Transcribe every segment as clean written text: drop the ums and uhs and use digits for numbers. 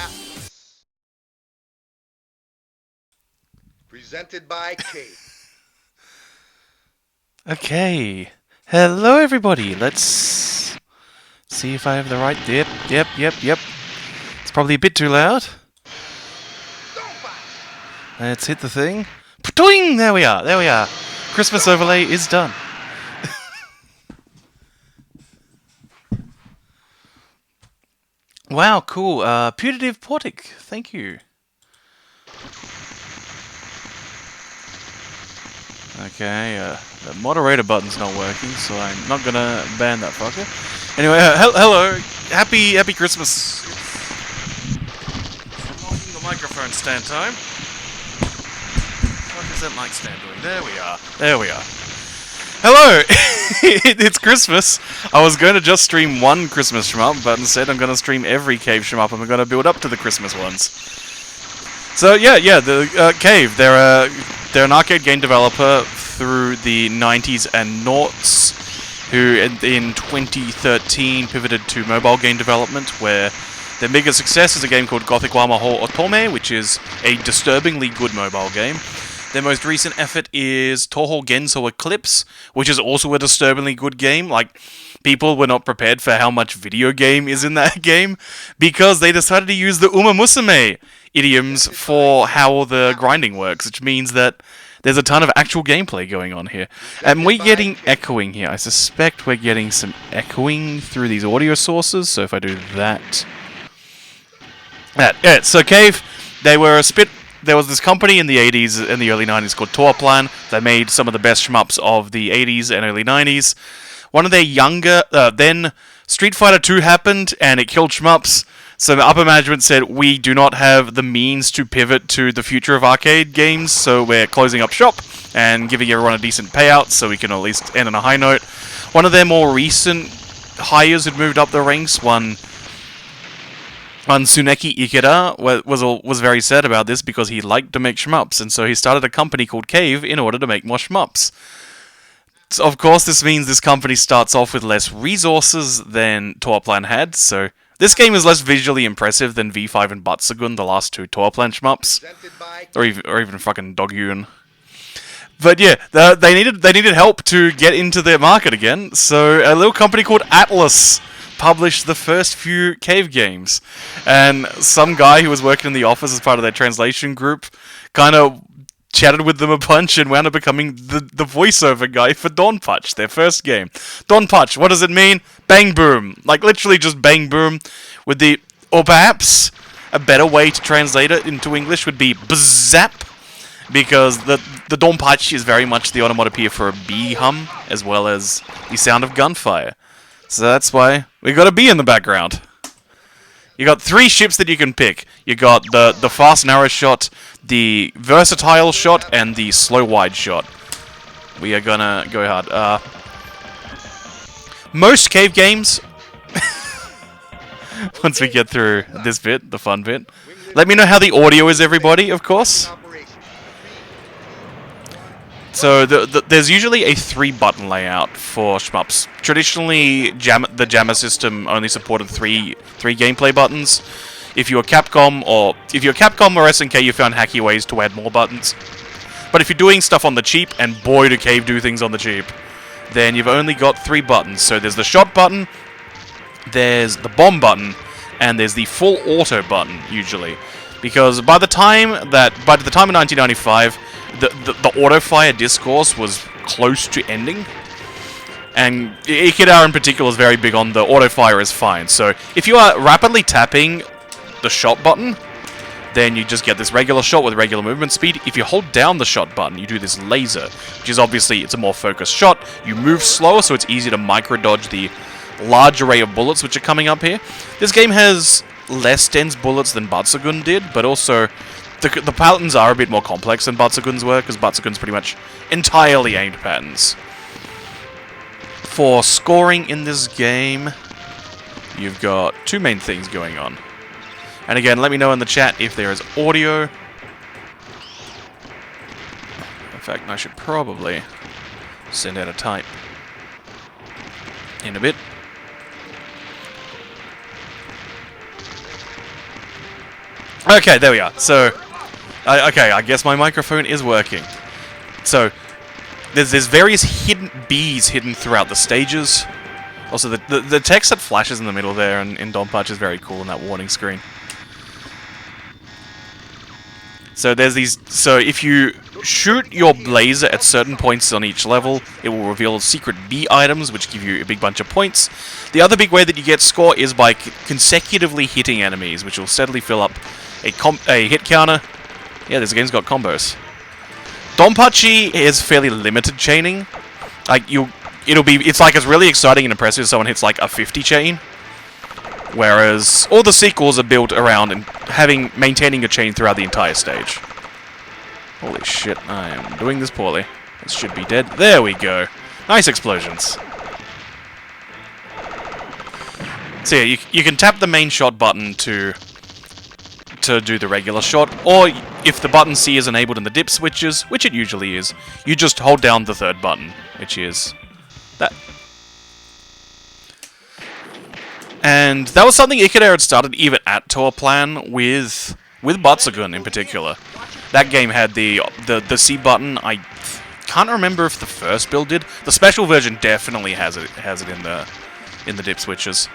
Atlas. Presented by Cave. Okay. Hello, everybody. Let's see if I have the right. Yep. It's probably a bit too loud. Let's hit the thing. Ptoing! There we are. Christmas overlay is done. Wow, cool. Putative Portic, thank you. Okay, the moderator button's not working, so I'm not gonna ban that fucker. Anyway, hello, happy Christmas. Unlocking the microphone stand time. What is that mic stand doing? There we are. Hello! It's Christmas. I was going to just stream one Christmas shmup, but instead I'm going to stream every Cave shmup, and I'm going to build up to the Christmas ones. So yeah, the Cave, they're an arcade game developer through the 90s and noughts, who in 2013 pivoted to mobile game development, where their biggest success is a game called Gothic wa Mahou Otome, which is a disturbingly good mobile game. Their most recent effort is Touhou Genso Eclipse, which is also a disturbingly good game. Like, people were not prepared for how much video game is in that game, because they decided to use the Uma Musume idioms for how the grinding works, which means that there's a ton of actual gameplay going on here. And we're getting echoing here. I suspect we're getting some echoing through these audio sources, so if I do that... Yeah, so Cave, they were a spit... There was this company in the 80s and the early 90s called Tourplan that made some of the best shmups of the 80s and early 90s. One of their younger... then Street Fighter 2 happened, and it killed shmups. So the upper management said, we do not have the means to pivot to the future of arcade games, so we're closing up shop and giving everyone a decent payout so we can at least end on a high note. One of their more recent hires had moved up the ranks, one Tsuneki Ikeda was very sad about this because he liked to make shmups, and so he started a company called Cave in order to make more shmups. So of course, this means this company starts off with less resources than Tourplan had, so this game is less visually impressive than V5 and Batsugun, the last two Tourplan shmups, or even fucking Dogyun. But yeah, they needed help to get into their market again, so a little company called Atlas published the first few Cave games, and some guy who was working in the office as part of their translation group kind of chatted with them a bunch and wound up becoming the voiceover guy for Donpatch, their first game. Donpatch, what does it mean? Bang boom. Like, literally just bang boom with the... Or perhaps a better way to translate it into English would be bzap, because the Donpatch is very much the onomatopoeia for a bee hum, as well as the sound of gunfire. So that's why we got a bee in the background. You got three ships that you can pick. You got the fast narrow shot, the versatile shot, and the slow wide shot. We are gonna go hard. Most Cave games, once we get through this bit, the fun bit, let me know how the audio is, everybody, of course. So there's usually a 3-button layout for shmups. Traditionally, the Jammer system only supported three gameplay buttons. If you're Capcom or SNK, you found hacky ways to add more buttons. But if you're doing stuff on the cheap, and boy do Cave do things on the cheap, then you've only got 3 buttons. So there's the shot button, there's the bomb button, and there's the full auto button usually. Because by the time in 1995. The auto-fire discourse was close to ending, and Ikeda in particular is very big on the auto-fire is fine. So if you are rapidly tapping the shot button, then you just get this regular shot with regular movement speed. If you hold down the shot button, you do this laser, which is obviously, it's a more focused shot. You move slower, so it's easy to micro-dodge the large array of bullets which are coming up here. This game has less dense bullets than Batsugun did, but also... The patterns are a bit more complex than Batsugun's were, because Batsugun's pretty much entirely aimed patterns. For scoring in this game, you've got 2 main things going on. And again, let me know in the chat if there is audio. In fact, I should probably send out a type in a bit. Okay, there we are. So, okay, I guess my microphone is working. So, there's various hidden bees hidden throughout the stages. Also, the text that flashes in the middle there in Donpachi is very cool in that warning screen. So there's these. So if you shoot your laser at certain points on each level, it will reveal secret bee items, which give you a big bunch of points. The other big way that you get score is by consecutively hitting enemies, which will steadily fill up a hit counter. Yeah, this game's got combos. Donpachi is fairly limited chaining. Like it's like it's really exciting and impressive if someone hits like a 50 chain. Whereas all the sequels are built around and maintaining a chain throughout the entire stage. Holy shit, I am doing this poorly. This should be dead. There we go. Nice explosions. So yeah, you can tap the main shot button to do the regular shot, or if the button C is enabled in the dip switches, which it usually is, you just hold down the third button, which is that. And that was something Ikeda had started even at Tour Plan with Batsugun in particular. That game had the C button. I can't remember if the first build did. The special version definitely has it in the dip switches.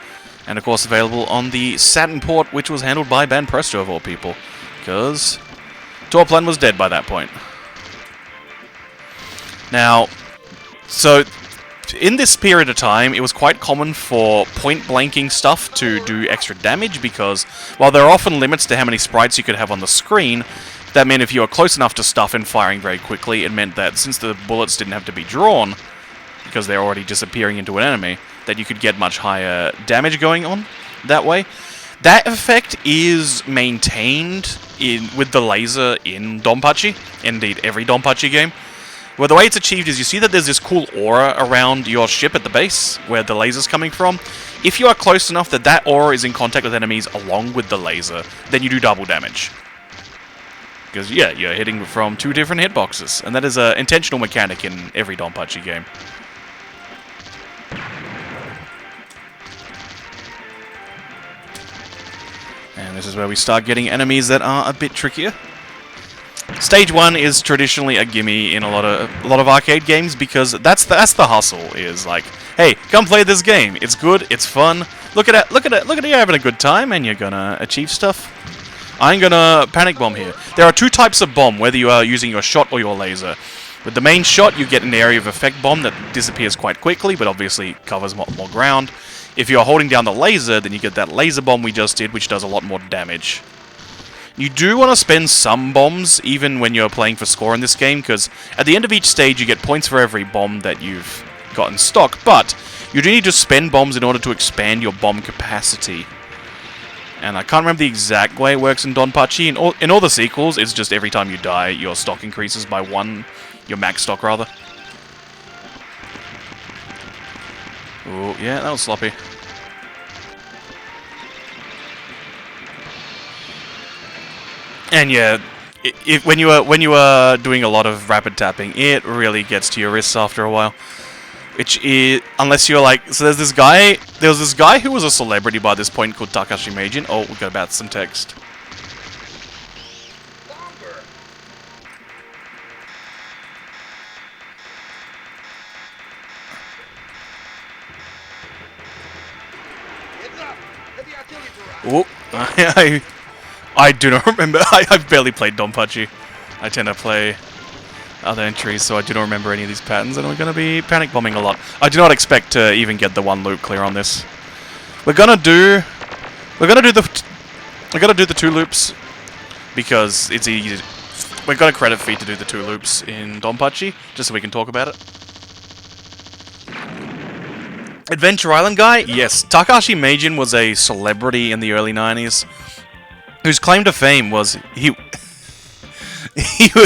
And of course available on the Saturn port, which was handled by Banpresto of all people. Because Tour Plan was dead by that point. Now, so in this period of time, it was quite common for point-blanking stuff to do extra damage, because while there are often limits to how many sprites you could have on the screen, that meant if you were close enough to stuff and firing very quickly, it meant that since the bullets didn't have to be drawn, because they're already disappearing into an enemy, that you could get much higher damage going on that way. That effect is maintained with the laser in Donpachi, indeed every Donpachi game. Well, the way it's achieved is you see that there's this cool aura around your ship at the base, where the laser's coming from. If you are close enough that that aura is in contact with enemies along with the laser, then you do double damage. Because, yeah, you're hitting from two different hitboxes, and that is an intentional mechanic in every Donpachi game. And this is where we start getting enemies that are a bit trickier. Stage 1 is traditionally a gimme in a lot of arcade games, because that's the hustle. Is like, hey, come play this game. It's good. It's fun. Look at you having a good time, and you're gonna achieve stuff. I'm gonna panic bomb here. There are two types of bomb, whether you are using your shot or your laser. With the main shot, you get an area of effect bomb that disappears quite quickly, but obviously covers more ground. If you're holding down the laser, then you get that laser bomb we just did, which does a lot more damage. You do want to spend some bombs, even when you're playing for score in this game, because at the end of each stage you get points for every bomb that you've got in stock, but you do need to spend bombs in order to expand your bomb capacity. And I can't remember the exact way it works in Donpachi. In all the sequels, it's just every time you die, your stock increases by 1, your max stock rather. Oh, yeah, that was sloppy. And yeah, when you are doing a lot of rapid tapping, it really gets to your wrists after a while. Which is, unless you're like, so there was this guy who was a celebrity by this point called Takashi Meijin. Oh, we got about some text. Oh, I do not remember. I've barely played Donpachi. I tend to play other entries, so I do not remember any of these patterns, and we're going to be panic bombing a lot. I do not expect to even get the one loop clear on this. We're gonna do the 2 loops because it's easy. We've got a credit fee to do the 2 loops in Donpachi, just so we can talk about it. Adventure Island guy? Yes, Takashi Meijin was a celebrity in the early 90s. Whose claim to fame was he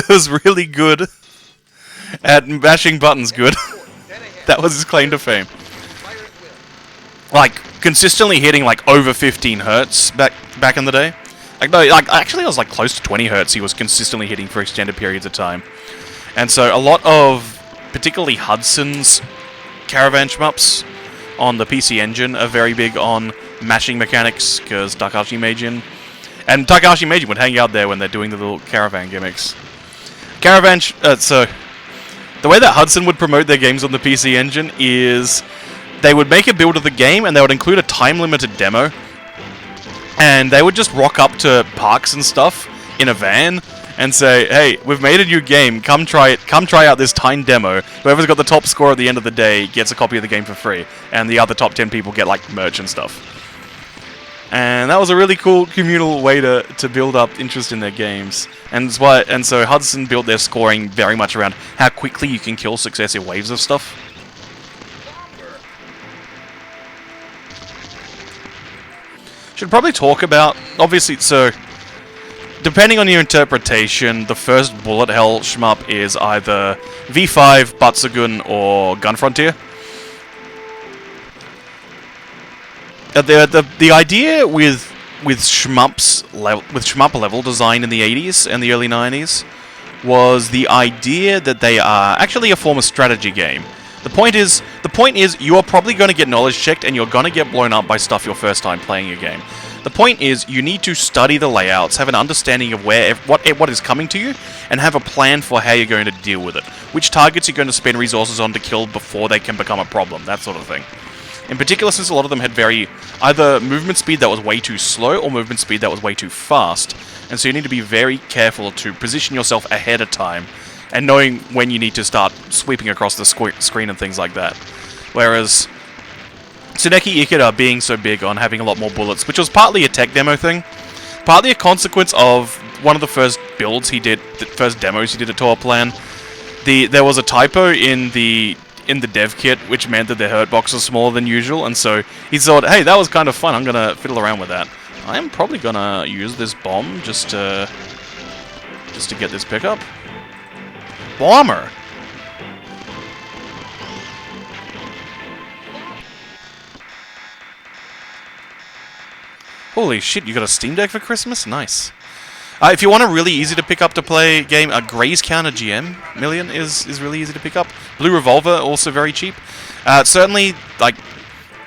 was really good at mashing buttons good. That was his claim to fame. Like, consistently hitting like over 15 hertz back in the day. Like, no, like actually it was like close to 20 hertz he was consistently hitting for extended periods of time. And so a lot of, particularly Hudson's caravan shmups on the PC Engine are very big on mashing mechanics, because Takashi Meijin. And Takahashi Meiji would hang out there when they're doing the little caravan gimmicks. So the way that Hudson would promote their games on the PC Engine is they would make a build of the game and they would include a time-limited demo. And they would just rock up to parks and stuff in a van and say, hey, we've made a new game, come try out this timed demo. Whoever's got the top score at the end of the day gets a copy of the game for free. And the other top 10 people get, like, merch and stuff. And that was a really cool communal way to build up interest in their games. And so Hudson built their scoring very much around how quickly you can kill successive waves of stuff. Should probably talk about, obviously, so depending on your interpretation, the first bullet hell shmup is either V5, Batsugun, or Gun Frontier. The idea with shmup level design in the 80s and the early 90s was the idea that they are actually a form of strategy game. The point is you are probably going to get knowledge checked and you're going to get blown up by stuff your first time playing a game. The point is, you need to study the layouts, have an understanding of what is coming to you, and have a plan for how you're going to deal with it. Which targets you're going to spend resources on to kill before they can become a problem, that sort of thing. In particular, since a lot of them had either movement speed that was way too slow, or movement speed that was way too fast. And so you need to be very careful to position yourself ahead of time, and knowing when you need to start sweeping across the screen and things like that. Whereas Tsuneki Ikeda being so big on having a lot more bullets, which was partly a tech demo thing, partly a consequence of one of the first builds he did, the first demos he did at Tour Plan. There was a typo in the dev kit, which meant that the hurt box was smaller than usual, and so he thought, hey, that was kind of fun, I'm gonna fiddle around with that. I am probably gonna use this bomb just to get this pickup. Bomber! Holy shit, you got a Steam Deck for Christmas? Nice. If you want a really easy to pick up to play game, Gray's Counter GM Million is really easy to pick up. Blue Revolver, also very cheap. Certainly, like,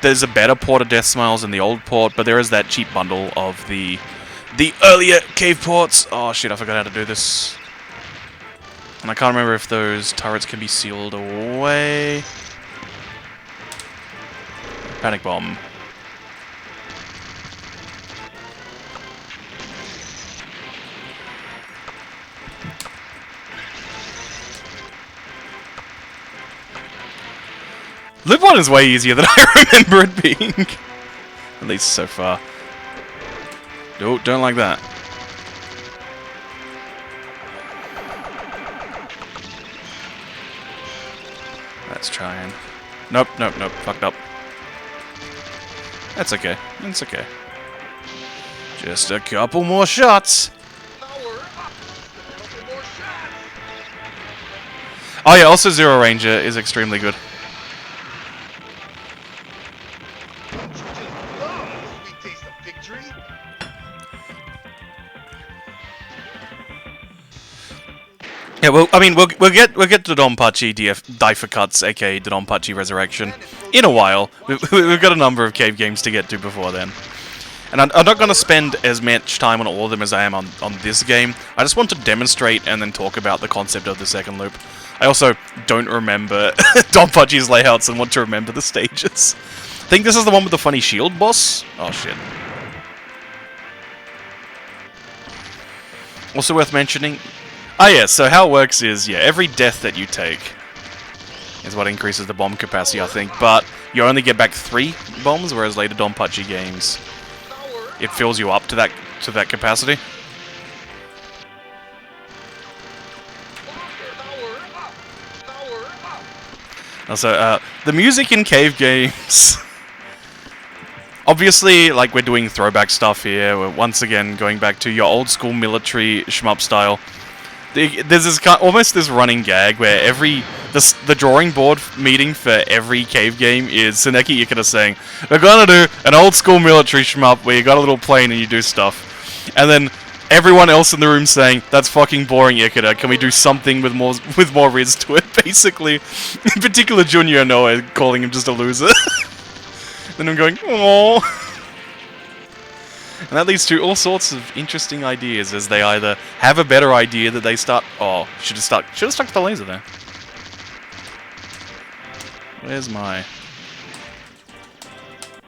there's a better port of Death Smiles than the old port, but there is that cheap bundle of the earlier cave ports. Oh shit, I forgot how to do this. And I can't remember if those turrets can be sealed away. Panic Bomb. Loop 1 is way easier than I remember it being. At least so far. No, don't like that. Let's try and... Nope, fucked up. That's okay, it's okay. Just a couple more shots. Oh yeah, also Zero Ranger is extremely good. Yeah, well, I mean, we'll get to Donpachi Daifukuts, aka Donpachi Resurrection, in a while. We've got a number of cave games to get to before then. And I'm not going to spend as much time on all of them as I am on this game. I just want to demonstrate and then talk about the concept of the second loop. I also don't remember Donpachi's layouts and want to remember the stages. I think this is the one with the funny shield boss. Oh, shit. Also worth mentioning... Oh yeah, so how it works is, yeah, every death that you take is what increases the bomb capacity, I think, but you only get back 3 bombs, whereas later Donpachi games, it fills you up to that capacity. Also, the music in cave games... Obviously, like, we're doing throwback stuff here, we're once again going back to your old school military shmup style. There's this almost this running gag where the drawing board meeting for every cave game is Tsuneki Ikeda saying, we're gonna do an old school military shmup where you got a little plane and you do stuff. And then everyone else in the room saying, that's fucking boring, Ikeda, can we do something with more riz to it, basically. In particular, Junior Noah calling him just a loser. Then I'm going, aww. And that leads to all sorts of interesting ideas as they either have a better idea that they start. Oh, should have stuck to the laser there. Where's my?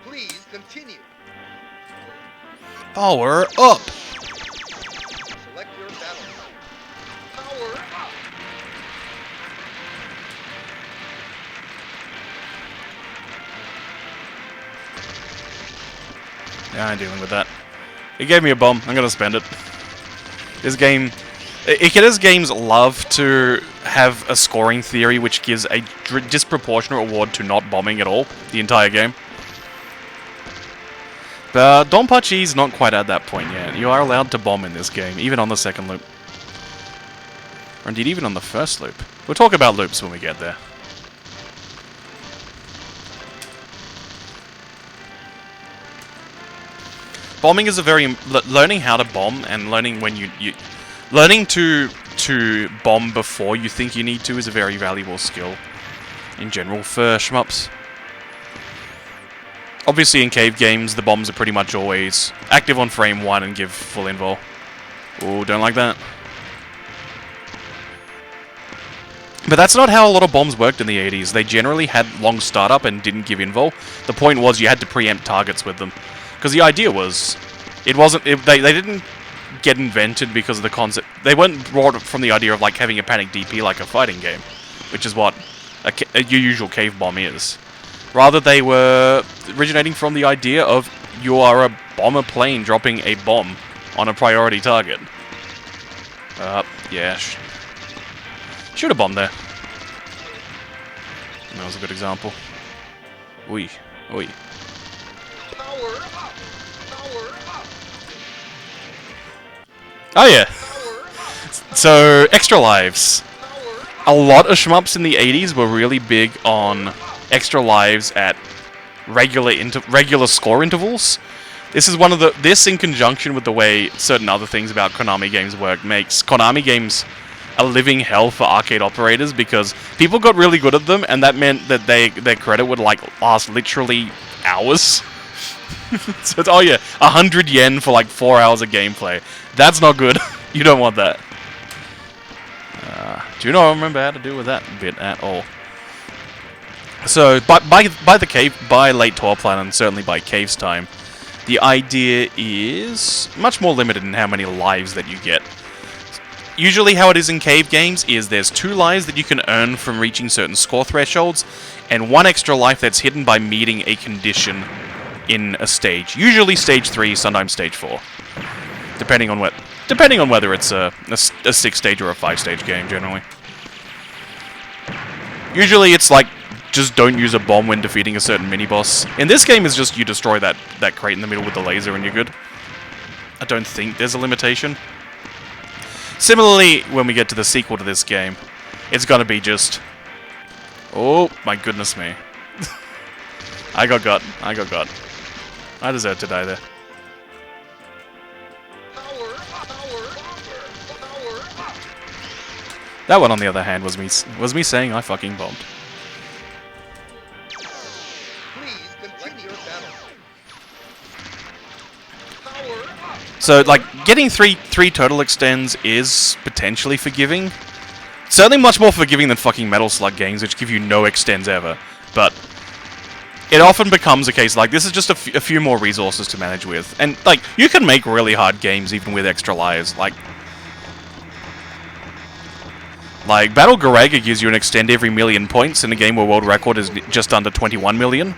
Please continue. Power up. Select your battle type. Power up. Yeah, I'm dealing with that. It gave me a bomb. I'm gonna spend it. This game... Ikeda's games love to have a scoring theory which gives a disproportionate reward to not bombing at all, the entire game. But Donpachi's not quite at that point yet. You are allowed to bomb in this game, even on the second loop. Or indeed, even on the first loop. We'll talk about loops when we get there. Bombing is a very... learning how to bomb and learning when learning to bomb before you think you need to is a very valuable skill in general for shmups. Obviously in cave games, the bombs are pretty much always active on frame 1 and give full invul. Ooh, don't like that. But that's not how a lot of bombs worked in the 80s. They generally had long startup and didn't give invul. The point was you had to preempt targets with them. Because the idea was, they didn't get invented because of the concept. They weren't brought from the idea of like having a panic DP like a fighting game, which is what your usual cave bomb is. Rather, they were originating from the idea of you are a bomber plane dropping a bomb on a priority target. Yeah. Shoot a bomb there. That was a good example. Oi. Oi. Power up. Power up. Oh yeah. Power up. So, extra lives. Power up. A lot of shmups in the 80s were really big on extra lives at regular score intervals. This is this in conjunction with the way certain other things about Konami games work makes Konami games a living hell for arcade operators because people got really good at them and that meant that their credit would like last literally hours. So it's, oh yeah, 100 yen for like 4 hours of gameplay. That's not good. You don't want that. Do you not remember how to deal with that bit at all? So, by late 12 plan and certainly by Cave's time, the idea is much more limited in how many lives that you get. Usually how it is in Cave games is there's 2 lives that you can earn from reaching certain score thresholds, and 1 extra life that's hidden by meeting a condition in a stage. Usually stage 3, sometimes stage 4. Depending on whether it's a 6-stage or a 5-stage game, generally. Usually it's like, just don't use a bomb when defeating a certain mini-boss. In this game, it's just you destroy that crate in the middle with the laser and you're good. I don't think there's a limitation. Similarly, when we get to the sequel to this game, it's gonna be just... Oh, my goodness me. I got got. I deserve to die there. That one, on the other hand, was me saying I fucking bombed. Please continue your battle. So, like, getting three total extends is potentially forgiving. Certainly much more forgiving than fucking Metal Slug games, which give you no extends ever. But it often becomes a case like, this is just a few more resources to manage with. And, like, you can make really hard games even with extra lives. Like Battle Garaga gives you an extend every million points in a game where world record is just under 21 million.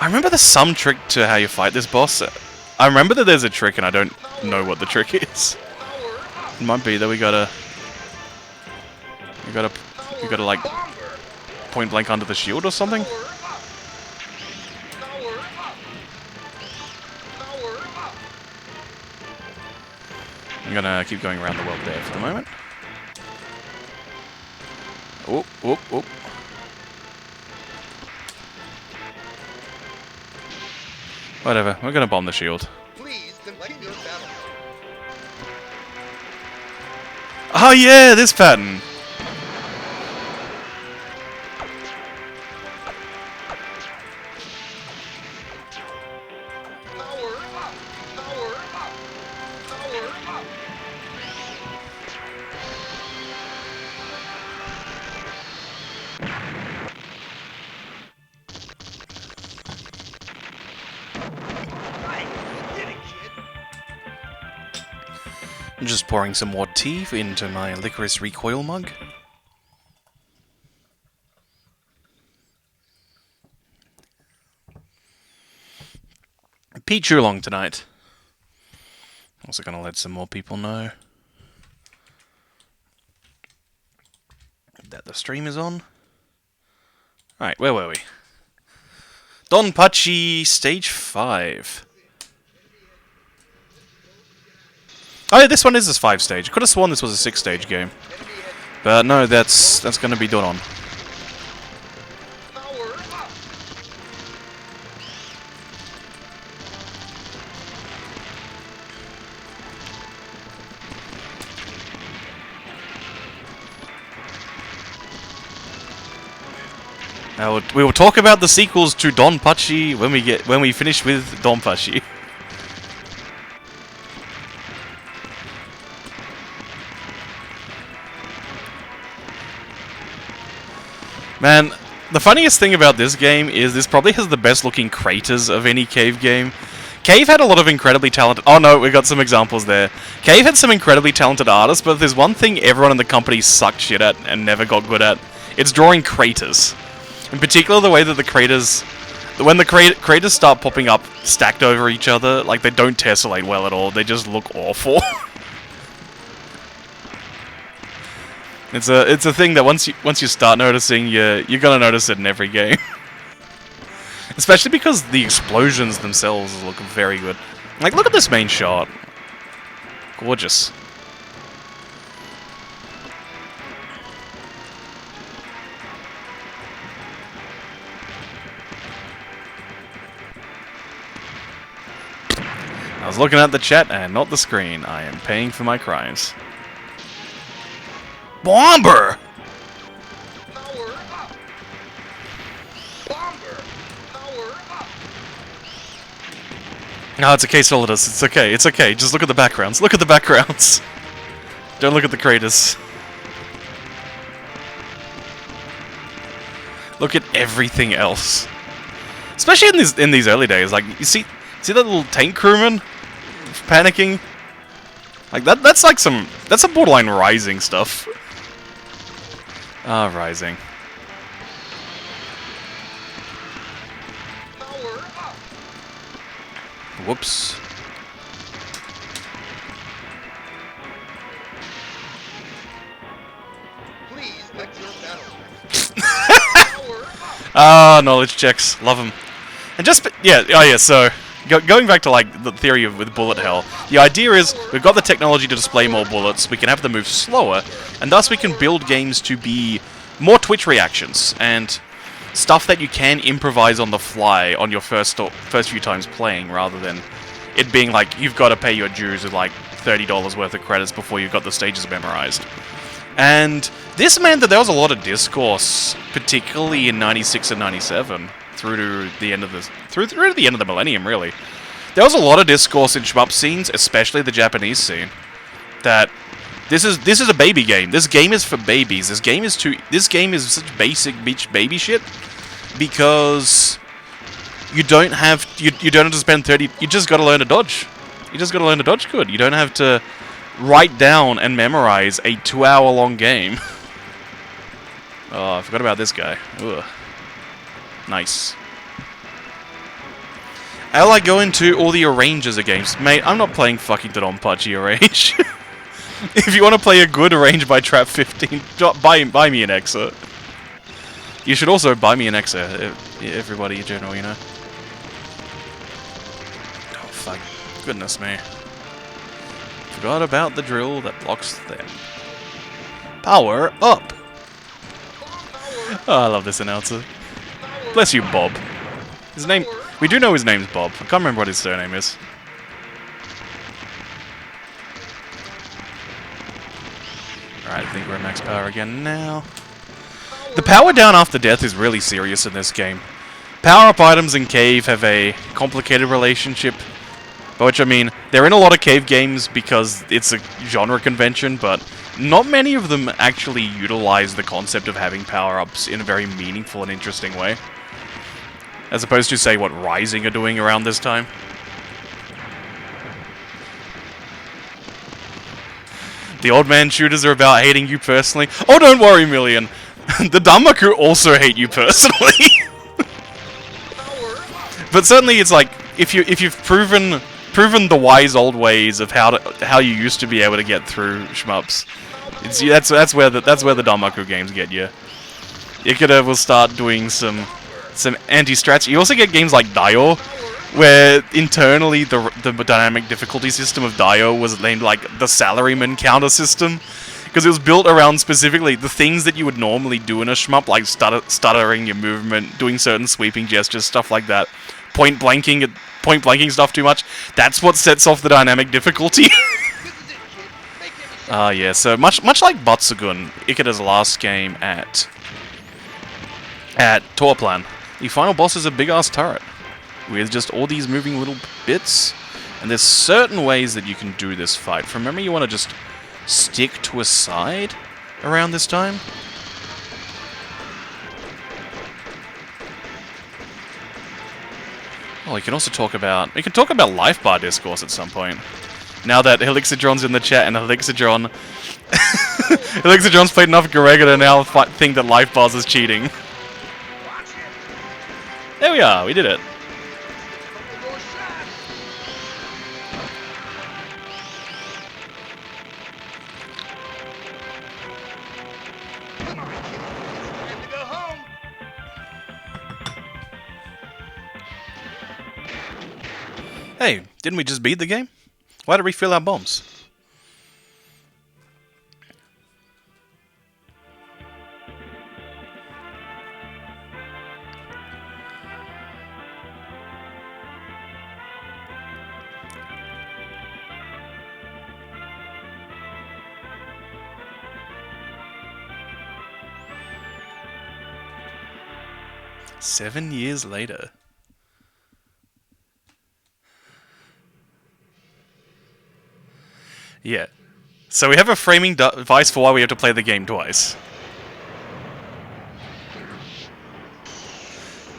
I remember there's some trick to how you fight this boss. I remember that there's a trick and I don't know what the trick is. It might be that we gotta like point blank under the shield or something. I'm gonna keep going around the world there for the moment. Whoop, whoop, whoop. Whatever, we're gonna bomb the shield. Please continue your battle. Oh yeah, this pattern! I'm just pouring some more tea into my licorice recoil mug. Peach Oolong tonight. Also gonna let some more people know that the stream is on. Alright, where were we? Donpachi Stage 5. Oh yeah, this one is a 5 stage. Could have sworn this was a 6 stage game. But no, that's gonna be done on. Power up. Now we will talk about the sequels to Donpachi when we finish with Donpachi. Man, the funniest thing about this game is this probably has the best looking craters of any Cave game. Cave had a lot of incredibly talented... Oh no, we got some examples there. Cave had some incredibly talented artists, but there's one thing everyone in the company sucked shit at and never got good at. It's drawing craters. In particular, the way that the craters... When the craters start popping up stacked over each other, like, they don't tessellate well at all. They just look awful. It's a thing that once you start noticing, you're gonna notice it in every game. Especially because the explosions themselves look very good. Like, look at this main shot. Gorgeous. I was looking at the chat and not the screen. I am paying for my crimes. Bomber! Power up. Bomber. Power up. No, it's okay, Solidus. It's okay. It's okay. Just look at the backgrounds. Look at the backgrounds. Don't look at the craters. Look at everything else. Especially in these early days. Like, you see that little tank crewman panicking? Like that's like some borderline Rising stuff. Ah, Rising. Power up. Whoops. Please pick your battle. Power up. Ah, knowledge checks. Love them. And just... Yeah, oh yeah, so... Going back to, like, the theory of with bullet hell, the idea is we've got the technology to display more bullets, we can have them move slower, and thus we can build games to be more twitch reactions, and stuff that you can improvise on the fly on your first few times playing, rather than it being like, you've got to pay your dues with, like, $30 worth of credits before you've got the stages memorized. And this meant that there was a lot of discourse, particularly in 96 and 97, through to the end of the millennium, really. There was a lot of discourse in shmup scenes, especially the Japanese scene, that this is a baby game. This game is for babies. This game is such basic bitch baby shit because you don't have to spend 30. You just got to learn to dodge. You just got to learn to dodge good. You don't have to write down and memorize a 2-hour-long game. Oh, I forgot about this guy. Ugh. Nice. How I go into all the arrangers of games. Mate, I'm not playing fucking Donpachi Arrange. If you want to play a good arrange by Trap 15, buy me an Exa. You should also buy me an Exa, everybody in general, you know. Oh, fuck. Goodness me. Forgot about the drill that blocks them. Power up! Oh, I love this announcer. Bless you, Bob. His name... We do know his name's Bob. I can't remember what his surname is. Alright, I think we're at max power again now. The power down after death is really serious in this game. Power-up items in Cave have a complicated relationship. By which I mean, they're in a lot of Cave games because it's a genre convention, but not many of them actually utilize the concept of having power-ups in a very meaningful and interesting way. As opposed to, say, what Rising are doing around this time. The old man shooters are about hating you personally. Oh, don't worry, Million. The Danmaku also hate you personally. But certainly, it's like if you've proven the wise old ways of how you used to be able to get through shmups. That's where the Danmaku games get you. Ikeda will start doing some anti-strats. You also get games like Dio, where internally the dynamic difficulty system of Dio was named like the salaryman counter system, because it was built around specifically the things that you would normally do in a shmup, like stuttering your movement, doing certain sweeping gestures, stuff like that. Point blanking stuff too much. That's what sets off the dynamic difficulty. Yeah. So much like Batsugun, Ikeda's last game at Torplan, the final boss is a big ass turret with just all these moving little bits, and there's certain ways that you can do this fight. From memory, you want to just stick to a side around this time. Well, we can also talk about life bar discourse at some point. Now that Helixidron's in the chat, and Helixidron's played enough Garega to now think that life bars is cheating. There we are, we did it. Hey, didn't we just beat the game? Why did we refill our bombs? Seven years later. Yeah. So we have a framing device for why we have to play the game twice.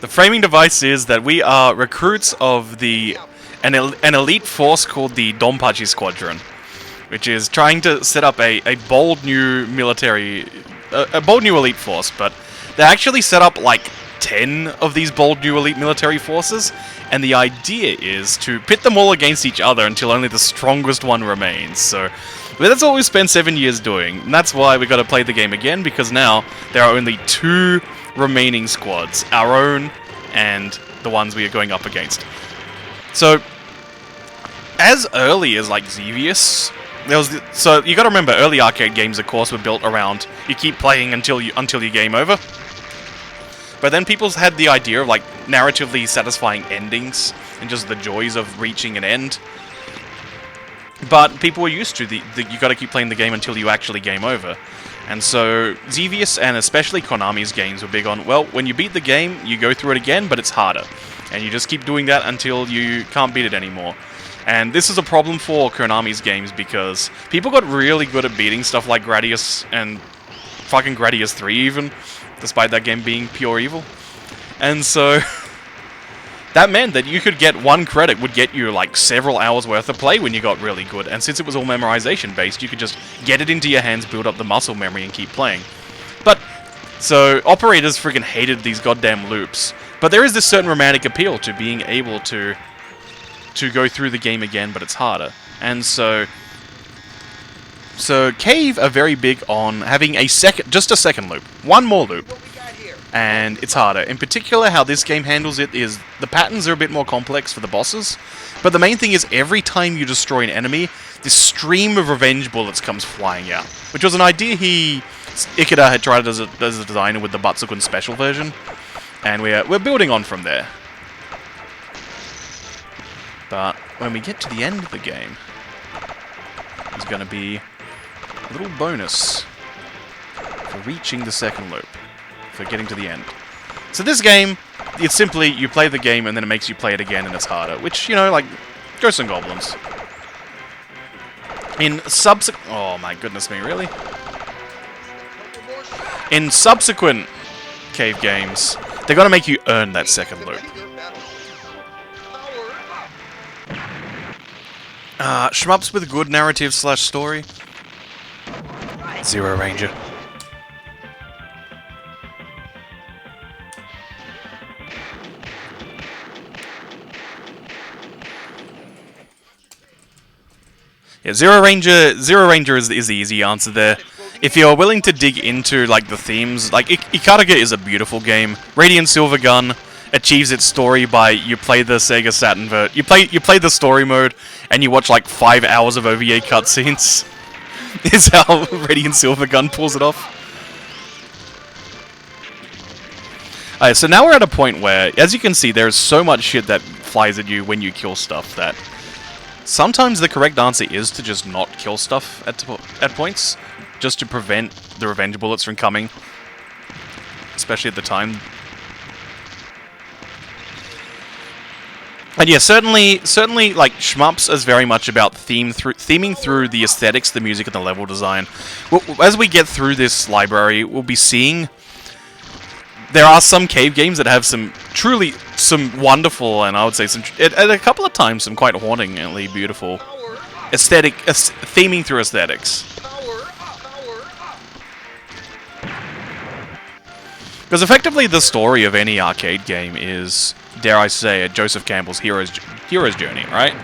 The framing device is that we are recruits of an elite force called the Donpachi Squadron, which is trying to set up a bold new military, a bold new elite force, but they actually set up like 10 of these bold new elite military forces, and the idea is to pit them all against each other until only the strongest one remains. So that's what we spent 7 years doing, and that's why we got to play the game again, because now there are only 2 remaining squads, our own and the ones we are going up against. So as early as like Xevious, so you got to remember, early arcade games, of course, were built around you keep playing until you game over. But then people had the idea of like narratively satisfying endings and just the joys of reaching an end. But people were used to you got to keep playing the game until you actually game over. And so Xevious and especially Konami's games were big on, well, when you beat the game, you go through it again, but it's harder. And you just keep doing that until you can't beat it anymore. And this is a problem for Konami's games because people got really good at beating stuff like Gradius and fucking Gradius 3 even, despite that game being pure evil. And so that meant that you could get 1 credit would get you like several hours worth of play when you got really good, and since it was all memorization based, you could just get it into your hands, build up the muscle memory, and keep playing. But so operators friggin' hated these goddamn loops, but there is this certain romantic appeal to being able to go through the game again, but it's harder. And so Cave are very big on having just a second loop, 1 more loop, and it's harder. In particular, how this game handles it is the patterns are a bit more complex for the bosses, but the main thing is every time you destroy an enemy, this stream of revenge bullets comes flying out, which was an idea Ikeda had tried as a designer with the Batsugun special version, and we're building on from there. But when we get to the end of the game, there's going to be a little bonus for reaching the second loop, for getting to the end. So this game, it's simply, you play the game and then it makes you play it again and it's harder, which, you know, like, Ghosts and Goblins. Oh my goodness me, really? In subsequent Cave games, they're gonna make you earn that second loop. Shmups with good narrative/story. Zero Ranger. Yeah, Zero Ranger is the easy answer there. If you're willing to dig into like the themes, like Ikaruga is a beautiful game. Radiant Silvergun achieves its story by you play the Sega Saturn you play the story mode and you watch like 5 hours of OVA cutscenes. Is how Radiant Silvergun pulls it off. Alright, so now we're at a point where, as you can see, there's so much shit that flies at you when you kill stuff that sometimes the correct answer is to just not kill stuff at points, just to prevent the revenge bullets from coming, especially at the time. And yeah, certainly, like, shmups is very much about theming through the aesthetics, the music, and the level design. As we get through this library, we'll be seeing there are some cave games that have some wonderful, and I would say at a couple of times, some quite hauntingly beautiful theming through aesthetics. Because effectively, the story of any arcade game is, dare I say it, Joseph Campbell's hero's journey, right?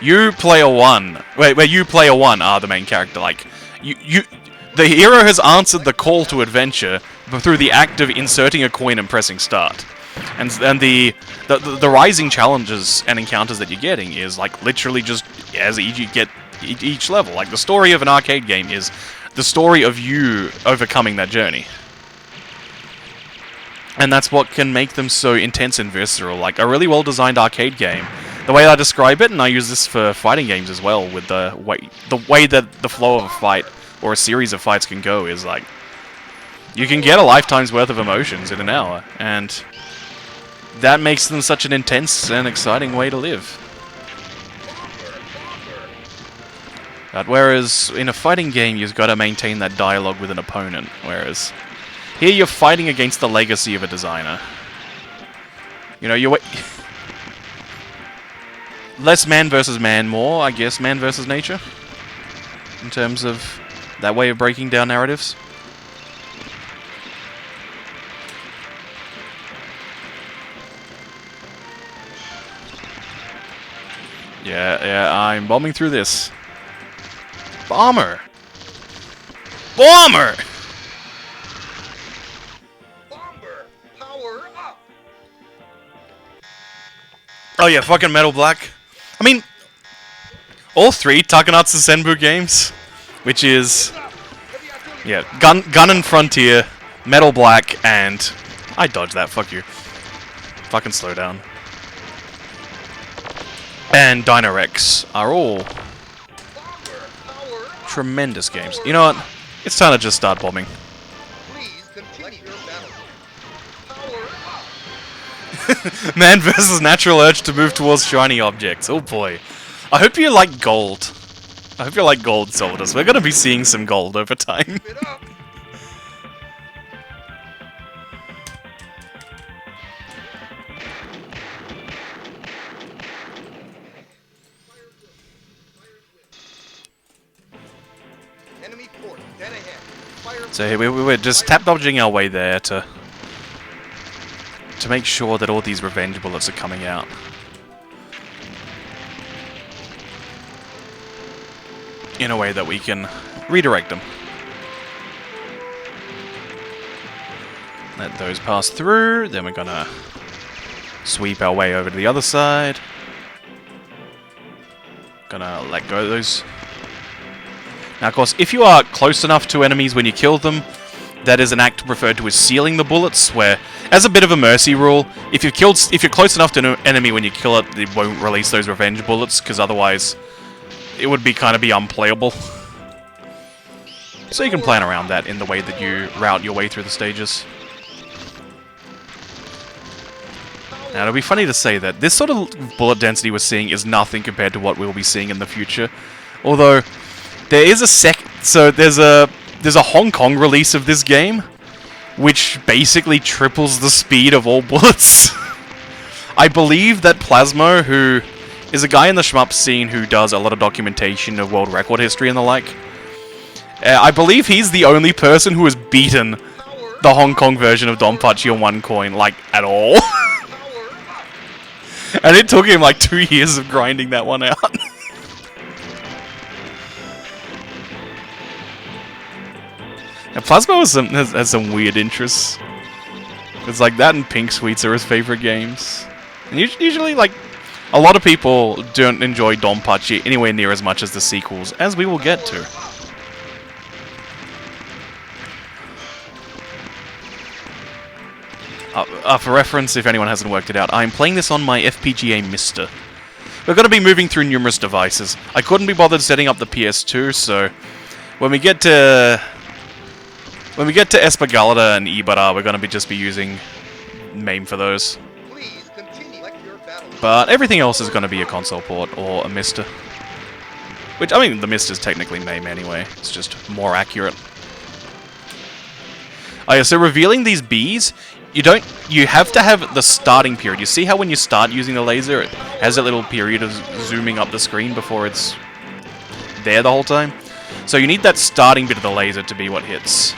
You player one, where you player one are the main character. Like the hero has answered the call to adventure through the act of inserting a coin and pressing start, and the rising challenges and encounters that you're getting is like literally just as you get each level. Like the story of an arcade game is the story of you overcoming that journey. And that's what can make them so intense and visceral. Like a really well-designed arcade game. The way I describe it, and I use this for fighting games as well, with the way that the flow of a fight or a series of fights can go is like you can get a lifetime's worth of emotions in an hour, and that makes them such an intense and exciting way to live. But whereas in a fighting game, you've got to maintain that dialogue with an opponent, whereas here you're fighting against the legacy of a designer. You know, less man versus man, more, I guess, man versus nature. In terms of that way of breaking down narratives. Yeah, I'm bombing through this. Bomber! Bomber! Oh yeah, fucking Metal Black. I mean, all three Takanatsu Senbu games, which is, yeah, Gun and Frontier, Metal Black, and I dodged that. Fuck you. Fucking slow down. And Dino Rex are all tremendous games. You know what? It's time to just start bombing. Man versus natural urge to move towards shiny objects. Oh boy. I hope you like gold. I hope you like gold, Solidus. We're gonna be seeing some gold over time. So here we're just tap dodging our way there to make sure that all these revenge bullets are coming out. In a way that we can redirect them. Let those pass through, then we're gonna sweep our way over to the other side. Gonna let go of those. Now, of course, if you are close enough to enemies when you kill them, that is an act referred to as sealing the bullets, where, as a bit of a mercy rule, if you're close enough to an enemy when you kill it, it won't release those revenge bullets, because otherwise it would be unplayable. So you can plan around that in the way that you route your way through the stages. Now, it'll be funny to say that this sort of bullet density we're seeing is nothing compared to what we'll be seeing in the future. Although, there is there's a Hong Kong release of this game, which basically triples the speed of all bullets. I believe that Plasmo, who is a guy in the shmup scene who does a lot of documentation of world record history and the like, I believe he's the only person who has beaten Power the Hong Kong version of Donpachi on 1 coin, like, at all. power up. And it took him like 2 years of grinding that one out. Now, Plasma has some weird interests. It's like that and Pink Sweets are his favorite games. And usually, like, a lot of people don't enjoy Donpachi anywhere near as much as the sequels, as we will get to. For reference, if anyone hasn't worked it out, I'm playing this on my FPGA Mister. We're going to be moving through numerous devices. I couldn't be bothered setting up the PS2, so when we get to Espagalata and Ibarra, we're going to just be using MAME for those. Please continue. Select your battle. But everything else is going to be a console port or a Mister. Which, I mean, the Mister's technically MAME anyway. It's just more accurate. Oh yeah, so revealing these bees, you have to have the starting period. You see how when you start using the laser, it has a little period of zooming up the screen before it's there the whole time? So you need that starting bit of the laser to be what hits.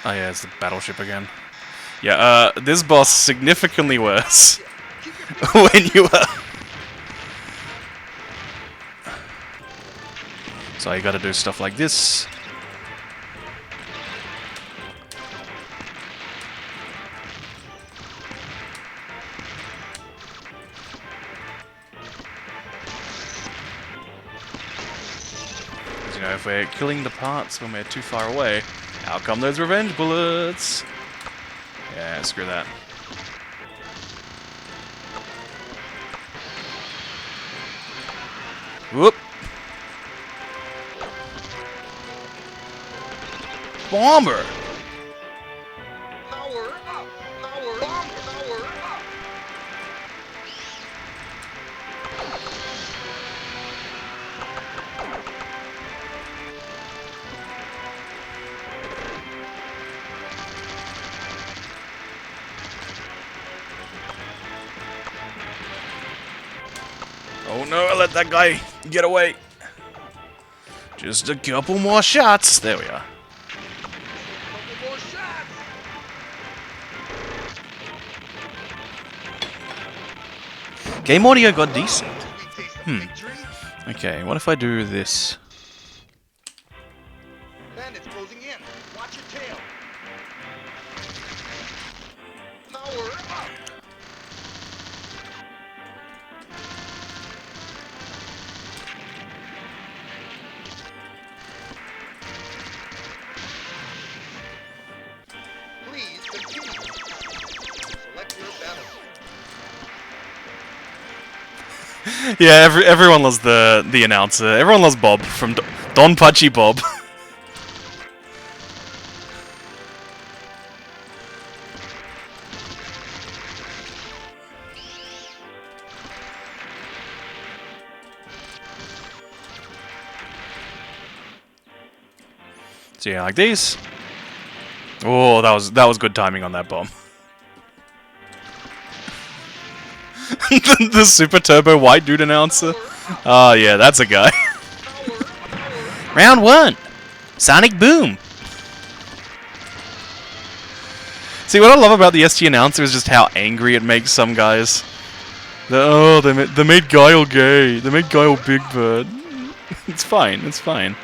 Oh yeah, it's the battleship again. Yeah, this boss significantly worse when you So you gotta do stuff like this. You know, if we're killing the parts when we're too far away, out come those revenge bullets. Yeah, screw that. Whoop. Bomber. Power up. Power bomb. Power up. Oh no, I let that guy get away. Just a couple more shots. There we are. Couple more shots. Game audio got decent. We taste the victory. Okay, what if I do this? Bandits closing in. Watch your tail. Power up. Please continue. Select your battle. Yeah, everyone loves the announcer. Everyone loves Bob from Donpachi Bob. So yeah, like these. Oh, that was good timing on that bomb. The super turbo white dude announcer. Oh yeah, that's a guy. Round 1, Sonic Boom. See, what I love about the ST announcer is just how angry it makes some guys. They made Guile gay. They made Guile Big Bird. It's fine. It's fine.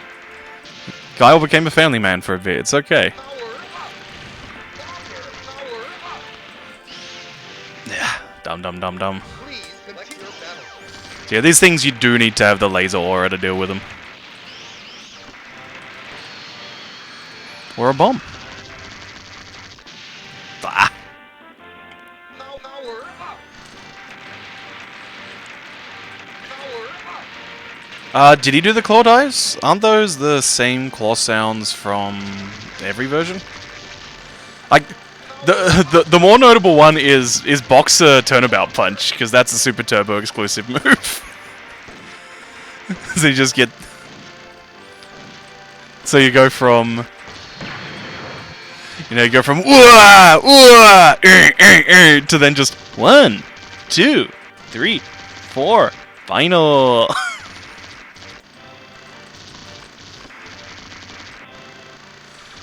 Guile became a family man for a bit. It's okay. Yeah. Dumb. Please select your battle. So yeah, these things you do need to have the laser aura to deal with them. Or a bomb. Ah. Power up. Power up. Did he do the claw dives? Aren't those the same claw sounds from every version? Like, the more notable one is Boxer Turnabout Punch, because that's a Super Turbo exclusive move. So you just get... So you go from... You know, you go from to then just 1, 2, 3, 4, final.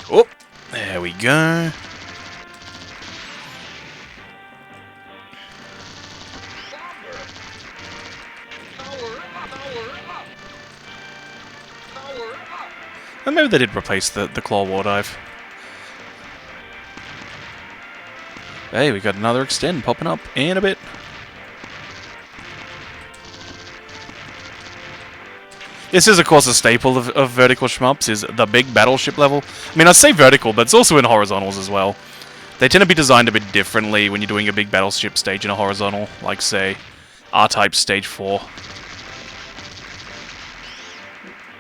Oh, there we go. And maybe they did replace the claw war dive. Hey, we got another extend popping up in a bit. This is, of course, a staple of vertical shmups, is the big battleship level. I mean, I say vertical, but it's also in horizontals as well. They tend to be designed a bit differently when you're doing a big battleship stage in a horizontal, like, say, R-Type Stage 4.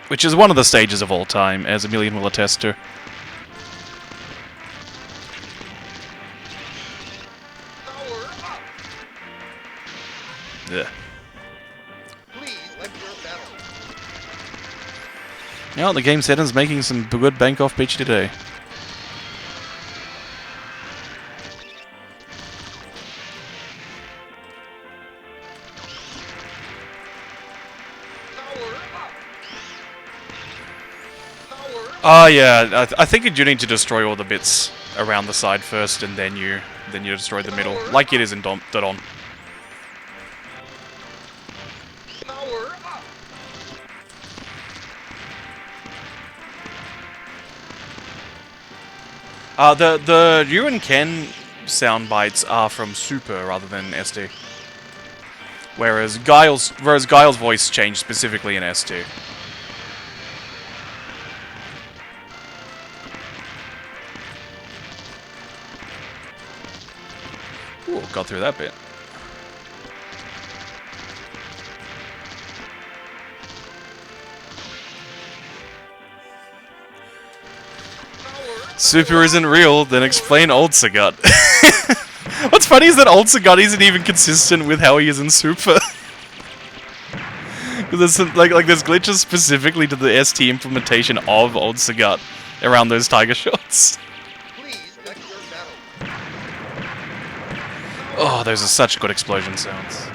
Which is one of the stages of all time, as Emilian will attest to. Yeah. Yeah, the game setting's making some good bank off Peach today. Oh yeah, I think you do need to destroy all the bits around the side first, and then you destroy the middle, like it is in Dodon. The you and Ken sound bites are from Super rather than SD. Whereas Guile's voice changed specifically in S2. Ooh, got through that bit. Super isn't real, then explain Old Sagat. What's funny is that Old Sagat isn't even consistent with how he is in Super. There's some, like there's glitches specifically to the ST implementation of Old Sagat around those tiger shots. Oh, those are such good explosion sounds.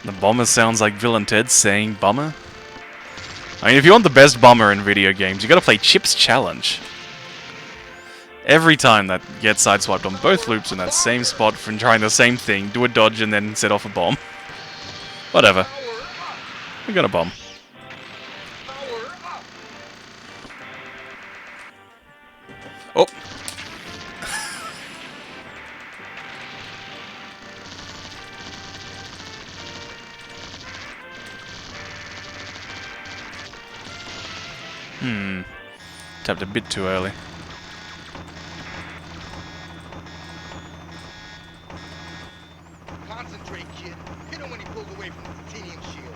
The bomber sounds like Villain Ted saying bomber. I mean, if you want the best bomber in video games, you gotta play Chip's Challenge. Every time that gets sideswiped on both loops in that same spot from trying the same thing, do a dodge and then set off a bomb. Whatever. We got a bomb. Oh. Tapped a bit too early. Concentrate, kid. Hit him when he pulls away from the titanium shield.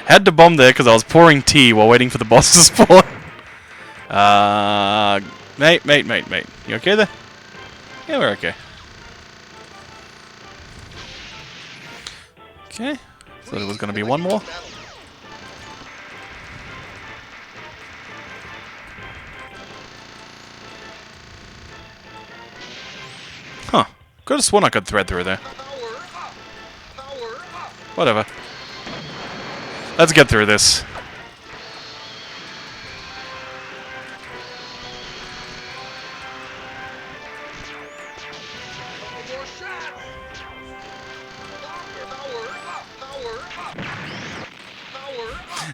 Had to bomb there because I was pouring tea while waiting for the boss to spawn. Mate. You okay there? Yeah, we're okay. Okay. Thought it was going to be one more. Huh. Could have sworn I could thread through there. Whatever. Let's get through this.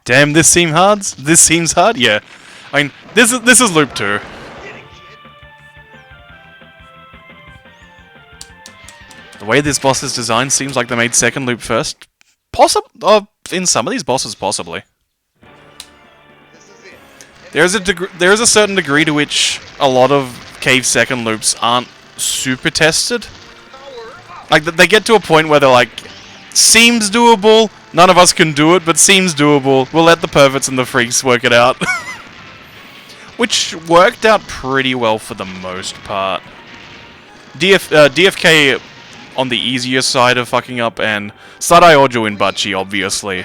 Damn, this seems hard. This seems hard. Yeah, I mean, this is loop 2. The way this boss is designed seems like they made second loop first. In some of these bosses, possibly. There is a certain degree to which a lot of cave second loops aren't super tested. Like they get to a point where they're like, seems doable. None of us can do it, but seems doable. We'll let the perverts and the freaks work it out. Which worked out pretty well for the most part. DFK on the easier side of fucking up, and Sadai Ojo in Bachi, obviously,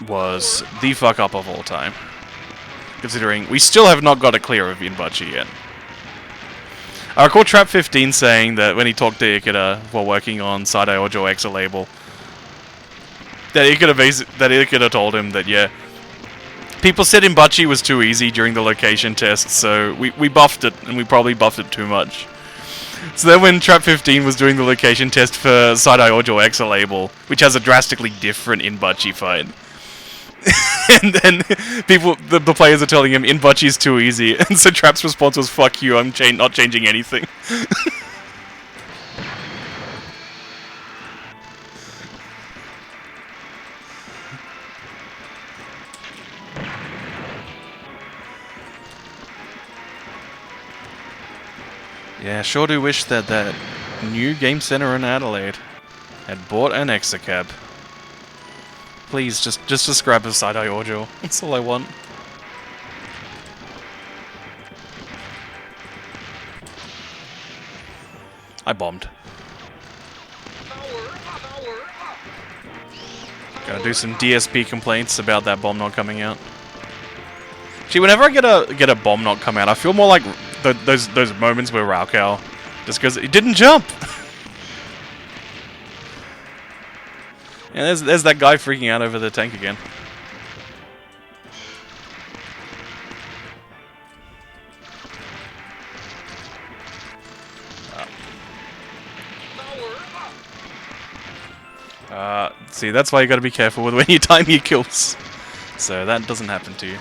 was the fuck up of all time. Considering we still have not got a clear of Inbachi yet. I recall Trap15 saying that when he talked to Ikeda while working on Sadai Ojo Exa label, that Ikeda told him that, yeah, people said Inbachi was too easy during the location test, so we buffed it, and we probably buffed it too much. So then when Trap15 was doing the location test for Sadai Ojo Exa label, which has a drastically different Inbachi fight, and then the players are telling him Inbachi's too easy, and so Trap's response was, "Fuck you, I'm not changing anything." Yeah, sure do wish that that new game center in Adelaide had bought an Exocab. Please, just grab a Sadai Ojo. That's all I want. I bombed. Gotta do some DSP complaints about that bomb not coming out. See, whenever I get a bomb not come out, I feel more like those moments where Raukau just goes, it didn't jump. And there's that guy freaking out over the tank again. See, that's why you gotta be careful with when you time your kills. So that doesn't happen to you.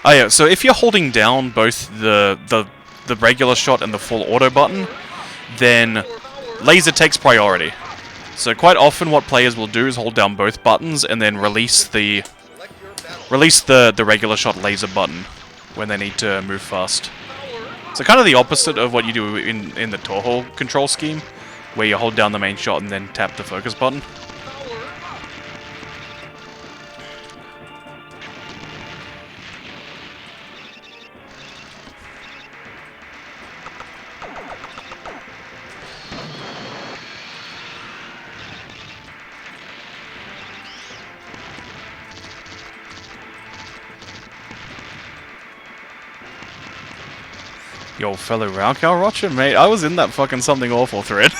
Oh yeah, so if you're holding down both the regular shot and the full auto button, then laser takes priority. So quite often what players will do is hold down both buttons and then release the regular shot laser button when they need to move fast. So kind of the opposite of what you do in the Toho control scheme, where you hold down the main shot and then tap the focus button. Yo, fellow Raukau Roger, mate, I was in that fucking something awful thread.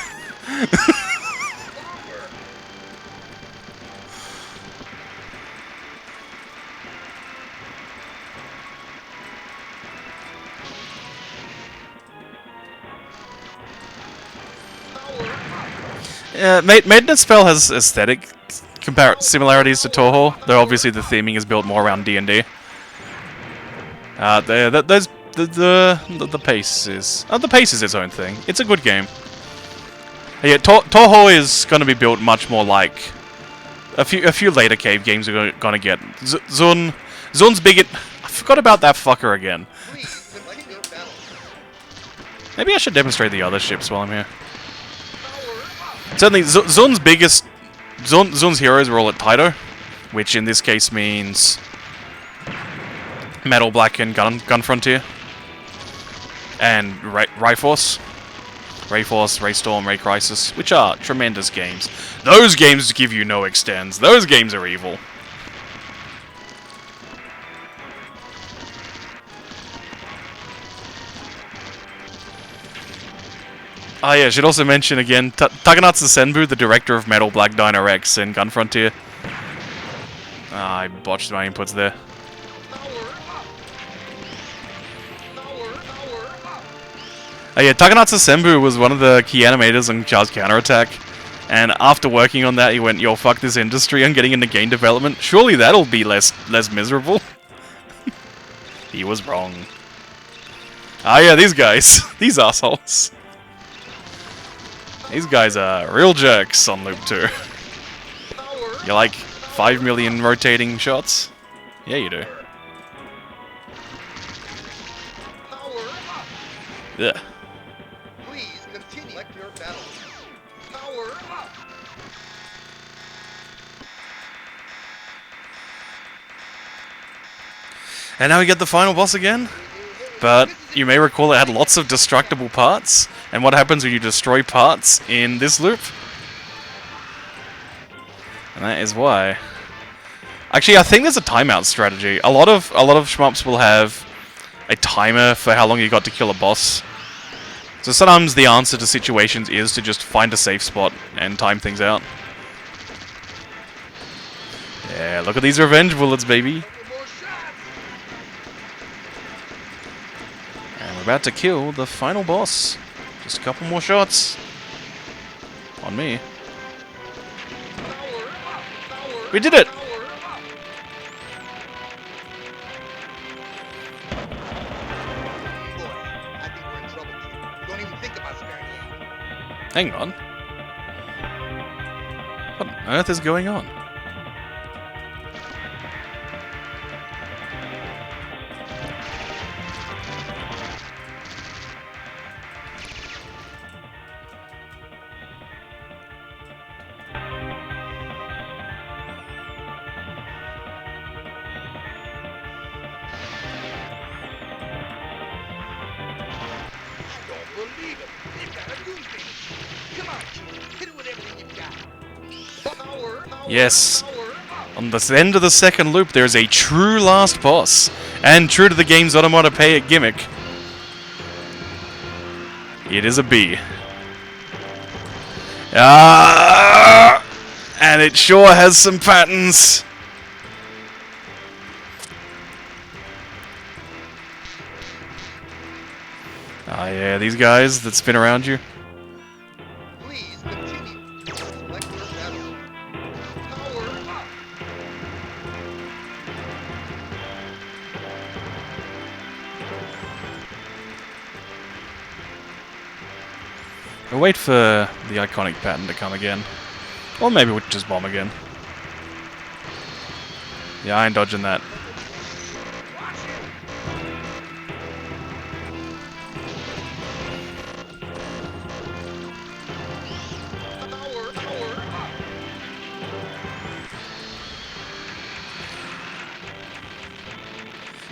Yeah, Maintenance Spell has aesthetic similarities to Toho, though obviously the theming is built more around D&D. The pace is... the pace is its own thing. It's a good game. Yeah, Toho is going to be built much more like... A few later cave games are going to get. Zun's big... I forgot about that fucker again. Maybe I should demonstrate the other ships while I'm here. Certainly, Zun's biggest... Zun's heroes are all at Taito, which in this case means... Metal Black and Gun Frontier. And Rayforce, Raystorm, Ray Crisis, which are tremendous games. Those games give you no extends. Those games are evil. Ah yeah, I should also mention again, Takanatsu Senbu, the director of Metal Black Dino X and Gun Frontier. I botched my inputs there. Oh yeah, Takanatsu Senbu was one of the key animators on Char's Counterattack, and after working on that he went, yo, fuck this industry, I'm getting into game development, surely that'll be less miserable. He was wrong. Ah yeah, these guys, these assholes. These guys are real jerks on Loop 2. You like 5 million rotating shots? Yeah, you do. Yeah. And now we get the final boss again. but you may recall it had lots of destructible parts, and what happens when you destroy parts in this loop? And that is why. Actually, I think there's a timeout strategy. A lot of shmups will have a timer for how long you got to kill a boss. So sometimes the answer to situations is to just find a safe spot and time things out. Yeah, look at these revenge bullets, baby. And we're about to kill the final boss. Just a couple more shots. On me. We did it! Hang on. What on earth is going on? Yes. On the end of the second loop, there is a true last boss. And true to the game's onomatopoeic gimmick, it is a B. And it sure has some patterns. Ah, yeah, these guys that spin around you. Please continue. Select your battle. Power up. We'll wait for the iconic pattern to come again. Or maybe we'll just bomb again. Yeah, I ain't dodging that.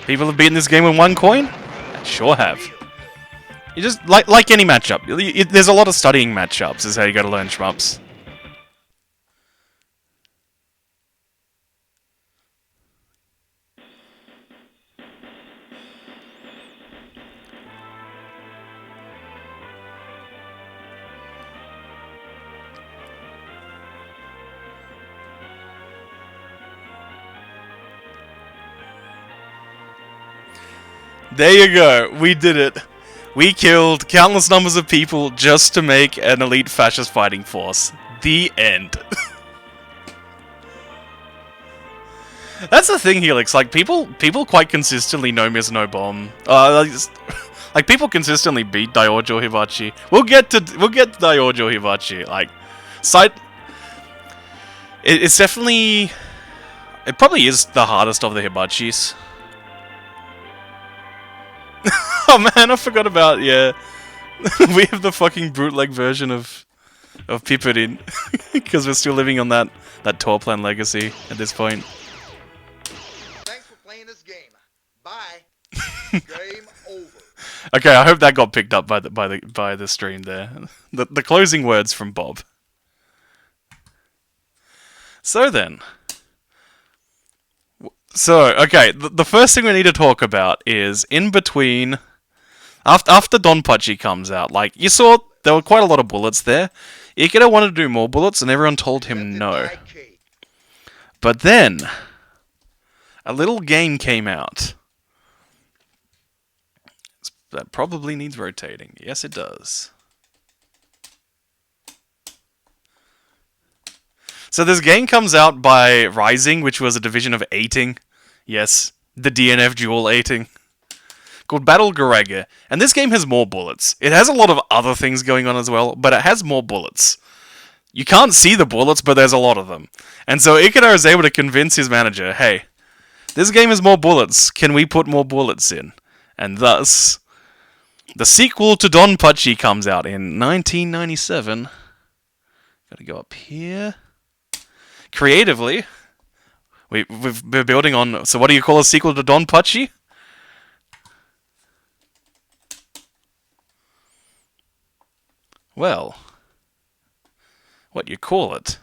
People have beaten this game with 1 coin? I sure have. You just, like any matchup, there's a lot of studying matchups, is how you gotta learn shmups. There you go, we did it. We killed countless numbers of people just to make an elite fascist fighting force. The end. That's the thing, Helix. Like people quite consistently know Miss No Bomb. Like people consistently beat Daiorjo Hibachi. We'll get to Daiorjo Hibachi. Like, it's definitely, it probably is the hardest of the Hibachis. Oh man, I forgot about, yeah. We have the fucking bootleg version of Piperin. Because we're still living on that Torplan legacy at this point. Thanks for playing this game. Bye. Game over. Okay, I hope that got picked up by the stream there. The closing words from Bob. So then. So, okay, the first thing we need to talk about is in between. After Donpachi comes out, like, you saw there were quite a lot of bullets there. Ikeda wanted to do more bullets, and everyone told him no. But then, a little game came out. That probably needs rotating. Yes, it does. So this game comes out by Rising, which was a division of 8ing. Yes, the DNF dual 8ing. Called Battle Garega, and this game has more bullets. It has a lot of other things going on as well, but it has more bullets. You can't see the bullets, but there's a lot of them. And so Ikeda is able to convince his manager, hey, this game has more bullets, can we put more bullets in? And thus, the sequel to Donpachi comes out in 1997. Gotta go up here. Creatively, we're building on, so what do you call a sequel to Donpachi? Well, what you call it?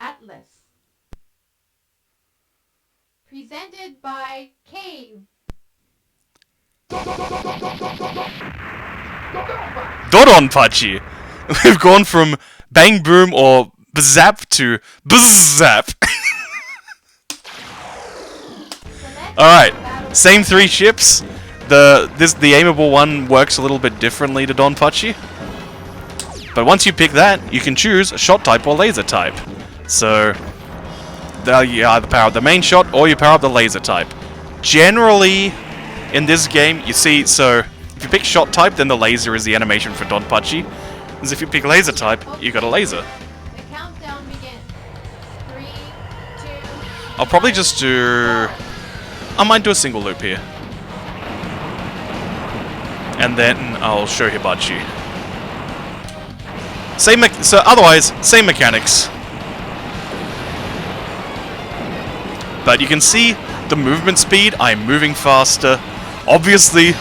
Atlas. Presented by Cave. Dodonpachi! We've gone from Bang Boom or Bzap to Bzzap. Alright, same 3 ships. The aimable one works a little bit differently to Donpachi. But once you pick that, you can choose shot type or laser type. So, you either power up the main shot or you power up the laser type. Generally, in this game, you see, so if you pick shot type, then the laser is the animation for Donpachi. As if you pick laser type, you got a laser. The countdown begins. 3, 2. I'll probably just do... I might do a single loop here. And then I'll show Hibachi. So otherwise, same mechanics. But you can see the movement speed, I'm moving faster. Obviously,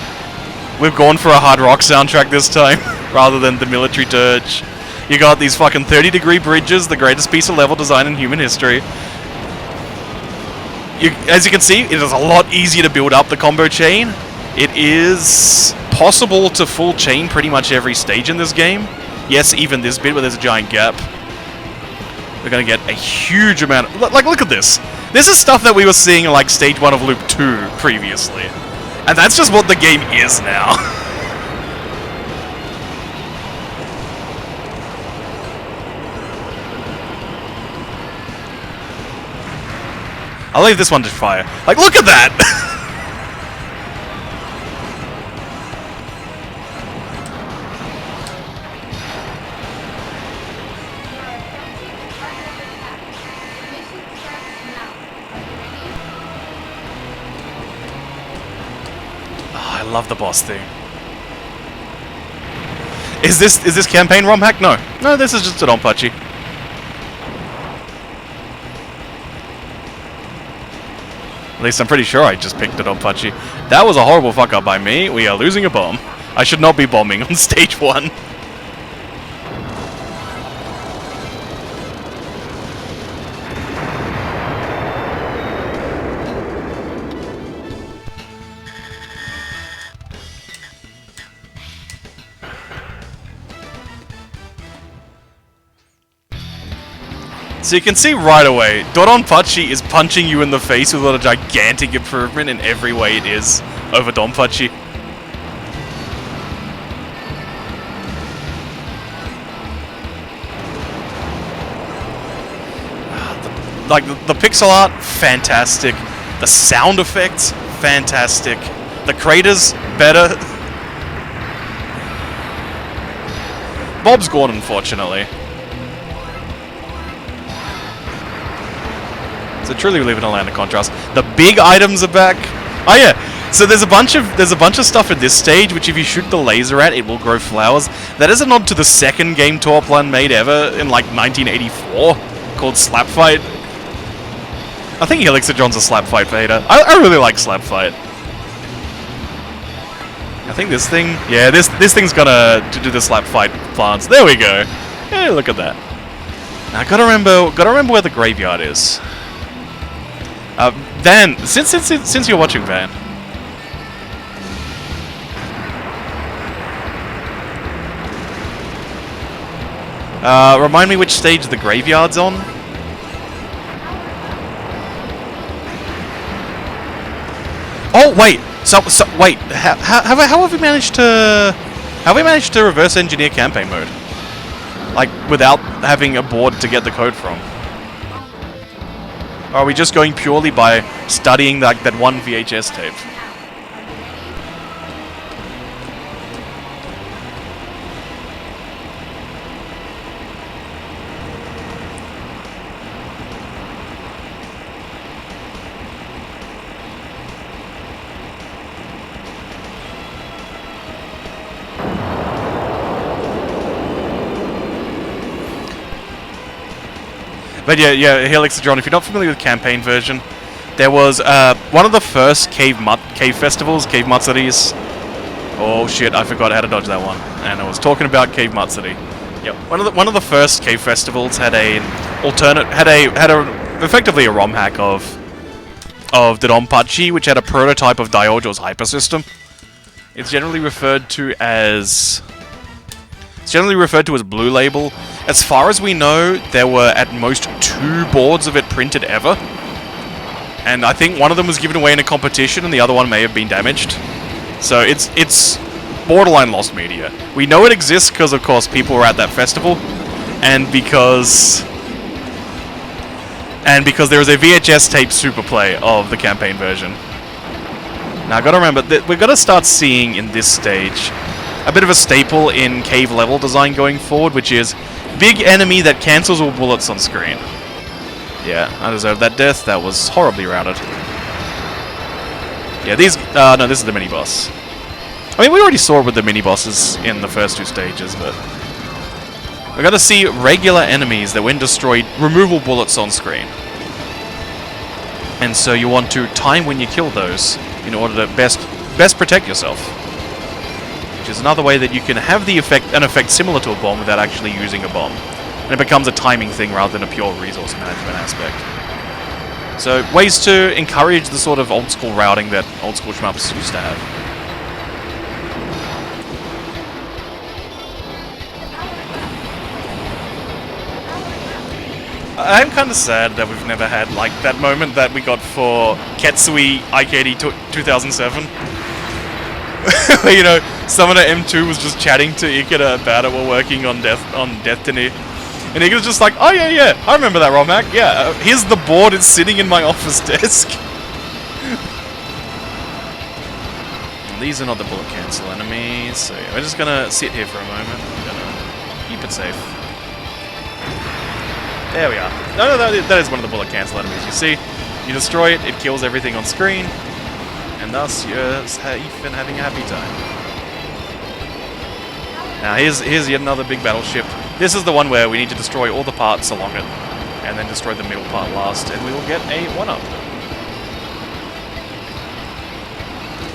we've gone for a hard rock soundtrack this time, rather than the military dirge. You got these fucking 30-degree bridges, the greatest piece of level design in human history. As you can see, it is a lot easier to build up the combo chain. It is possible to full chain pretty much every stage in this game. Yes, even this bit where there's a giant gap. We're gonna get a huge amount of... Like, look at this. This is stuff that we were seeing in, like, Stage 1 of Loop 2 previously. And that's just what the game is now. I'll leave this one to fire. Like, look at that! I love the boss thing. Is this campaign ROM hack? No. No, this is just a Donpachi. At least I'm pretty sure I just picked a Donpachi. That was a horrible fuck up by me. We are losing a bomb. I should not be bombing on stage 1. So you can see right away, Dodonpachi is punching you in the face with a gigantic improvement in every way it is over Donpachi. Like, the pixel art, fantastic. The sound effects, fantastic. The craters, better. Bob's gone, unfortunately. So truly we live in a land of contrast. The big items are back. Oh yeah. So there's a bunch of stuff in this stage which if you shoot the laser at, it will grow flowers. That is a nod to the second game Torplan made ever in like 1984 called Slap Fight. I think Helixodron's a Slap Fight beta. I really like Slap Fight. I think this thing, yeah, this thing's gonna do the Slap Fight plants. There we go. Yeah, look at that. Now gotta remember where the graveyard is. Van, since you're watching, Van. Remind me which stage the graveyard's on? Oh wait, so wait, how have we managed to reverse engineer campaign mode? Like without having a board to get the code from? Or are we just going purely by studying like that one VHS tape? But yeah, Helixodron, if you're not familiar with campaign version, there was one of the first cave festivals, cave matsuris, Oh shit, I forgot how to dodge that one. And I was talking about Cave Matsuri. Yep, one of the first cave festivals had effectively a ROM hack of the Donpachi, which had a prototype of Diojo's hyper system. It's generally referred to as Blue Label. As far as we know, there were at most 2 boards of it printed ever. And I think one of them was given away in a competition and the other one may have been damaged. So it's borderline lost media. We know it exists because, of course, people were at that festival, and because there was a VHS tape super play of the campaign version. Now, I gotta remember that we're gonna start seeing in this stage a bit of a staple in cave level design going forward, which is big enemy that cancels all bullets on screen. Yeah, I deserved that death. That was horribly routed. Yeah, no, this is the mini-boss. I mean, we already saw it with the mini-bosses in the first 2 stages, but we're gonna see regular enemies that, when destroyed, remove all bullets on screen. And so you want to time when you kill those in order to best protect yourself. Which is another way that you can have an effect similar to a bomb without actually using a bomb. And it becomes a timing thing rather than a pure resource management aspect. So, ways to encourage the sort of old school routing that old school shmups used to have. I'm kind of sad that we've never had, like, that moment that we got for Ketsui Arcade 2007. Where, you know, Summoner M2 was just chatting to Ikeda about it while working on Destiny. And Ikeda's just like, oh yeah, I remember that ROM hack, yeah, here's the board, it's sitting in my office desk. These are not the bullet cancel enemies, so yeah, we're just gonna sit here for a moment. I'm gonna keep it safe. There we are. No, that is one of the bullet cancel enemies. You see, you destroy it, it kills everything on screen, and thus you're safe and having a happy time. Now here's yet another big battleship. This is the one where we need to destroy all the parts along it, and then destroy the middle part last, and we will get a 1-up.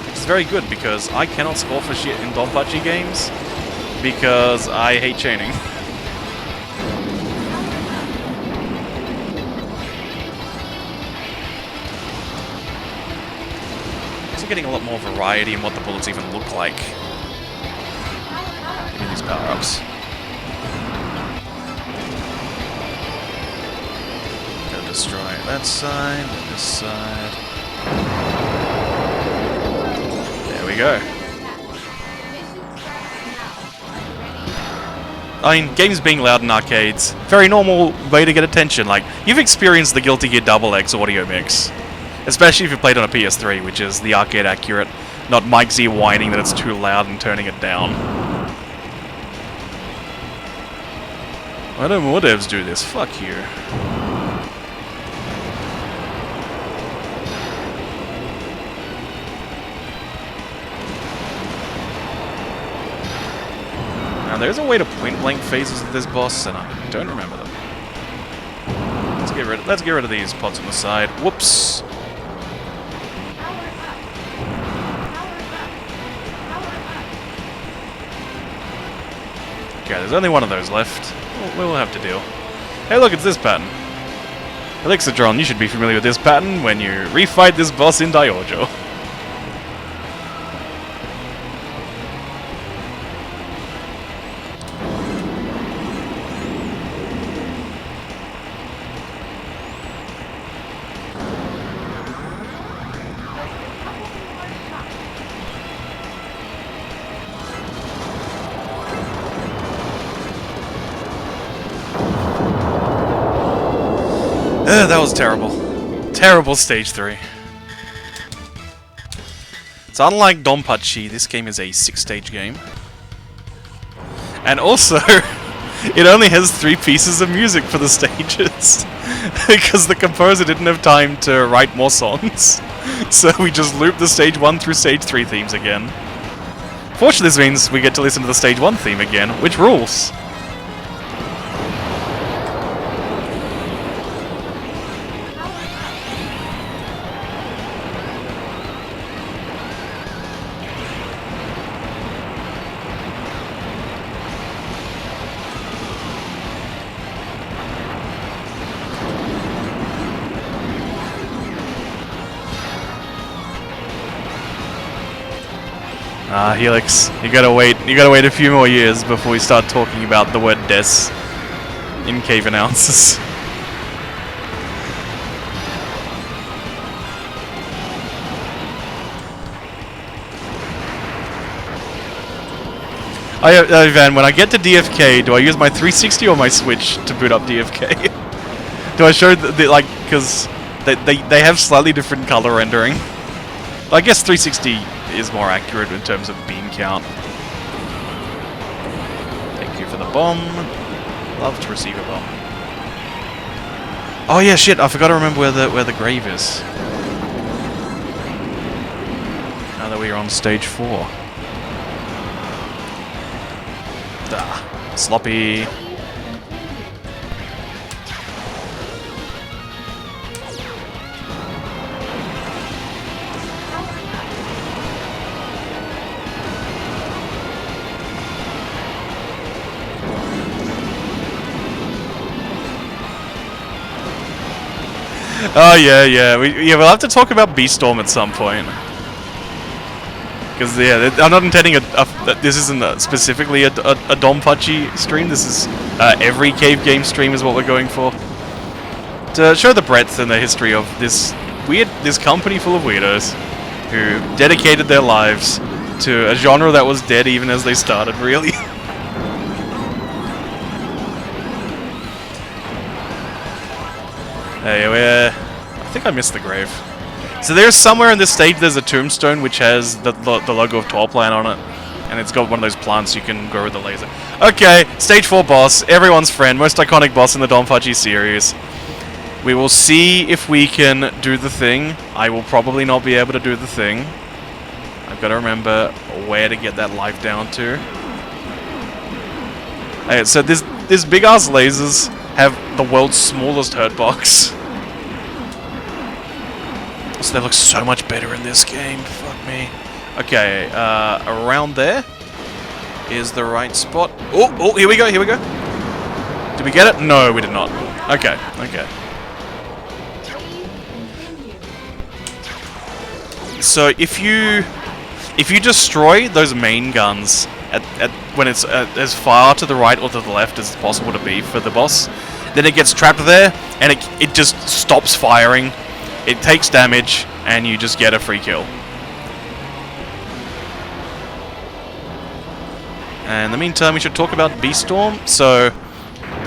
Which is very good, because I cannot score for shit in Donpachi games, because I hate chaining. Getting a lot more variety in what the bullets even look like. Give me these power-ups. Gotta destroy that side, and this side. There we go. I mean, games being loud in arcades, very normal way to get attention. Like, you've experienced the Guilty Gear Double X audio mix. Especially if you played on a PS3, which is the arcade accurate, not Mike Z whining that it's too loud and turning it down. Why don't more devs do this? Fuck you. Now there's a way to point blank phases of this boss, and I don't remember them. Let's get rid of these pods on the side. Whoops. Okay, there's only one of those left. We'll have to deal. Hey look, it's this pattern. Elixidron, you should be familiar with this pattern when you refight this boss in Diojo. That was terrible. Terrible stage 3. So unlike Donpachi, this game is a 6-stage game. And also, it only has 3 pieces of music for the stages. Because the composer didn't have time to write more songs. So we just looped the stage 1 through stage 3 themes again. Fortunately, this means we get to listen to the stage 1 theme again, which rules. Ah, Helix, you gotta wait a few more years before we start talking about the word des in cave announcers. Van, when I get to DFK, do I use my 360 or my Switch to boot up DFK? Do I show like, because they have slightly different color rendering. I guess 360 is more accurate in terms of beam count. Thank you for the bomb. Love to receive a bomb. Oh yeah, shit! I forgot to remember where the grave is. Now that we are on stage 4. Sloppy. Oh yeah. We'll have to talk about B-Storm at some point. Because yeah, I'm not intending this isn't specifically a Donpachi stream. This is every cave game stream is what we're going for, to show the breadth and the history of this company full of weirdos who dedicated their lives to a genre that was dead even as they started. Really. Hey, I think I missed the grave. So there's somewhere in this stage there's a tombstone which has the logo of Torplan on it. And it's got one of those plants you can grow with a laser. Okay, stage 4 boss, everyone's friend, most iconic boss in the Donpachi series. We will see if we can do the thing. I will probably not be able to do the thing. I've got to remember where to get that life down to. Okay, so these big ass lasers have the world's smallest hurt box. So they look so much better in this game. Fuck me. Okay, around there is the right spot. Oh, here we go. Did we get it? No, we did not. Okay. So if you destroy those main guns when it's as far to the right or to the left as possible to be for the boss, then it gets trapped there and it just stops firing. It takes damage, and you just get a free kill. And in the meantime, we should talk about B-Storm. So,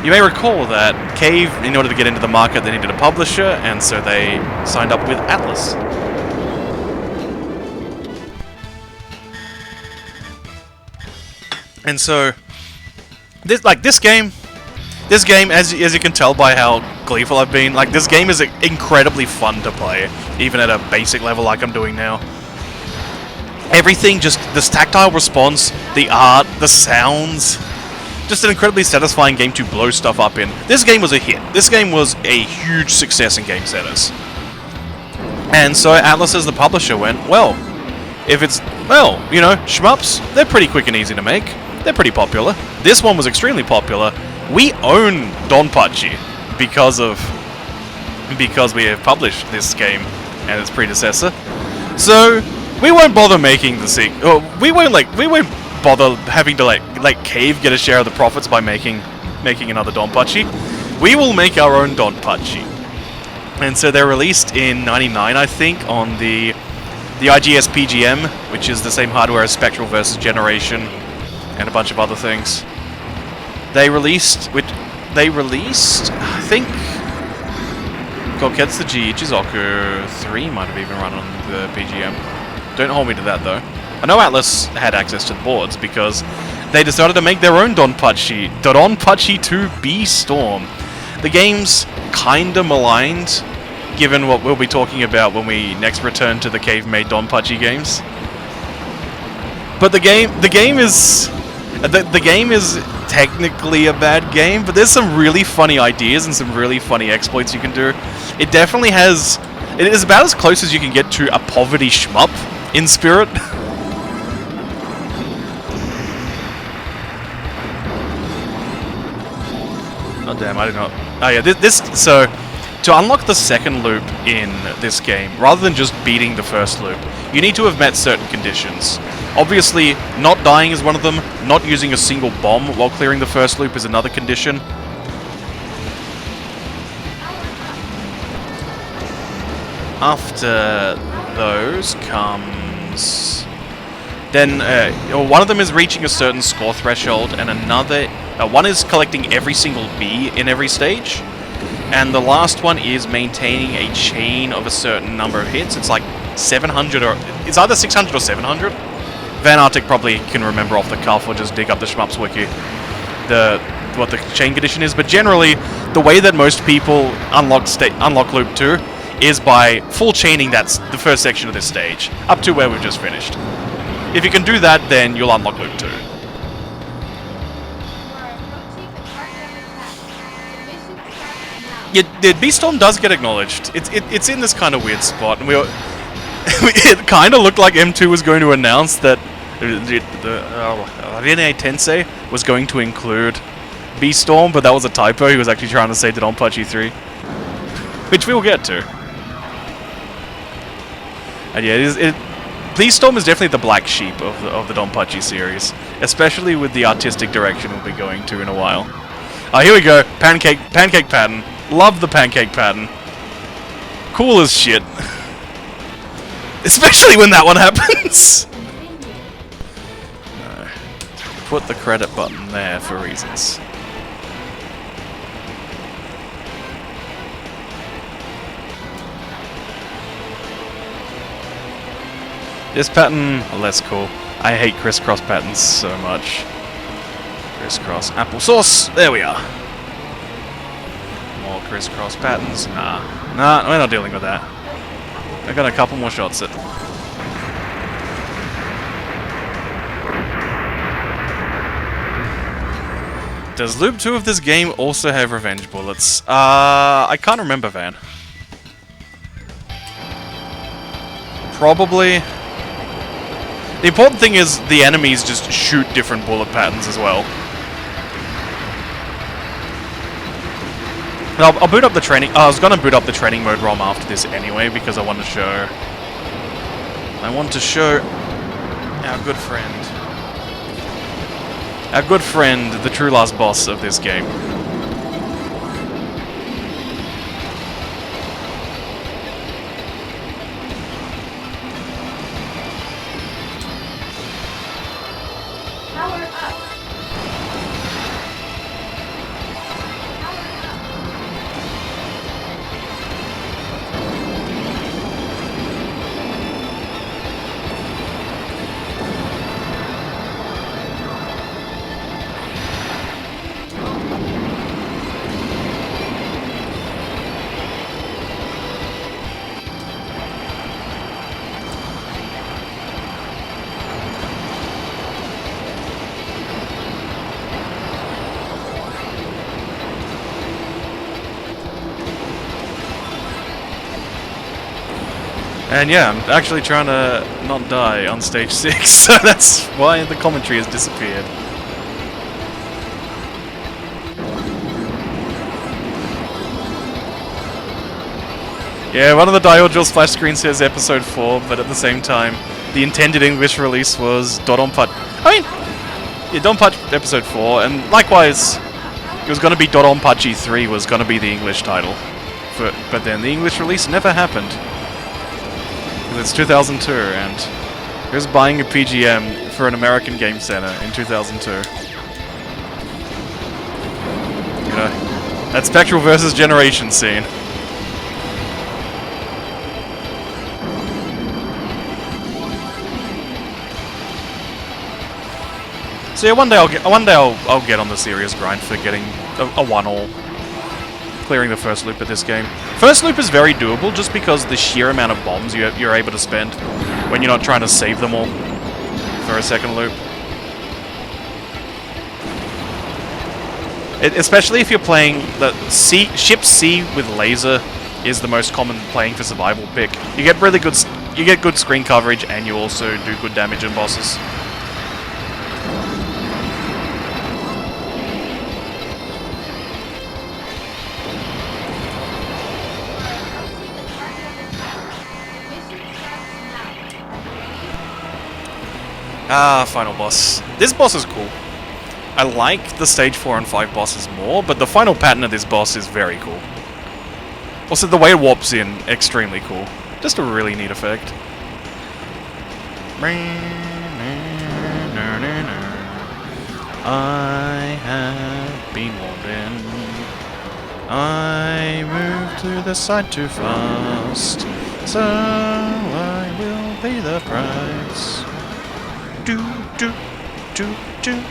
you may recall that Cave, in order to get into the market, they needed a publisher, and so they signed up with Atlas. And so, this game, as you can tell by how gleeful I've been, like, this game is incredibly fun to play, even at a basic level like I'm doing now. Everything, just this tactile response, the art, the sounds, just an incredibly satisfying game to blow stuff up in. This game was a hit. This game was a huge success in Game Centers. And so Atlas as the publisher went, well, if it's, well, you know, shmups, they're pretty quick and easy to make. They're pretty popular. This one was extremely popular. We own Donpachi because we have published this game and its predecessor. So we won't bother making the sequel. We won't bother having to like Cave get a share of the profits by making another Donpachi. We will make our own Donpachi. And so they're released in '99, I think, on the IGS PGM, which is the same hardware as Spectral vs. Generation, and a bunch of other things. They released, I think, Koketsuji Ichizoku 3 might have even run on the PGM. Don't hold me to that though. I know Atlas had access to the boards because they decided to make their own Donpachi, Donpachi 2 B-Storm. The game's kinda maligned, given what we'll be talking about when we next return to the Cave-made Donpachi games. But the game is technically a bad game, but there's some really funny ideas and some really funny exploits you can do. It definitely has... It is about as close as you can get to a poverty shmup in spirit. Oh damn, I did not... Oh yeah, so, to unlock the second loop in this game, rather than just beating the first loop, you need to have met certain conditions. Obviously, not dying is one of them. Not using a single bomb while clearing the first loop is another condition. After those comes... Then, one of them is reaching a certain score threshold, and another... one is collecting every single B in every stage. And the last one is maintaining a chain of a certain number of hits. It's like 700 or... It's either 600 or 700. Van Arctic probably can remember off the cuff or just dig up the Shmups wiki what the chain condition is. But generally, the way that most people unlock Loop 2 is by full chaining that's the first section of this stage, up to where we've just finished. If you can do that, then you'll unlock Loop 2. You are approaching the target attack. The mission starts now. Yeah, the Beastorm does get acknowledged. It's in this kind of weird spot, and it kind of looked like M2 was going to announce that Rene Tensei was going to include Beastorm, but that was a typo. He was actually trying to say Dodonpachi 3, which we'll get to. And yeah, Beastorm is definitely the black sheep of the Donpachi series, especially with the artistic direction we'll be going to in a while. Here we go, pancake pattern. Love the pancake pattern. Cool as shit. Especially when that one happens! Put the credit button there for reasons. This pattern, less cool. I hate crisscross patterns so much. Crisscross applesauce! There we are! More crisscross patterns. Nah, we're not dealing with that. I got a couple more shots at... Does Loop 2 of this game also have revenge bullets? I can't remember, Van. Probably. The important thing is the enemies just shoot different bullet patterns as well. I'll boot up the training... I was gonna boot up the training mode ROM after this anyway, because I want to show... our good friend... the true last boss of this game. Power up. Power up. And yeah, I'm actually trying to not die on stage 6, so that's why the commentary has disappeared. Yeah, one of the Diodrill splash screens says episode 4, but at the same time, the intended English release was Dodonpachi. Yeah, Dodonpachi episode 4, and likewise, it was going to be Dodonpachi 3 was going to be the English title. But then the English release never happened. It's 2002, and who's buying a PGM for an American Game Center in 2002? You know, that Spectral versus Generation scene. So yeah, one day I'll get on the serious grind for getting a 1-all. Clearing the first loop of this game. First loop is very doable just because the sheer amount of bombs you're able to spend when you're not trying to save them all for a second loop. Especially if you're playing the Ship C with laser is the most common playing for survival pick. You get really good screen coverage and you also do good damage on bosses. Ah, final boss. This boss is cool. I like the stage 4 and 5 bosses more, but the final pattern of this boss is very cool. Also, the way it warps in, extremely cool. Just a really neat effect. I have been warned in. I moved to the side too fast, so I will pay the price. Do, do, do, do.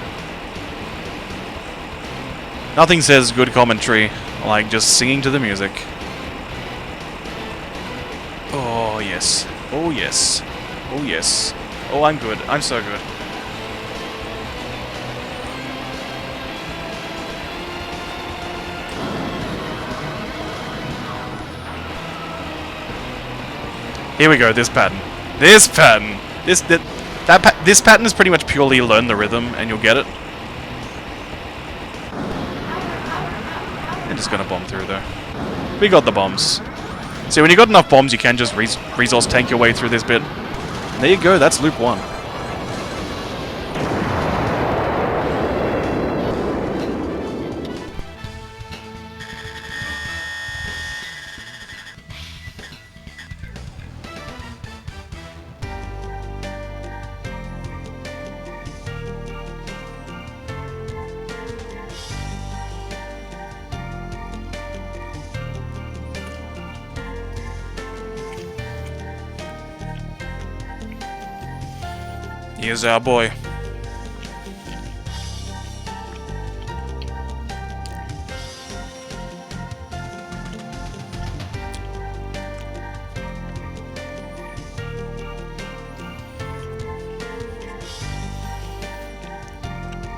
Nothing says good commentary like just singing to the music. Oh yes. Oh yes. Oh yes. Oh, I'm good. I'm so good. Here we go. This pattern. This pattern. This pattern is pretty much purely learn the rhythm, and you'll get it. I'm just gonna bomb through though. We got the bombs. See, when you got enough bombs, you can just resource tank your way through this bit. And there you go. That's loop 1. Here's our boy.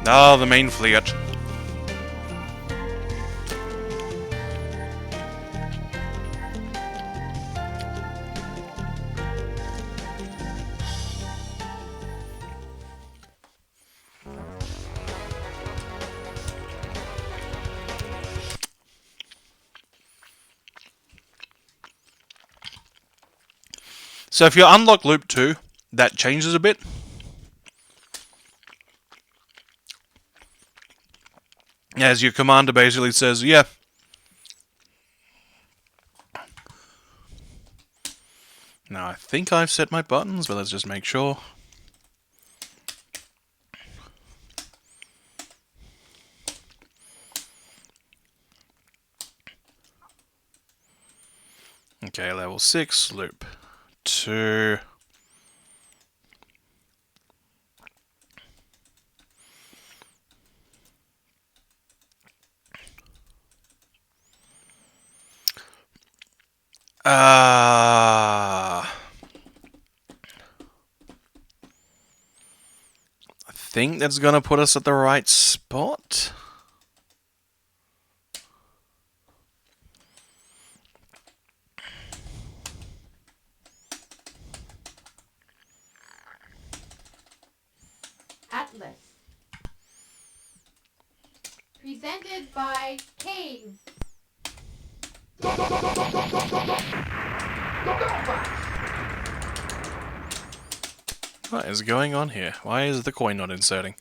Ah, the main fleet. So if you unlock loop 2, that changes a bit. As your commander basically says, yeah. Now I think I've set my buttons, but let's just make sure. Okay, level 6, loop 2. I think that's gonna put us at the right spot. Atlas. Presented by Cave. What is going on here? Why is the coin not inserting?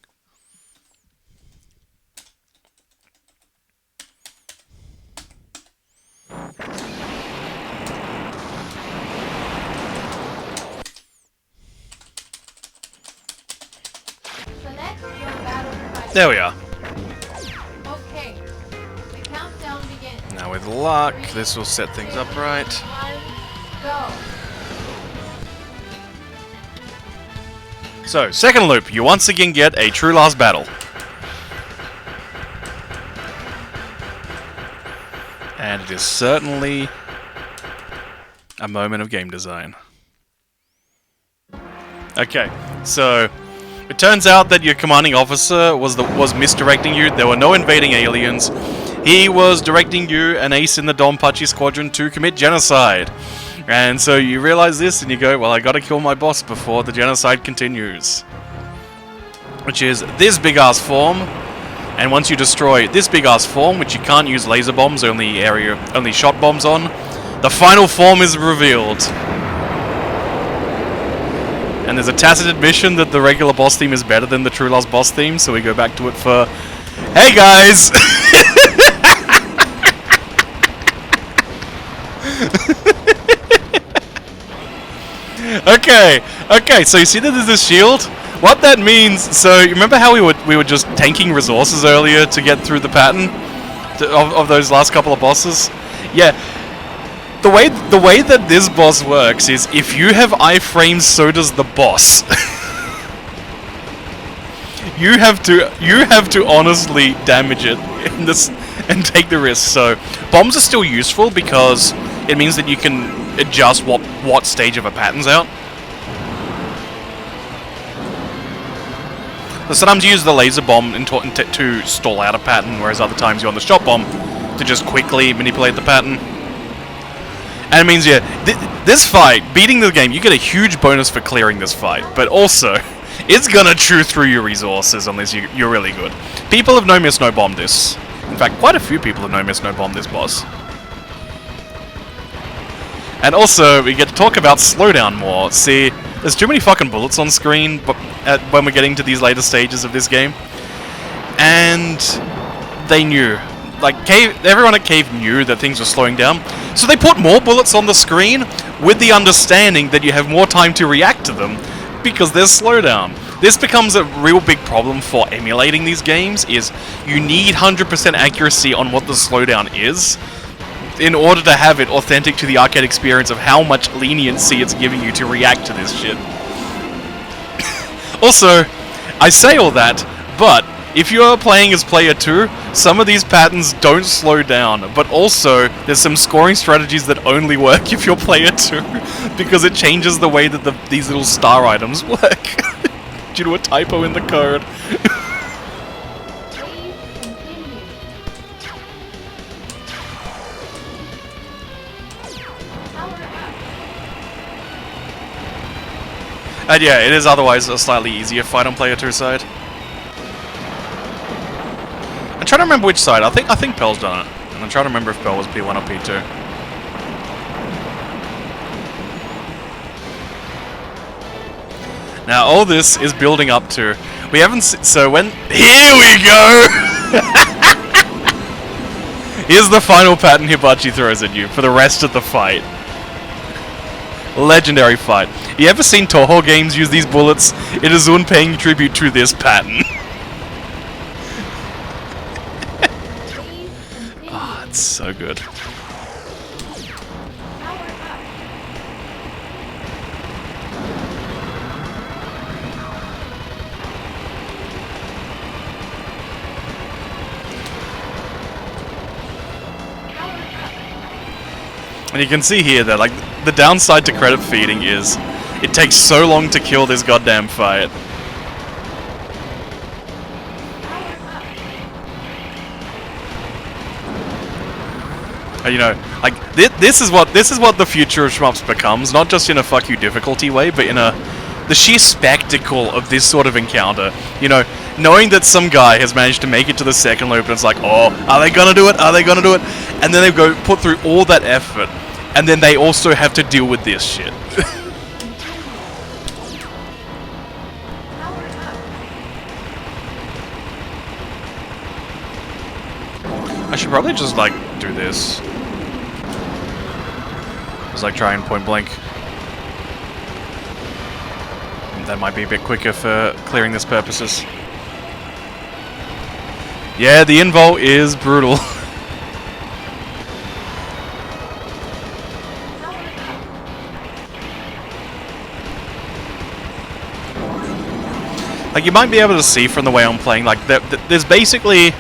So next, your battle fight. There we are. Okay. The countdown begins. Now with luck, this will set things up right. 1, go. So, second loop, you once again get a true last battle. And it is certainly a moment of game design. Okay, so it turns out that your commanding officer was misdirecting you. There were no invading aliens. He was directing you, an ace in the Donpachi squadron, to commit genocide. And so you realize this and you go, well, I gotta kill my boss before the genocide continues. Which is this big-ass form. And once you destroy this big-ass form, which you can't use laser bombs, only shot bombs on, the final form is revealed. And there's a tacit admission that the regular boss theme is better than the True Lost boss theme, so we go back to it for... Hey guys! Okay, so you see that there's this shield? What that means, so you remember how we were just tanking resources earlier to get through the pattern of those last couple of bosses? Yeah. The way that this boss works is if you have iframes, so does the boss. you have to honestly damage it in this and take the risk. So bombs are still useful because it means that you can adjust what stage of a pattern's out. So sometimes you use the laser bomb to stall out a pattern, whereas other times you want the shot bomb to just quickly manipulate the pattern. And it means, yeah, this fight, beating the game, you get a huge bonus for clearing this fight, but also, it's gonna chew through your resources unless you're really good. People have no miss, no bomb this. In fact, quite a few people have no miss, no bomb this boss. And also, we get to talk about slowdown more. See, there's too many fucking bullets on screen when we're getting to these later stages of this game. And they knew. Like, everyone at Cave knew that things were slowing down. So they put more bullets on the screen with the understanding that you have more time to react to them because there's slowdown. This becomes a real big problem for emulating these games, is you need 100% accuracy on what the slowdown is in order to have it authentic to the arcade experience of how much leniency it's giving you to react to this shit. Also, I say all that, but if you are playing as player 2, some of these patterns don't slow down, but also there's some scoring strategies that only work if you're player 2, because it changes the way that these little star items work due to a typo in the code. And yeah, it is otherwise a slightly easier fight on player 2 side. I'm trying to remember which side. I think Pearl's done it. And I'm trying to remember if Pearl was P1 or P2. Now all this is building up to... We haven't so when... Here we go! Here's the final pattern Hibachi throws at you for the rest of the fight. Legendary fight. You ever seen Toho games use these bullets? It is Un paying tribute to this pattern. Ah, it's so good. And you can see here that, like, the downside to credit feeding is it takes so long to kill this goddamn fight. And, you know, like this is what the future of shmups becomes, not just in a fuck you difficulty way, but in the sheer spectacle of this sort of encounter. You know, knowing that some guy has managed to make it to the second loop and it's like, oh, are they gonna do it? Are they gonna do it? And then they go put through all that effort, and then they also have to deal with this shit. I should probably just, like, do this. Just, like, try and point blank. That might be a bit quicker for clearing this purposes. Yeah, the invol is brutal. Like, you might be able to see from the way I'm playing, like, there's basically...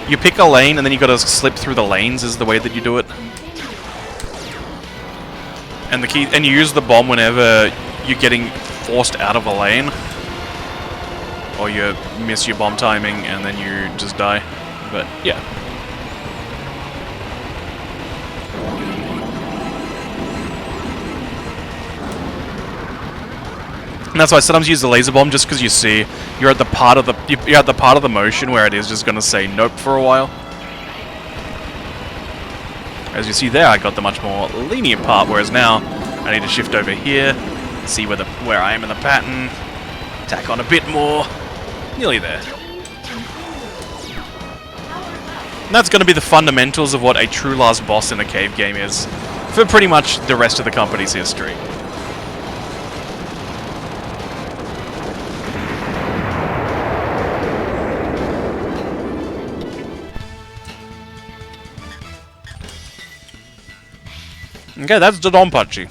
You pick a lane, and then you gotta slip through the lanes is the way that you do it. And the key... And you use the bomb whenever you're getting forced out of a lane. Or you miss your bomb timing, and then you just die. But, yeah. And that's why I sometimes use the laser bomb, just because you see you're at the part of the motion where it is just gonna say nope for a while. As you see there, I got the much more lenient part, whereas now I need to shift over here, See where I am in the pattern. Tack on a bit more. Nearly there. And that's going to be the fundamentals of what a true last boss in a cave game is for pretty much the rest of the company's history. Okay, that's the Donpachi.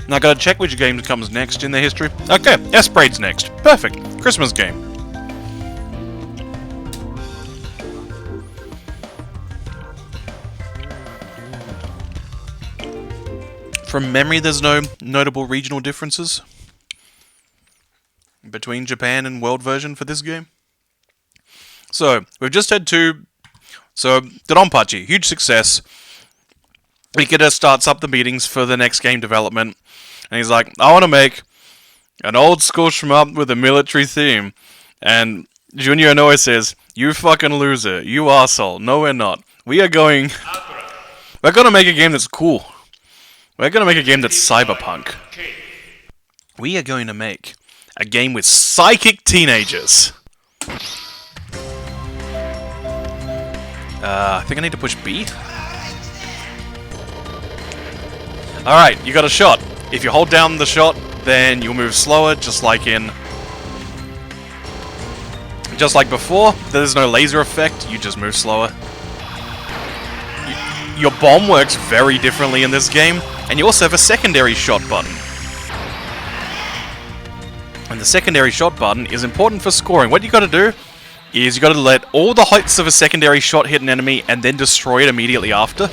Now I gotta check which game comes next in the history. Okay, Esprade's next. Perfect. Christmas game. From memory, there's no notable regional differences between Japan and world version for this game. So, we've just had two. So, the Donpachi, huge success. Ikeda starts up the meetings for the next game development. And he's like, I want to make an old school shmup with a military theme. And Junior Inoue says, you fucking loser. You arsehole. No, we're not. We're gonna make a game that's cool. We're gonna make a game that's cyberpunk. We are going to make a game with psychic teenagers. I think I need to push B. Alright, you got a shot. If you hold down the shot, then you'll move slower, just like before. There's no laser effect, you just move slower. Your bomb works very differently in this game, and you also have a secondary shot button. And the secondary shot button is important for scoring. What you gotta do is you gotta let all the hits of a secondary shot hit an enemy and then destroy it immediately after.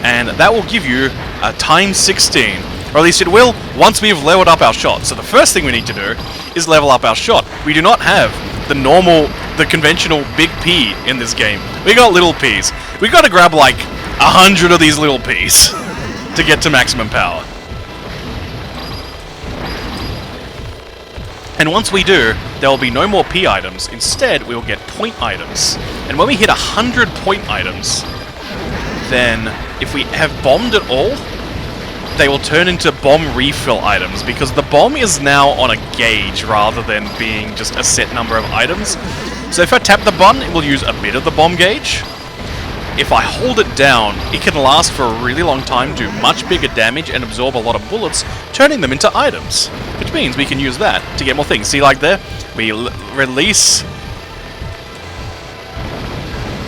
And that will give you a times 16. Or at least it will once we've leveled up our shot. So the first thing we need to do is level up our shot. We do not have the conventional big P in this game. We got little Ps. We gotta grab like 100 of these little Ps to get to maximum power. And once we do, there will be no more P items. Instead, we will get point items. And when we hit 100 point items, then if we have bombed at all, they will turn into bomb refill items, because the bomb is now on a gauge rather than being just a set number of items. So if I tap the button, it will use a bit of the bomb gauge. If I hold it down, it can last for a really long time, do much bigger damage, and absorb a lot of bullets, turning them into items. Which means we can use that to get more things. See, like there, we release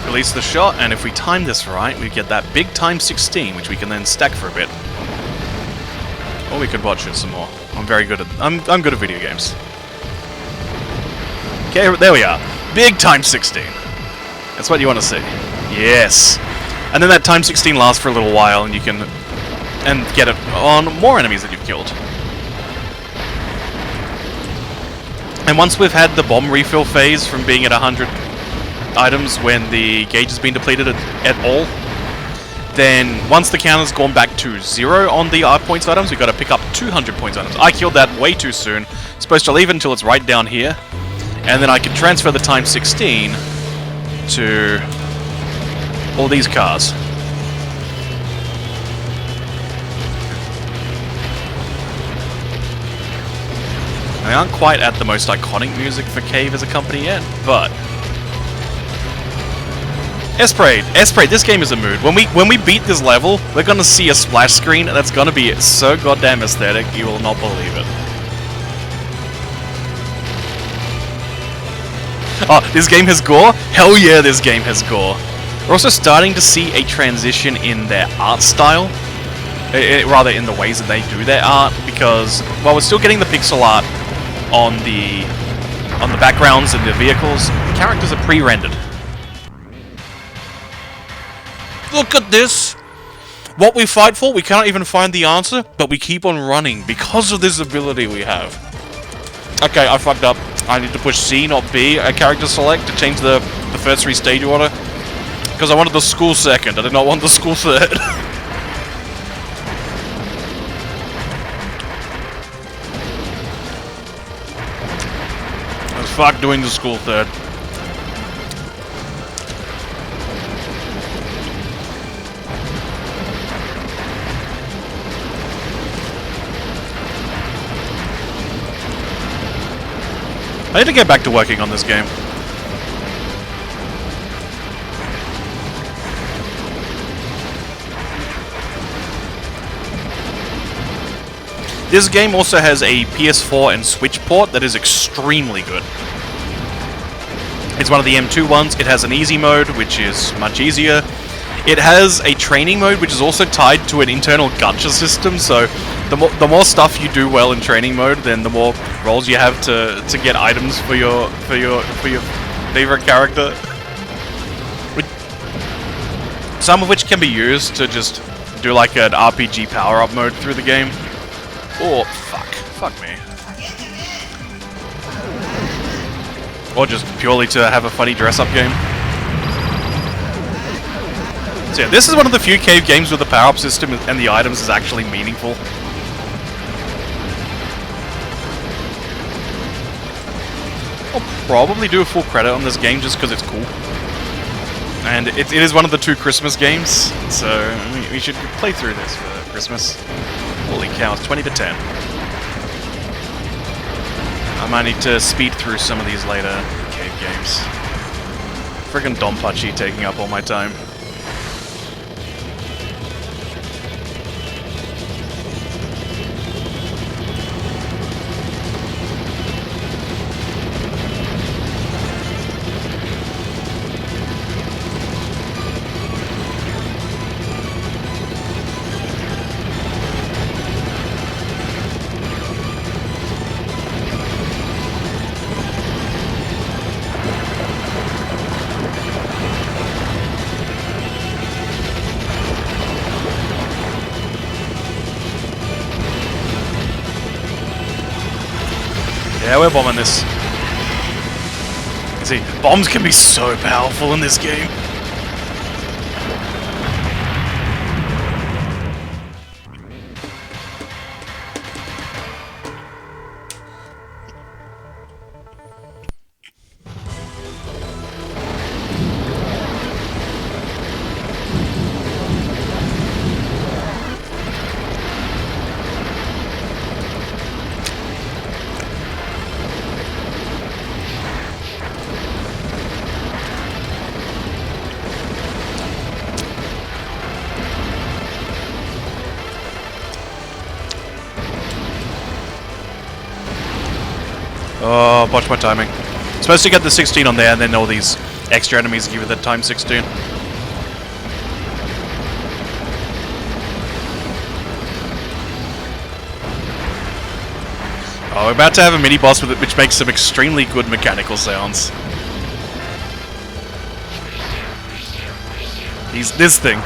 the shot, and if we time this right, we get that big times 16, which we can then stack for a bit. Or we could watch it some more. I'm good at video games. Okay, there we are. Big times 16. That's what you want to see. Yes. And then that times 16 lasts for a little while, and you can get it on more enemies that you've killed. And once we've had the bomb refill phase from being at 100 items when the gauge has been depleted at all, then once the counter's gone back to 0 on the points items, we've got to pick up 200 points items. I killed that way too soon. Supposed to leave it until it's right down here, and then I can transfer the times 16 to all these cars. They aren't quite at the most iconic music for Cave as a company yet, but Esprade, this game is a mood. When we beat this level, we're gonna see a splash screen that's gonna be so goddamn aesthetic, you will not believe it. Oh, this game has gore? Hell yeah, this game has gore. We're also starting to see a transition in their art style, rather in the ways that they do their art, because while we're still getting the pixel art on the backgrounds and the vehicles, the characters are pre-rendered. Look at this! What we fight for, we cannot even find the answer, but we keep on running because of this ability we have. Okay, I fucked up. I need to push C, not B, a character select, to change the first 3 stage order. Because I wanted the school second, I did not want the school third. I was fucked doing the school third. I need to get back to working on this game. This game also has a PS4 and Switch port that is extremely good. It's one of the M2 ones. It has an easy mode, which is much easier. It has a training mode, which is also tied to an internal gacha system, so the more stuff you do well in training mode, then the more rolls you have to get items for your favorite character. Some of which can be used to just do like an RPG power-up mode through the game. Or fuck me. Or just purely to have a funny dress-up game. So yeah, this is one of the few cave games where the power-up system and the items is actually meaningful. I'll probably do a full credit on this game just because it's cool. And it is one of the 2 Christmas games, so we should play through this for Christmas. Holy cow, it's 20 to 10. I might need to speed through some of these later cave games. Friggin' Donpachi taking up all my time. Yeah, we're bombing this. See, bombs can be so powerful in this game. Oh, botched my timing. Supposed to get the 16 on there and then all these extra enemies give you the time 16. Oh, we're about to have a mini-boss with it which makes some extremely good mechanical sounds. This thing.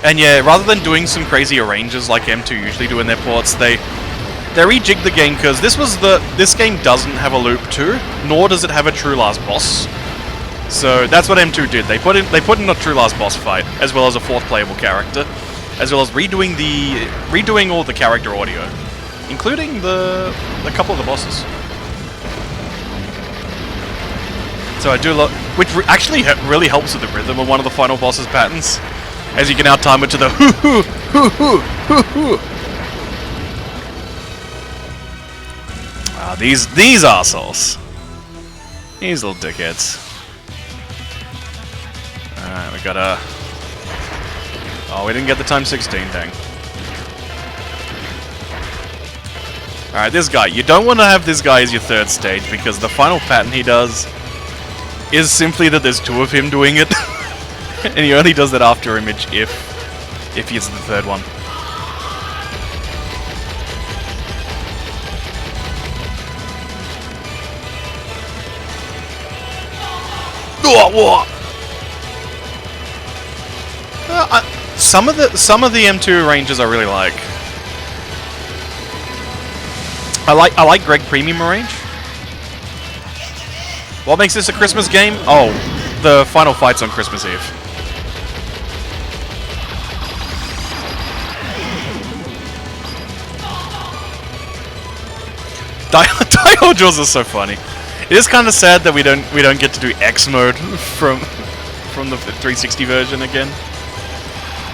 And yeah, rather than doing some crazy arranges like M2 usually do in their ports, they rejigged the game because this game doesn't have a loop 2, nor does it have a true last boss. So that's what M2 did. They put in a true last boss fight, as well as a 4th playable character, as well as redoing all the character audio, including a couple of the bosses. So I do which actually really helps with the rhythm of one of the final boss's patterns, as you can now time it to the hoo hoo hoo hoo hoo hoo. Ah, these assholes, these little dickheads. Alright, we gotta. Oh, we didn't get the time 16, dang. Alright, this guy. You don't want to have this guy as your 3rd stage, because the final pattern he does is simply that there's 2 of him doing it. And he only does that after image if he's the 3rd one. Some of the M2 ranges I really like. I like Greg Premium range. What makes this a Christmas game? Oh, the final fight's on Christmas Eve. Diojos are so funny. It is kind of sad that we don't get to do X mode from the 360 version again.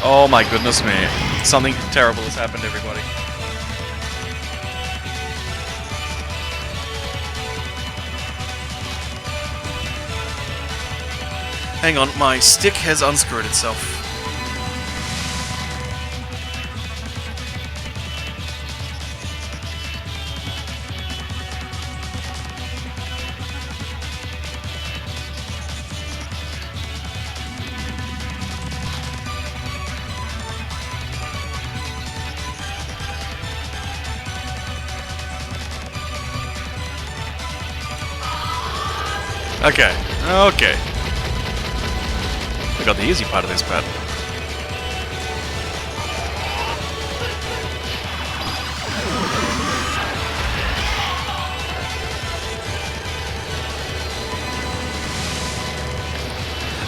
Oh my goodness me! Something terrible has happened, everybody. Hang on, my stick has unscrewed itself. Okay, okay. We got the easy part of this pad.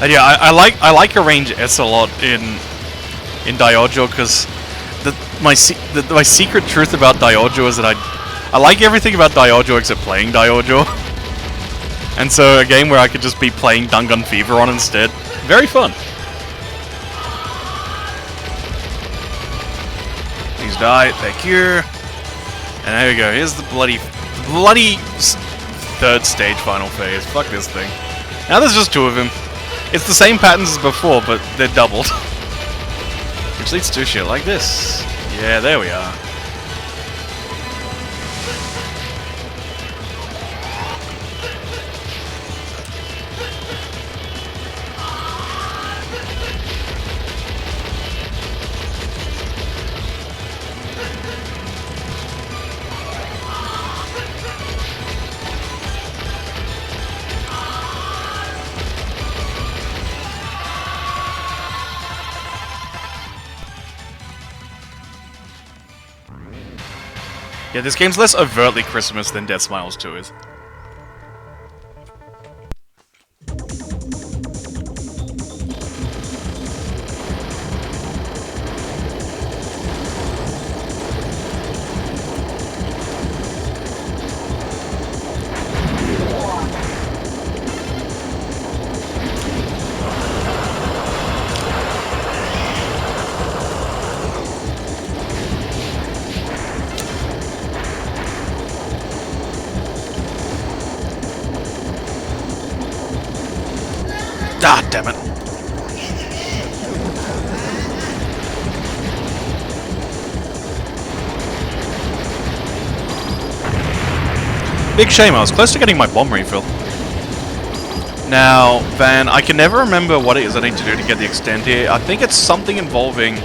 And yeah, I like Arrange S a lot in Diojo because my secret truth about Diojo is that I like everything about Diojo except playing Diojo. And so a game where I could just be playing Dangan Fever on instead. Very fun. Please die, thank you. And there we go, here's the bloody third stage final phase. Fuck this thing. Now there's just two of them. It's the same patterns as before, but they're doubled. Which leads to shit like this. Yeah, there we are. Yeah, this game's less overtly Christmas than Death Smiles 2 is. Ah, damn it. Big shame, I was close to getting my bomb refill. Now, Van, I can never remember what it is I need to do to get the extend here. I think it's something involving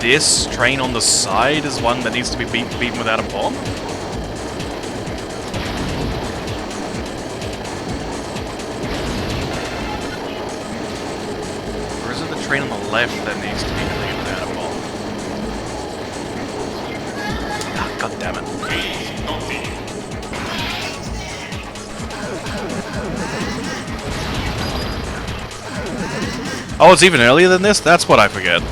this train on the side is one that needs to be beaten without a bomb. Train on the left that needs to be cleared without a bomb. Ah, god damn it. Oh, it's even earlier than this? That's what I forget.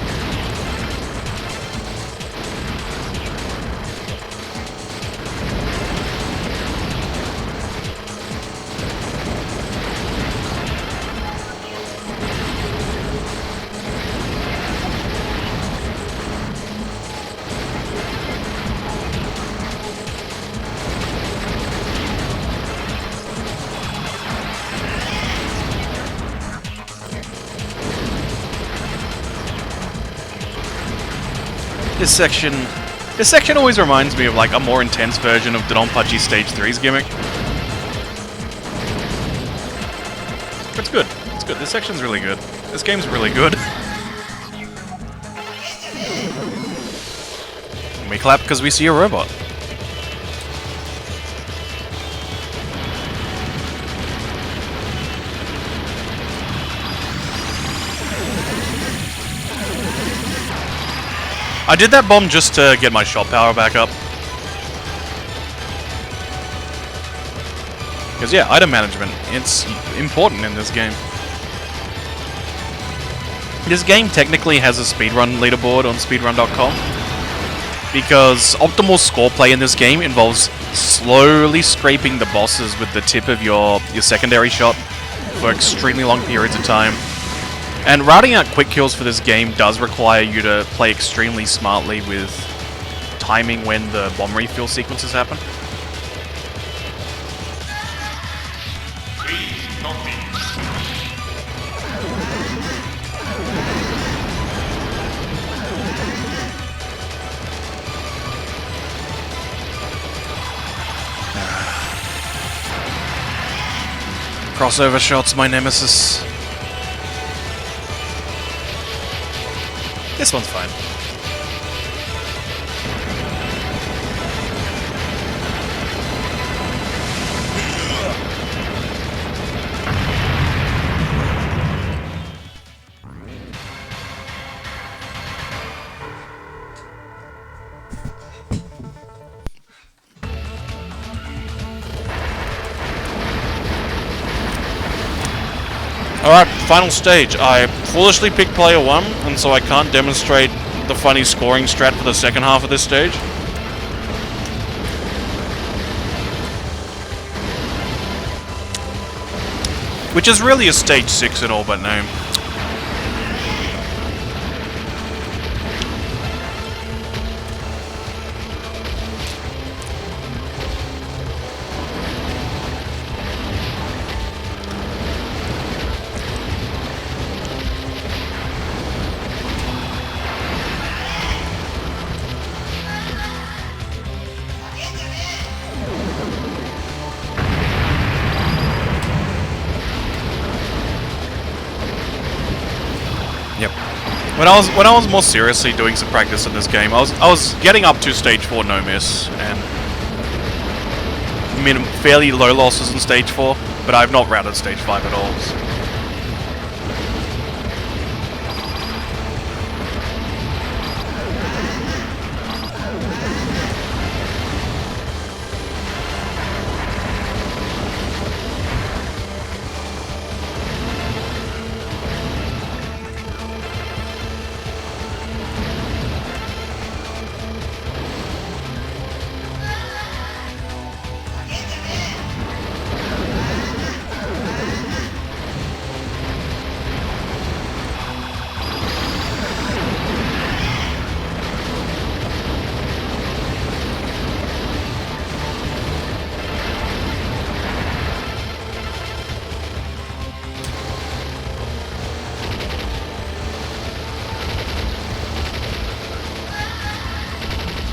This section always reminds me of like a more intense version of Donpachi Stage 3's gimmick. It's good. It's good. This section's really good. This game's really good. And we clap because we see a robot. I did that bomb just to get my shot power back up. Because yeah, item management, it's important in this game. This game technically has a speedrun leaderboard on speedrun.com. because optimal score play in this game involves slowly scraping the bosses with the tip of your secondary shot for extremely long periods of time. And routing out quick kills for this game does require you to play extremely smartly with timing when the bomb refuel sequences happen. Crossover shots, my nemesis. This one's fine. Alright, final stage. I foolishly picked player 1, and so I can't demonstrate the funny scoring strat for the second half of this stage. Which is really a stage 6 in all but name. Yep. When I was more seriously doing some practice in this game, I was getting up to stage 4 no miss and fairly low losses in stage 4, but I've not routed stage 5 at all.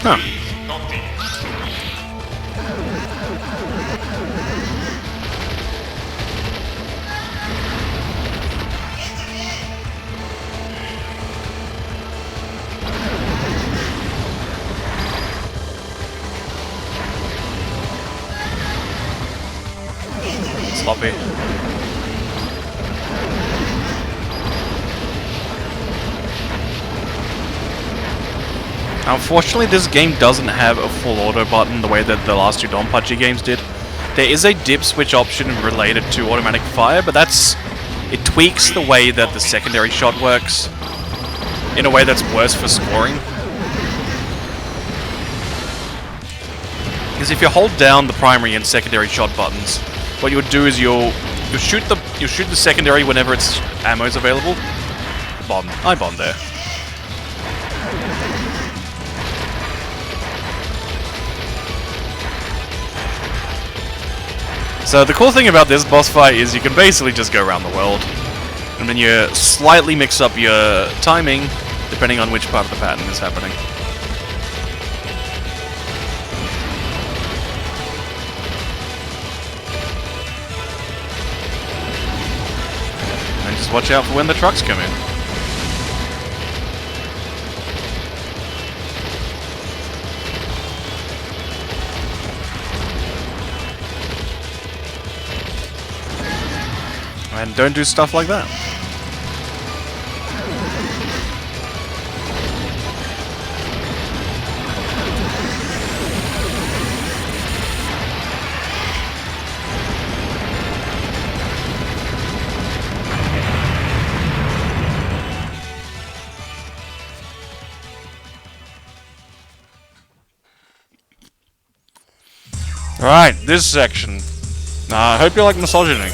So. Huh. Sloppy. Unfortunately, this game doesn't have a full auto button the way that the last two Donpachi games did. There is a dip switch option related to automatic fire, but it tweaks the way that the secondary shot works in a way that's worse for scoring. Because if you hold down the primary and secondary shot buttons, what you would do is you'll shoot the secondary whenever its ammo is available. Bomb. I bombed there. So the cool thing about this boss fight is you can basically just go around the world. And then you slightly mix up your timing depending on which part of the pattern is happening. And just watch out for when the trucks come in. And don't do stuff like that. Alright, this section. I hope you like misogyny.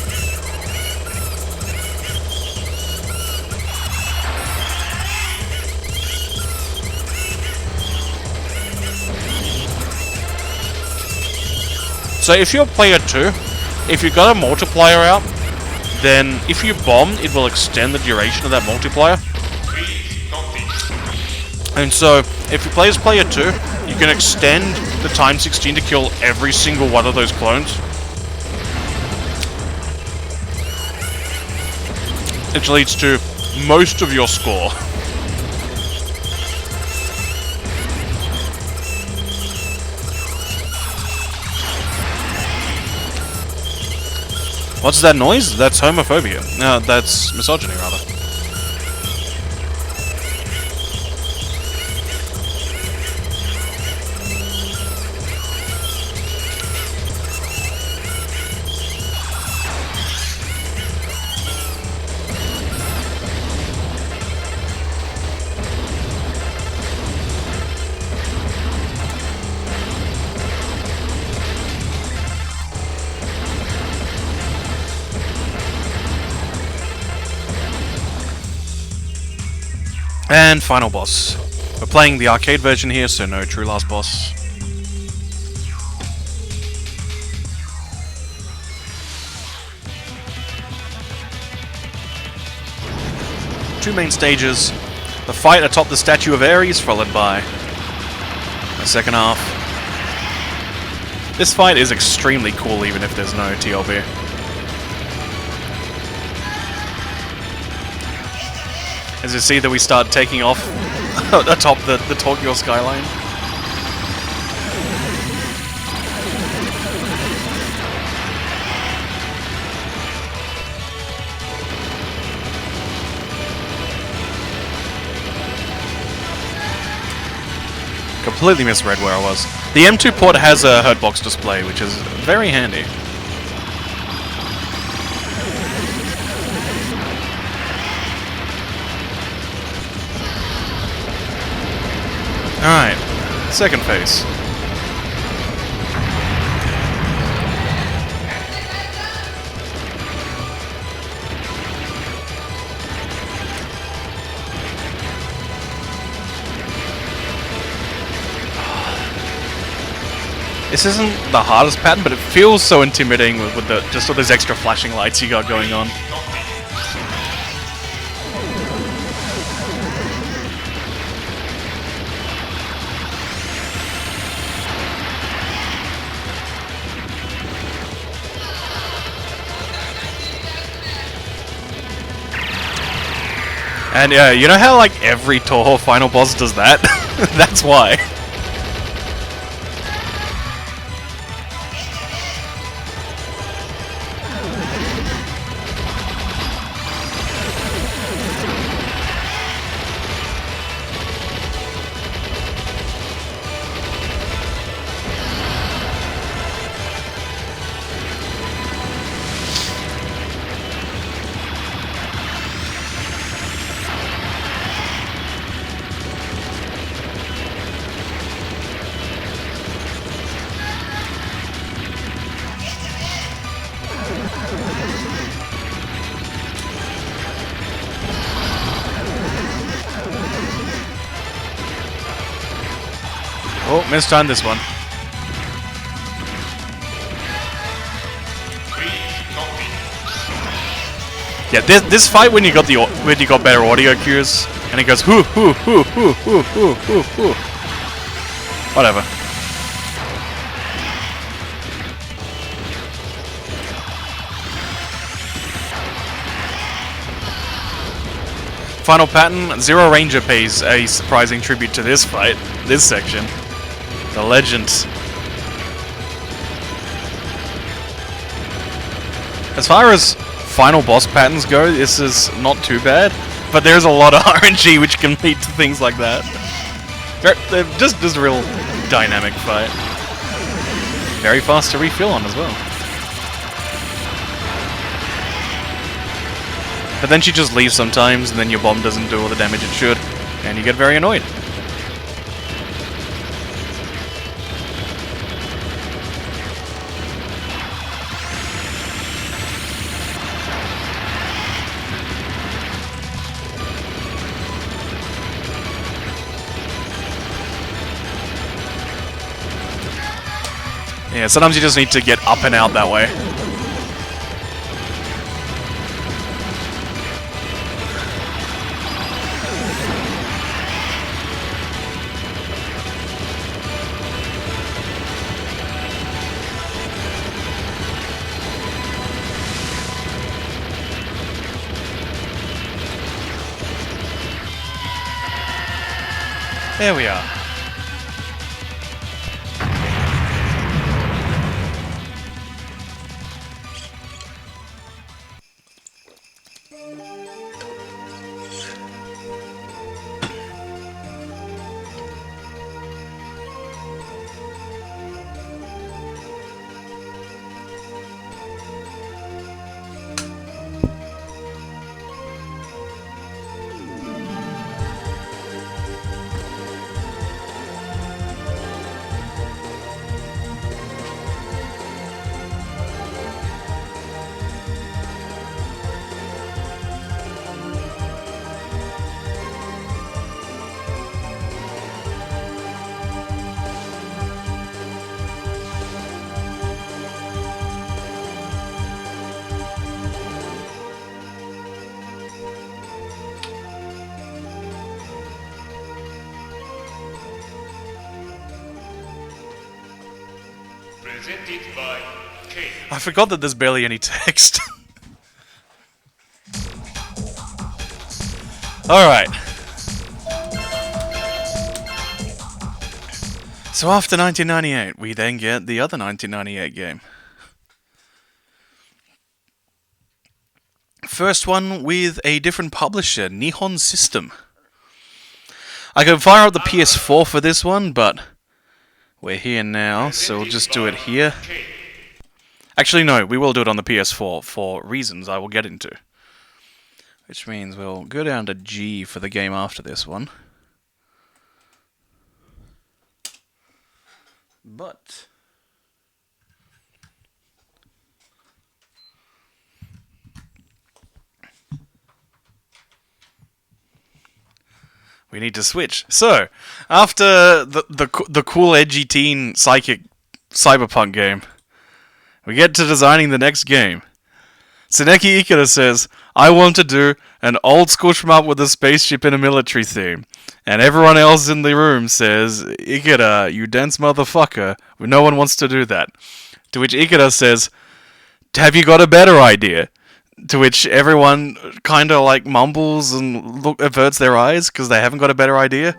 So if you're player 2, if you've got a multiplier out, then if you bomb, it will extend the duration of that multiplier. And so, if you play as player 2, you can extend the time 16 to kill every single one of those clones. Which leads to most of your score. What's that noise? That's homophobia. No, that's misogyny, rather. And final boss. We're playing the arcade version here, so no true last boss. Two main stages. The fight atop the statue of Ares, followed by the second half. This fight is extremely cool even if there's no TLB. As you see that we start taking off atop the Tokyo skyline. Completely misread where I was. The M2 port has a hurtbox display, which is very handy. Alright, second phase. This isn't the hardest pattern, but it feels so intimidating with the just all those extra flashing lights you got going on. And yeah, you know how like every Toho final boss does that? That's why. Oh, mistimed this one. Yeah, this fight when you got better audio cues, and it goes hoo hoo hoo hoo hoo hoo hoo hoo. Whatever. Final pattern, Zero Ranger pays a surprising tribute to this fight, this section. The legend. As far as final boss patterns go, this is not too bad, but there's a lot of RNG which can lead to things like that. They're just a real dynamic fight. Very fast to refill on as well. But then she just leaves sometimes, and then your bomb doesn't do all the damage it should, and you get very annoyed. Yeah, sometimes you just need to get up and out that way. There we are. Presented by K. I forgot that there's barely any text. Alright. So after 1998, we then get the other 1998 game. First one with a different publisher, Nihon System. I could fire up the PS4 for this one, but we're here now, so we'll just do it here. Actually, no, we will do it on the PS4 for reasons I will get into. Which means we'll go down to G for the game after this one. But we need to switch. So, after the cool edgy teen psychic cyberpunk game, we get to designing the next game. Tsuneki Ikeda says, I want to do an old school shmup with a spaceship and a military theme. And everyone else in the room says, Ikeda, you dense motherfucker, no one wants to do that. To which Ikeda says, have you got a better idea? To which everyone kind of like mumbles and averts their eyes because they haven't got a better idea.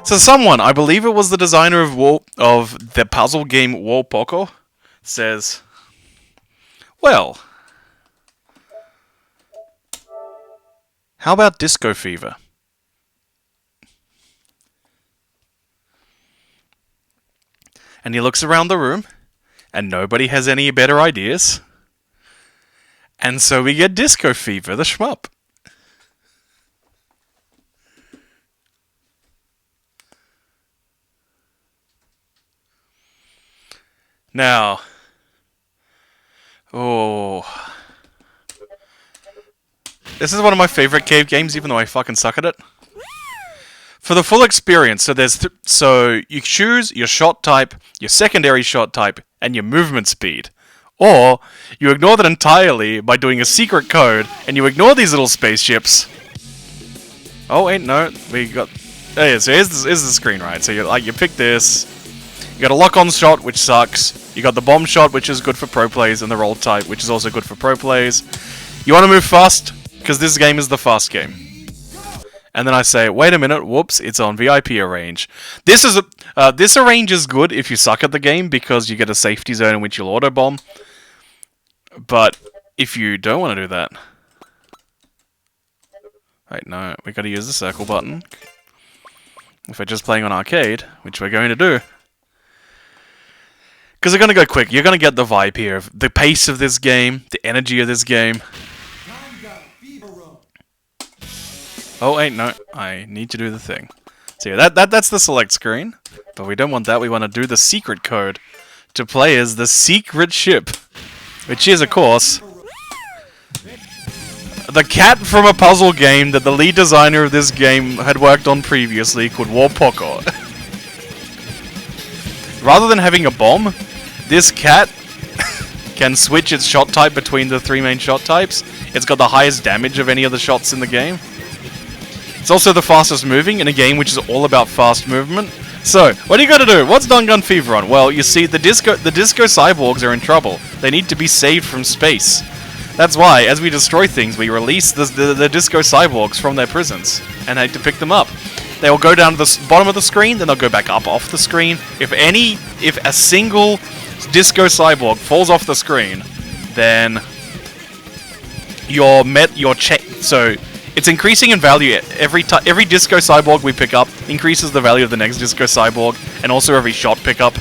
So someone, I believe it was the designer of the puzzle game War Poco, says, well, how about Disco Fever? And he looks around the room, and nobody has any better ideas. And so we get Disco Fever, the shmup. Now, this is one of my favorite cave games, even though I fucking suck at it. For the full experience, so you choose your shot type, your secondary shot type, and your movement speed. Or, you ignore that entirely by doing a secret code, and you ignore these little spaceships. Oh, wait, no, we got... Oh yeah, so here's the screen, right? So you pick this, you got a lock-on shot, which sucks, you got the bomb shot, which is good for pro plays, and the roll type, which is also good for pro plays. You want to move fast, because this game is the fast game. And then I say, wait a minute, whoops, it's on VIP arrange. This arrange is good if you suck at the game, because you get a safety zone in which you'll auto-bomb. But if you don't want to do that... Wait, no, we gotta use the circle button. If we're just playing on arcade, which we're going to do. Because we're gonna go quick, you're gonna get the vibe here of the pace of this game, the energy of this game. Oh wait, no, I need to do the thing. So yeah, that's the select screen, but we don't want that, we want to do the secret code to play as the secret ship, which is, of course, the cat from a puzzle game that the lead designer of this game had worked on previously called War Poco. Rather than having a bomb, This cat can switch its shot type between the 3 main shot types. It's got the highest damage of any of the shots in the game. It's also the fastest moving in a game which is all about fast movement. So, what do you gotta do? What's Gun Fever on? Well, you see, the disco cyborgs are in trouble. They need to be saved from space. That's why, as we destroy things, we release the disco cyborgs from their prisons, and I need to pick them up. They'll go down to the bottom of the screen, then they'll go back up off the screen. If a single disco cyborg falls off the screen, then so it's increasing in value. Every disco cyborg we pick up increases the value of the next disco cyborg, and also every shot pickup.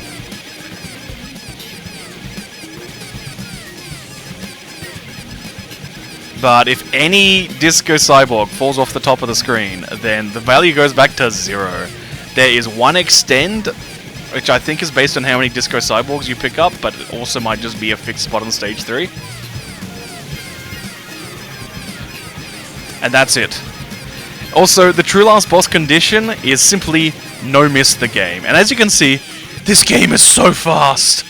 But if any disco cyborg falls off the top of the screen, then the value goes back to 0. There is one extend, which I think is based on how many disco cyborgs you pick up, but it also might just be a fixed spot on stage 3. And that's it. Also, the true last boss condition is simply no miss the game. And as you can see, this game is so fast.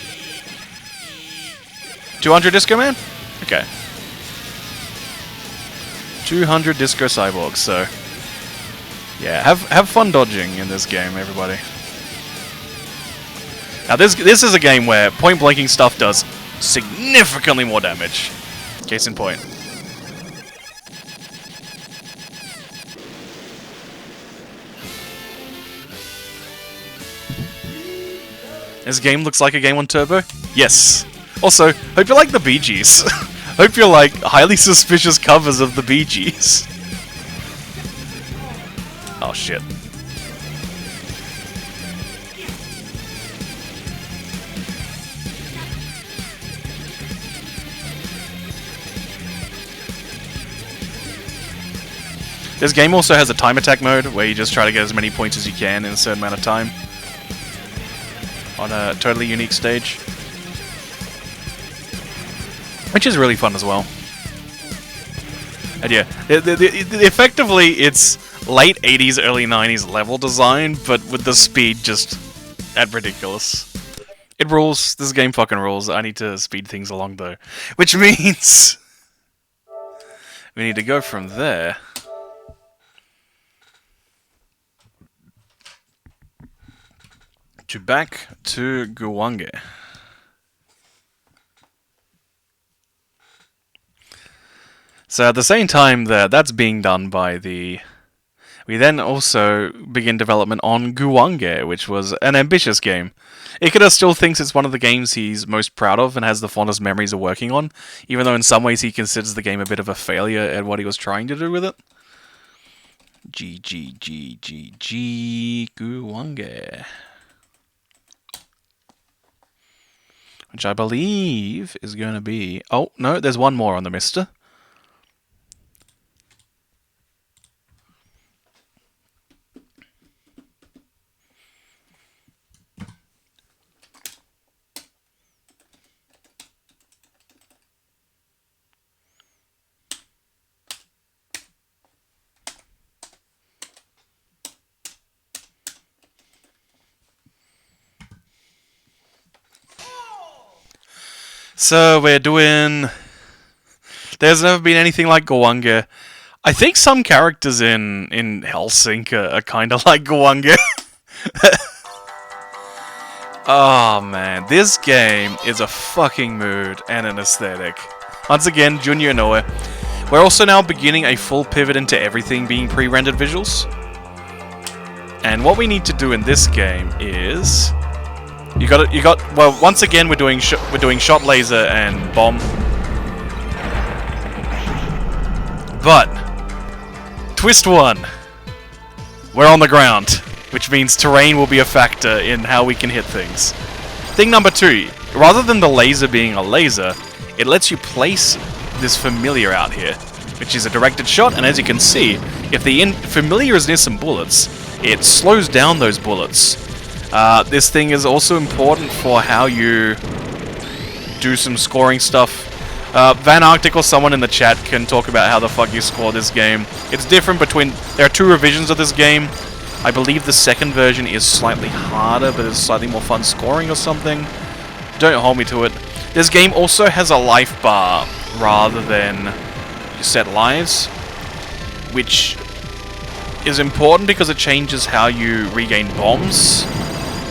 200 Disco Man? Okay. 200 Disco Cyborgs, so... yeah, have fun dodging in this game, everybody. Now this is a game where point-blanking stuff does significantly more damage. Case in point. This game looks like a game on Turbo? Yes. Also, hope you like the Bee Gees. Hope you like highly suspicious covers of the Bee Gees. Oh shit. This game also has a time attack mode where you just try to get as many points as you can in a certain amount of time on a totally unique stage, which is really fun as well. And yeah, effectively it's late 80s, early 90s level design, but with the speed just at ridiculous. It rules. This game fucking rules. I need to speed things along though, which means we need to go from there to back to Guwange. So at the same time that that's being done by the... we then also begin development on Guwange, which was an ambitious game. Ikeda still thinks it's one of the games he's most proud of and has the fondest memories of working on, even though in some ways he considers the game a bit of a failure at what he was trying to do with it. Guwange. Which I believe is going to be... oh, no, there's one more on the mister. So we're doing... there's never been anything like Guwange. I think some characters in Hellsink are kind of like Guwange. Oh man, this game is a fucking mood and an aesthetic. Once again, Junior Inoue. We're also now beginning a full pivot into everything being pre-rendered visuals. And what we need to do in this game is... well, once again we're doing shot, laser, and bomb. But twist one, we're on the ground, which means terrain will be a factor in how we can hit things. Thing number two, rather than the laser being a laser, it lets you place this familiar out here, which is a directed shot, and as you can see, if the familiar is near some bullets, it slows down those bullets. This thing is also important for how you do some scoring stuff. Van Arctic or someone in the chat can talk about how the fuck you score this game. It's different between... there are two revisions of this game. I believe the second version is slightly harder, but it's slightly more fun scoring or something. Don't hold me to it. This game also has a life bar rather than set lives, which is important because it changes how you regain bombs.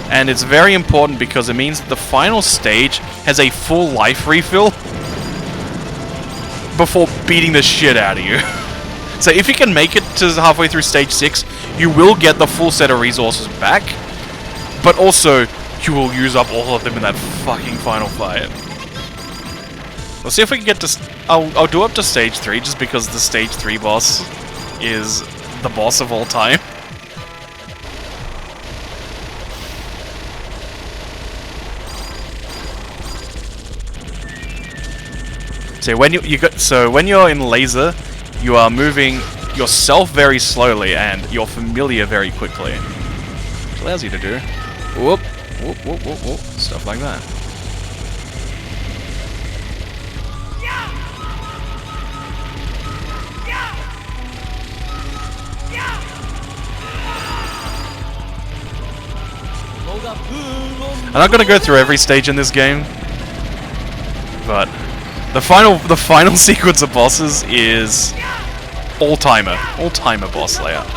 And it's very important because it means that the final stage has a full life refill before beating the shit out of you. So if you can make it to halfway through stage 6, you will get the full set of resources back, but also you will use up all of them in that fucking final fight. Let's see if we can get to... I'll do up to stage 3 just because the stage 3 boss is the boss of all time. So when you're in laser, you are moving yourself very slowly and your familiar very quickly, which allows you to do whoop, whoop, whoop, whoop, whoop, stuff like that. I'm not gonna go through every stage in this game, but the final sequence of bosses is all-timer boss layout.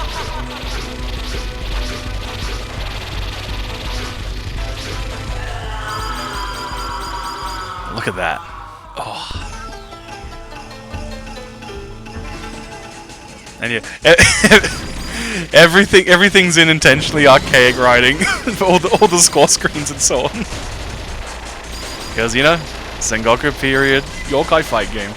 Look at that. Oh. And yeah, everything's in intentionally archaic writing for all the score screens and so on. Because, you know, Sengoku period yokai fight game.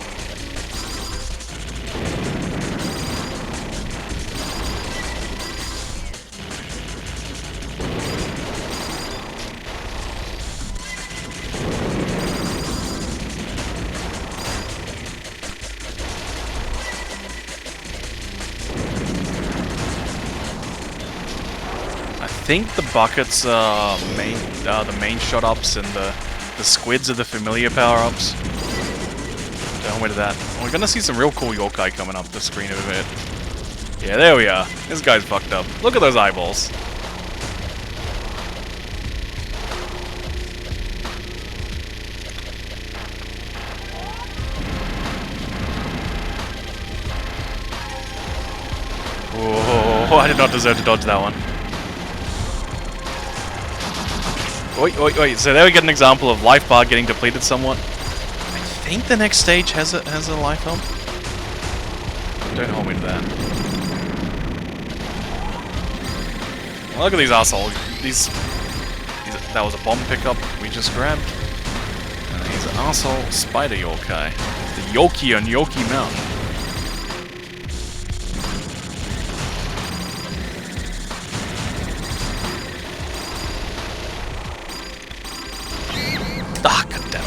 I think the buckets are the main shot ups, and the squids are the familiar power ups. Don't wait to that. We're gonna see some real cool yokai coming up the screen in a bit. Yeah, there we are. This guy's fucked up. Look at those eyeballs. Whoa, I did not deserve to dodge that one. Wait, so there we get an example of life bar getting depleted somewhat. I think the next stage has a life help. Don't hold me to that. Look at these assholes. That was a bomb pickup we just grabbed. And he's an asshole spider yokai. The Yoki on Yoki Mountain. Ah, goddammit.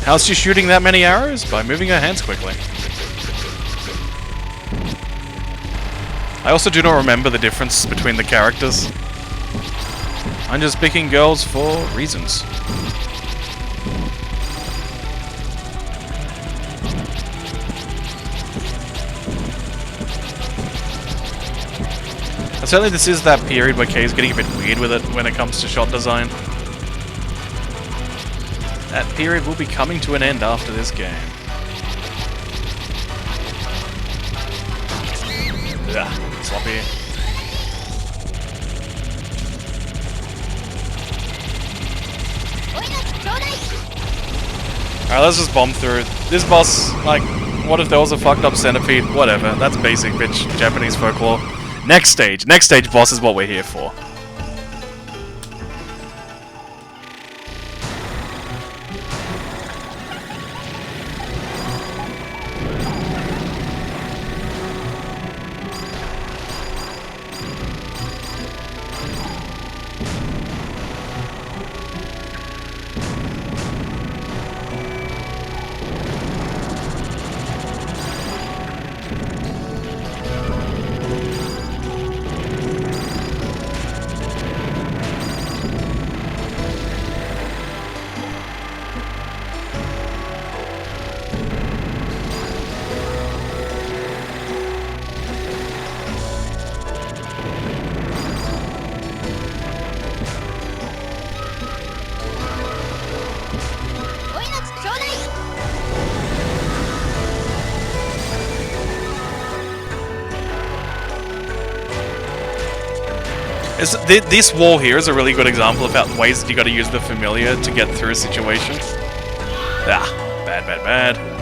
How's she shooting that many arrows? By moving her hands quickly. I also do not remember the difference between the characters. I'm just picking girls for reasons. Certainly this is that period where Kay's getting a bit weird with it when it comes to shot design. That period will be coming to an end after this game. Ugh, sloppy. Alright, let's just bomb through. This boss, like, what if there was a fucked up centipede? Whatever, that's basic bitch Japanese folklore. Next stage boss is what we're here for. This wall here is a really good example of how ways that you got to use the familiar to get through a situation. Ah, bad, bad, bad.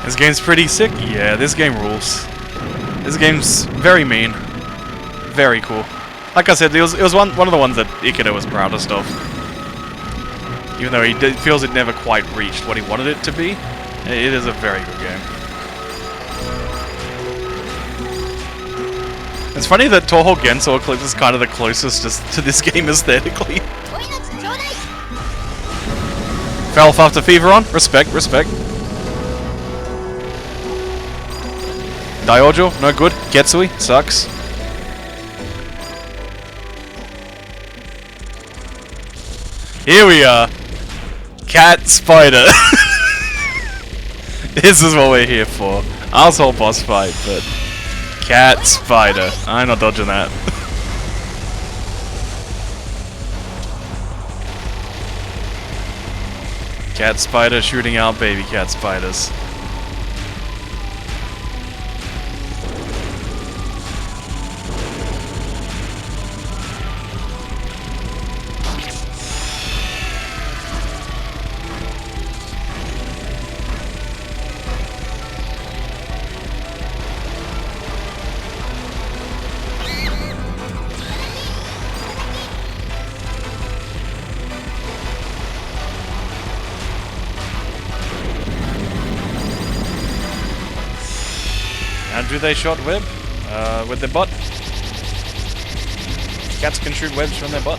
This game's pretty sick. Yeah, this game rules. This game's very mean. Very cool. Like I said, it was one of the ones that Ikeda was proudest of. Even though he feels it never quite reached what he wanted it to be, it is a very good game. It's funny that Toho Gensou Eclipse is kind of the closest to this game aesthetically. Fell off after Fever on? Respect, respect. Diojo, no good. Getsui, sucks. Here we are. Cat Spider. This is what we're here for. Asshole boss fight, but... Cat Spider. I'm not dodging that. Cat Spider shooting out baby cat spiders. And do they shot web? With their butt? Cats can shoot webs from their butt.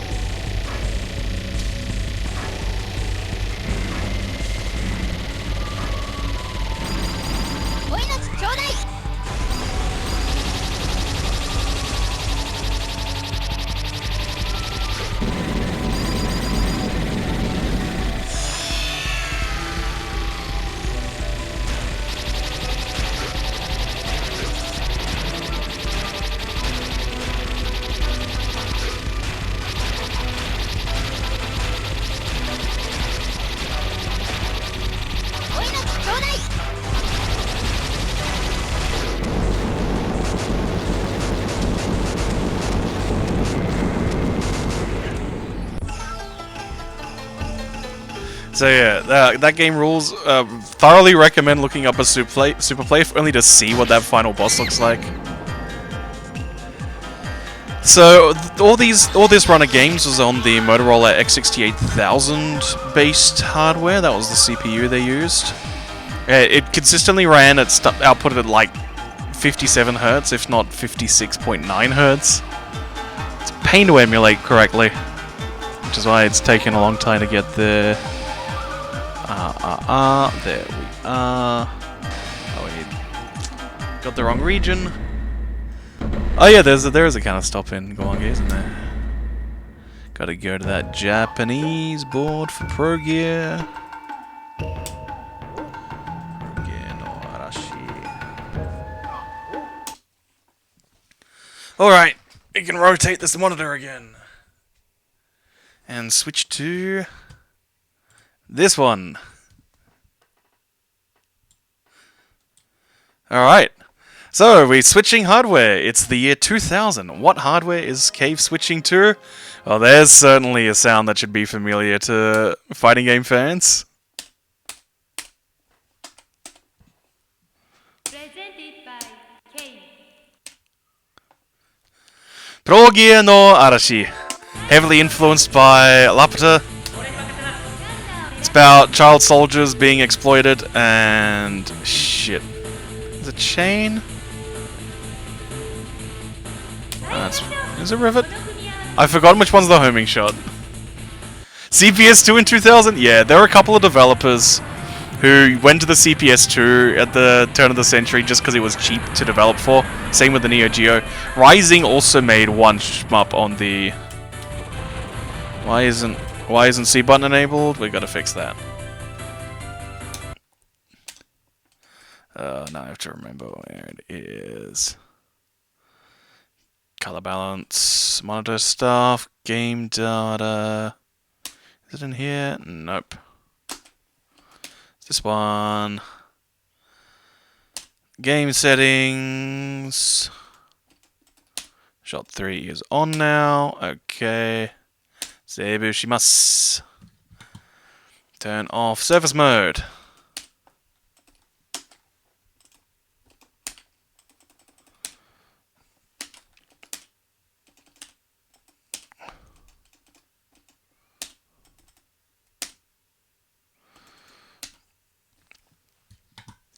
So yeah, that game rules. Thoroughly recommend looking up a super play if only to see what that final boss looks like. So all this run of games was on the Motorola X68000 based hardware. That was the CPU they used. It consistently ran at output at like 57 Hz, if not 56.9 Hz. It's a pain to emulate correctly, which is why it's taken a long time to get there. There we are. Oh wait, got the wrong region. Oh yeah, there is a kind of stop in Gwangi, isn't there? Gotta go to that Japanese board for Pro Gear. Alright, we can rotate this monitor again. And switch to this one. Alright, so we're switching hardware. It's the year 2000. What hardware is Cave switching to? Well, there's certainly a sound that should be familiar to fighting game fans. Presented by Cave. Pro Gear no Arashi. Heavily influenced by Laputa. It's about child soldiers being exploited and... shit. Is it chain? Is it rivet? I've forgotten which one's the homing shot. CPS2 in 2000? Yeah, there were a couple of developers who went to the CPS2 at the turn of the century just because it was cheap to develop for. Same with the Neo Geo. Rising also made one shmup on the... Why isn't C button enabled? We gotta fix that. Now I have to remember where it is. Color balance, monitor stuff, game data. Is it in here? Nope. This one. Game settings. Shot 3 is on now. Okay. Seibushimasu. Turn off surface mode.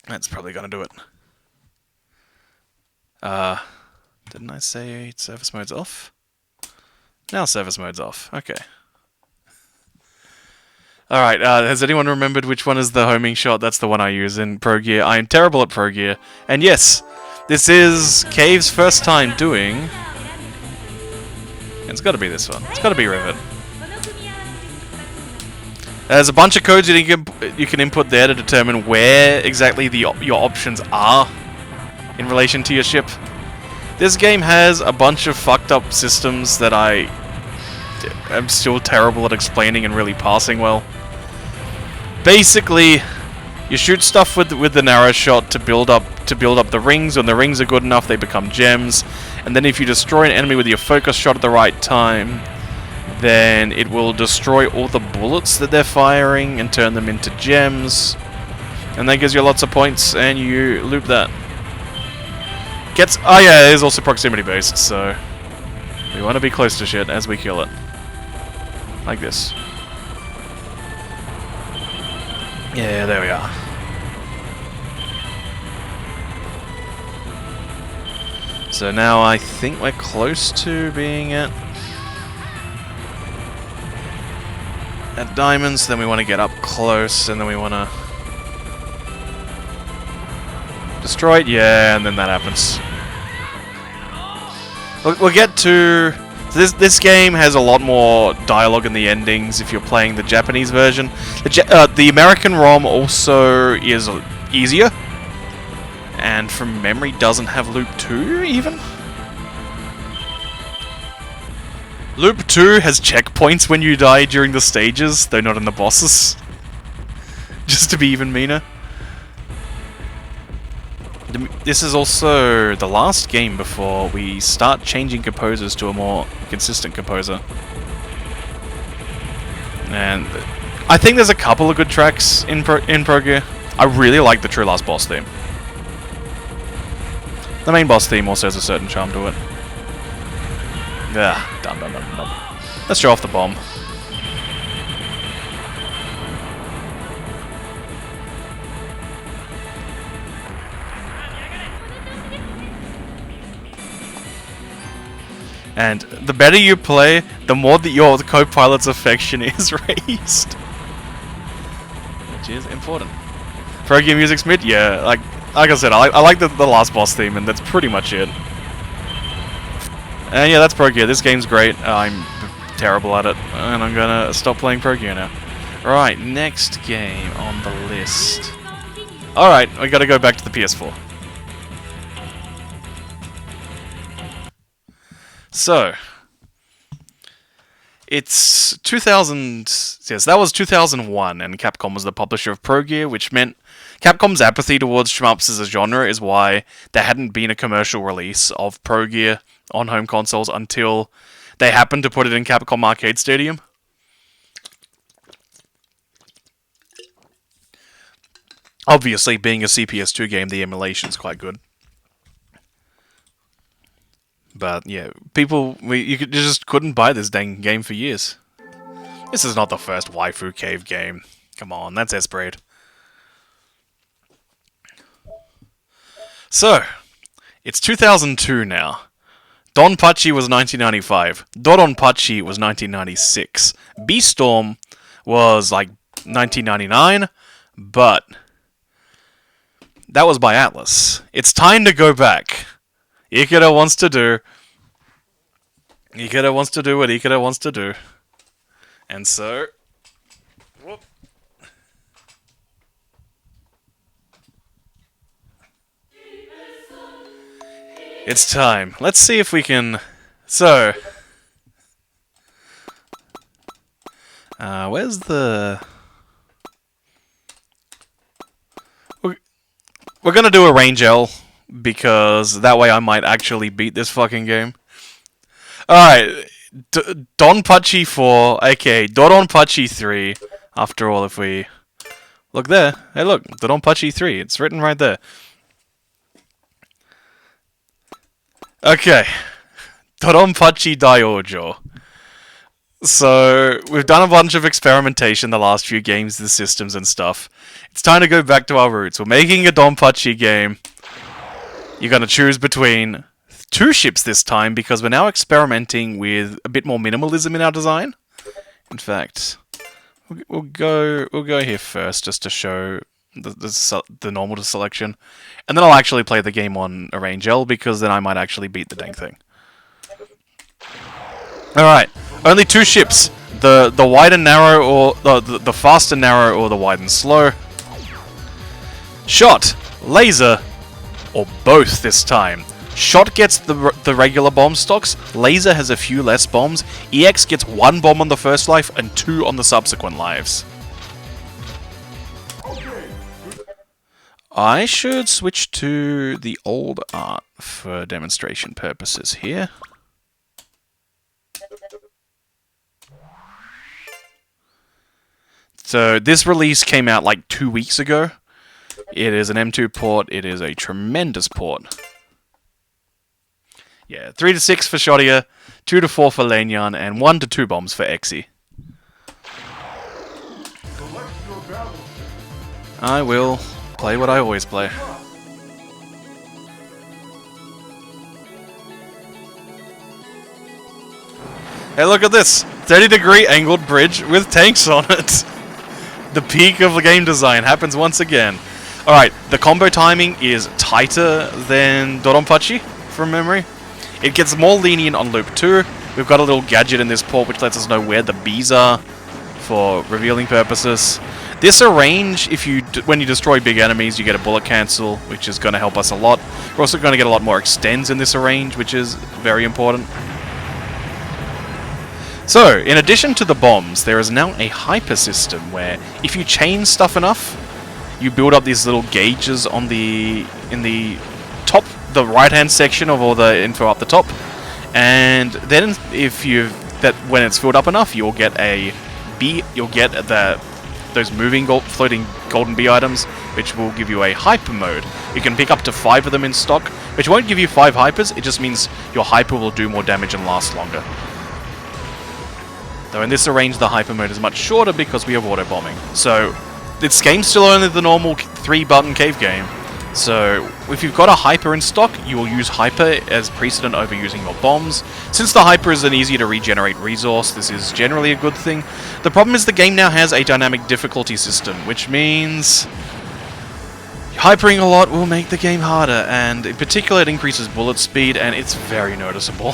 That's probably gonna do it. Didn't I say surface mode's off? Now surface mode's off. Okay. Alright, has anyone remembered which one is the homing shot? That's the one I use in Pro Gear. I am terrible at Pro Gear. And yes, this is Cave's first time doing... It's gotta be this one. It's gotta be Rivet. There's a bunch of codes you can input there to determine where exactly your options are in relation to your ship. This game has a bunch of fucked up systems that I am still terrible at explaining and really passing well. Basically, you shoot stuff with the narrow shot to build up the rings. When the rings are good enough, they become gems. And then if you destroy an enemy with your focus shot at the right time, then it will destroy all the bullets that they're firing and turn them into gems. And that gives you lots of points, and you loop that. Oh yeah, it is also proximity based, so we want to be close to shit as we kill it. Like this. Yeah, there we are. So now I think we're close to being at diamonds, then we want to get up close, and then we want to destroy it, yeah, and then that happens. We'll get to... This game has a lot more dialogue in the endings if you're playing the Japanese version. The American ROM also is easier, and from memory doesn't have Loop 2, even? Loop 2 has checkpoints when you die during the stages, though not in the bosses. Just to be even meaner. This is also the last game before we start changing composers to a more consistent composer. And I think there's a couple of good tracks in Pro Gear. I really like the True Last Boss theme. The main boss theme also has a certain charm to it. Yeah, dum. Let's show off the bomb. And the better you play, the more that your co-pilot's affection is raised. Which is important. Pro Gear music's mid? Yeah, like I said, I like the last boss theme, and that's pretty much it. And yeah, that's Pro Gear. This game's great. I'm terrible at it, and I'm gonna stop playing Pro Gear now. Right, next game on the list. Alright, we gotta go back to the PS4. So, it's 2000... Yes, that was 2001, and Capcom was the publisher of Pro Gear, which meant Capcom's apathy towards shmups as a genre is why there hadn't been a commercial release of Pro Gear on home consoles until they happened to put it in Capcom Arcade Stadium. Obviously, being a CPS2 game, the emulation's quite good. But yeah, you just couldn't buy this dang game for years. This is not the first waifu cave game. Come on, that's Esperate. So, it's 2002 now. Donpachi was 1995. Doronpachi was 1996. Beastorm was like 1999. But that was by Atlas. It's time to go back. Ikeda wants to do. Ikeda wants to do what Ikeda wants to do. And so... Whoop. It's time. Let's see if we can... So... where's the... We're gonna do a range L, because that way I might actually beat this fucking game. Alright, Donpachi 4, aka Dodonpachi 3. After all, if we... Look there. Hey look, Dodonpachi 3. It's written right there. Okay. Dodonpachi Daiojo. So, we've done a bunch of experimentation the last few games, the systems and stuff. It's time to go back to our roots. We're making a Donpachi game. You're gonna choose between 2 ships this time, because we're now experimenting with a bit more minimalism in our design. In fact, we'll go here first, just to show the normal selection. And then I'll actually play the game on a range L, because then I might actually beat the dang thing. Alright, only 2 ships. The wide and narrow, or the fast and narrow, or the wide and slow. Shot, laser, or both this time. Shot gets the regular bomb stocks, laser has a few less bombs, EX gets 1 bomb on the first life and 2 on the subsequent lives. I should switch to the old art for demonstration purposes here. So this release came out like 2 weeks ago. It is an M2 port. It is a tremendous port. Yeah, 3 to 6 for Shodia, 2 to 4 for Lanyan, and 1 to 2 bombs for Exi. I will play what I always play. Hey, look at this! 30-degree angled bridge with tanks on it! The peak of the game design happens once again. Alright, the combo timing is tighter than Dodonpachi, from memory. It gets more lenient on loop 2. We've got a little gadget in this port which lets us know where the bees are for revealing purposes. This arrange, when you destroy big enemies, you get a bullet cancel, which is going to help us a lot. We're also going to get a lot more extends in this arrange, which is very important. So, in addition to the bombs, there is now a hyper system where if you chain stuff enough, you build up these little gauges in the top, the right-hand section of all the info up the top, and then when it's filled up enough, you'll get those moving floating golden bee items, which will give you a hyper mode. You can pick up to 5 of them in stock, which won't give you 5 hypers. It just means your hyper will do more damage and last longer. Though in this arrange, the hyper mode is much shorter because we have auto bombing. So this game's still only the normal 3-button cave game. So if you've got a hyper in stock, you will use hyper as precedent over using your bombs. Since the hyper is an easier to regenerate resource, this is generally a good thing. The problem is the game now has a dynamic difficulty system, which means hypering a lot will make the game harder, and in particular it increases bullet speed, and it's very noticeable.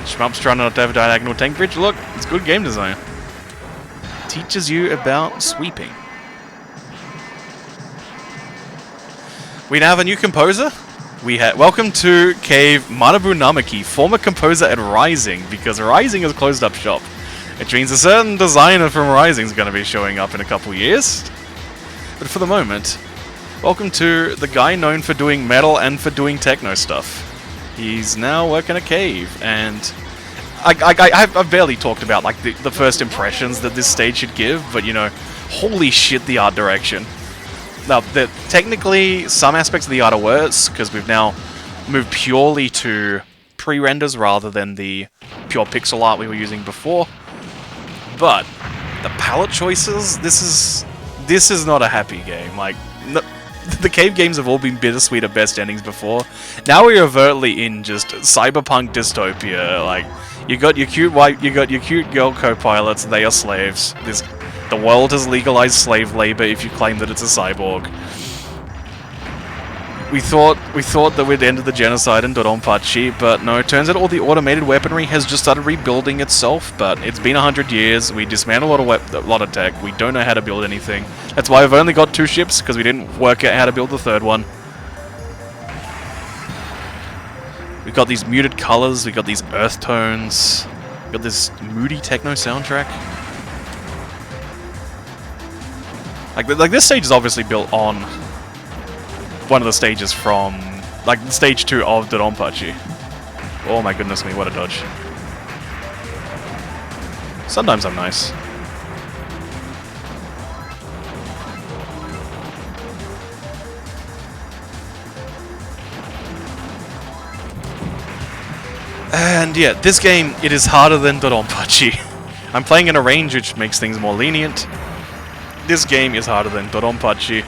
Shmups trying not to have a diagonal tank bridge. Look, it's good game design. Teaches you about sweeping. We now have a new composer. Welcome to Cave Manabu Namaki, former composer at Rising, because Rising has closed up shop. Which means a certain designer from Rising is going to be showing up in a couple years. But for the moment, welcome to the guy known for doing metal and for doing techno stuff. He's now working at Cave, and I've barely talked about like the first impressions that this stage should give, but you know, holy shit, the art direction. Now, technically, some aspects of the art are worse, because we've now moved purely to pre-renders rather than the pure pixel art we were using before. But the palette choices, this is not a happy game. Like, the cave games have all been bittersweet at best endings before. Now we're overtly in just cyberpunk dystopia. Like, you got your cute girl co-pilots. They are slaves. The world has legalized slave labor if you claim that it's a cyborg. We thought that we'd ended the genocide in Dodonpachi, but no, it turns out all the automated weaponry has just started rebuilding itself, but it's been 100 years, we dismantled a lot of tech, we don't know how to build anything. That's why we've only got 2 ships, because we didn't work out how to build the 3rd one. We've got these muted colors, we've got these earth tones, we've got this moody techno soundtrack. Like this stage is obviously built on one of the stages from, like, stage 2 of Dodonpachi. Oh my goodness me, what a dodge. Sometimes I'm nice. And yeah, this game, it is harder than Dodonpachi. I'm playing in a range which makes things more lenient. This game is harder than Dodonpachi.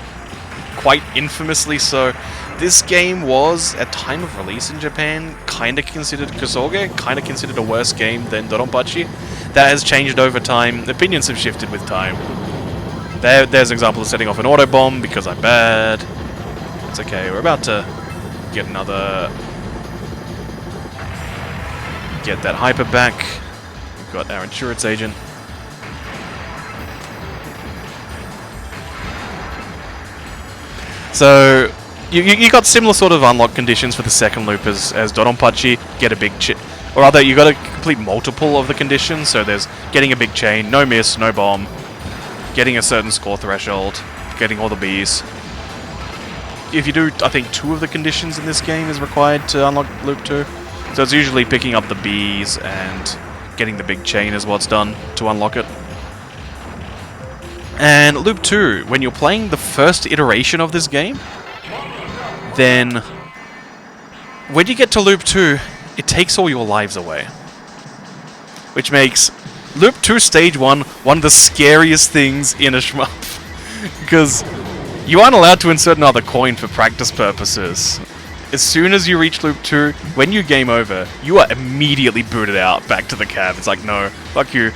Quite infamously so. This game was, at time of release in Japan, kinda considered Kosoge, kinda considered a worse game than Dodonpachi. That has changed over time. Opinions have shifted with time. There's an example of setting off an auto bomb because I'm bad. It's okay, we're about to get another... Get that hyper back. We've got our insurance agent. So, you got similar sort of unlock conditions for the second loop as Dodonpachi. Get a big chip, or rather, you got to complete multiple of the conditions. So there's getting a big chain, no miss, no bomb, getting a certain score threshold, getting all the Bs. If you do, I think 2 of the conditions in this game is required to unlock loop 2. So it's usually picking up the Bs and getting the big chain is what's done to unlock it. And loop 2, when you're playing the first iteration of this game, then when you get to loop 2, it takes all your lives away. Which makes loop 2 stage 1 one of the scariest things in a shmup. Because you aren't allowed to insert another coin for practice purposes. As soon as you reach loop 2, when you game over, you are immediately booted out back to the cab. It's like, no, fuck you.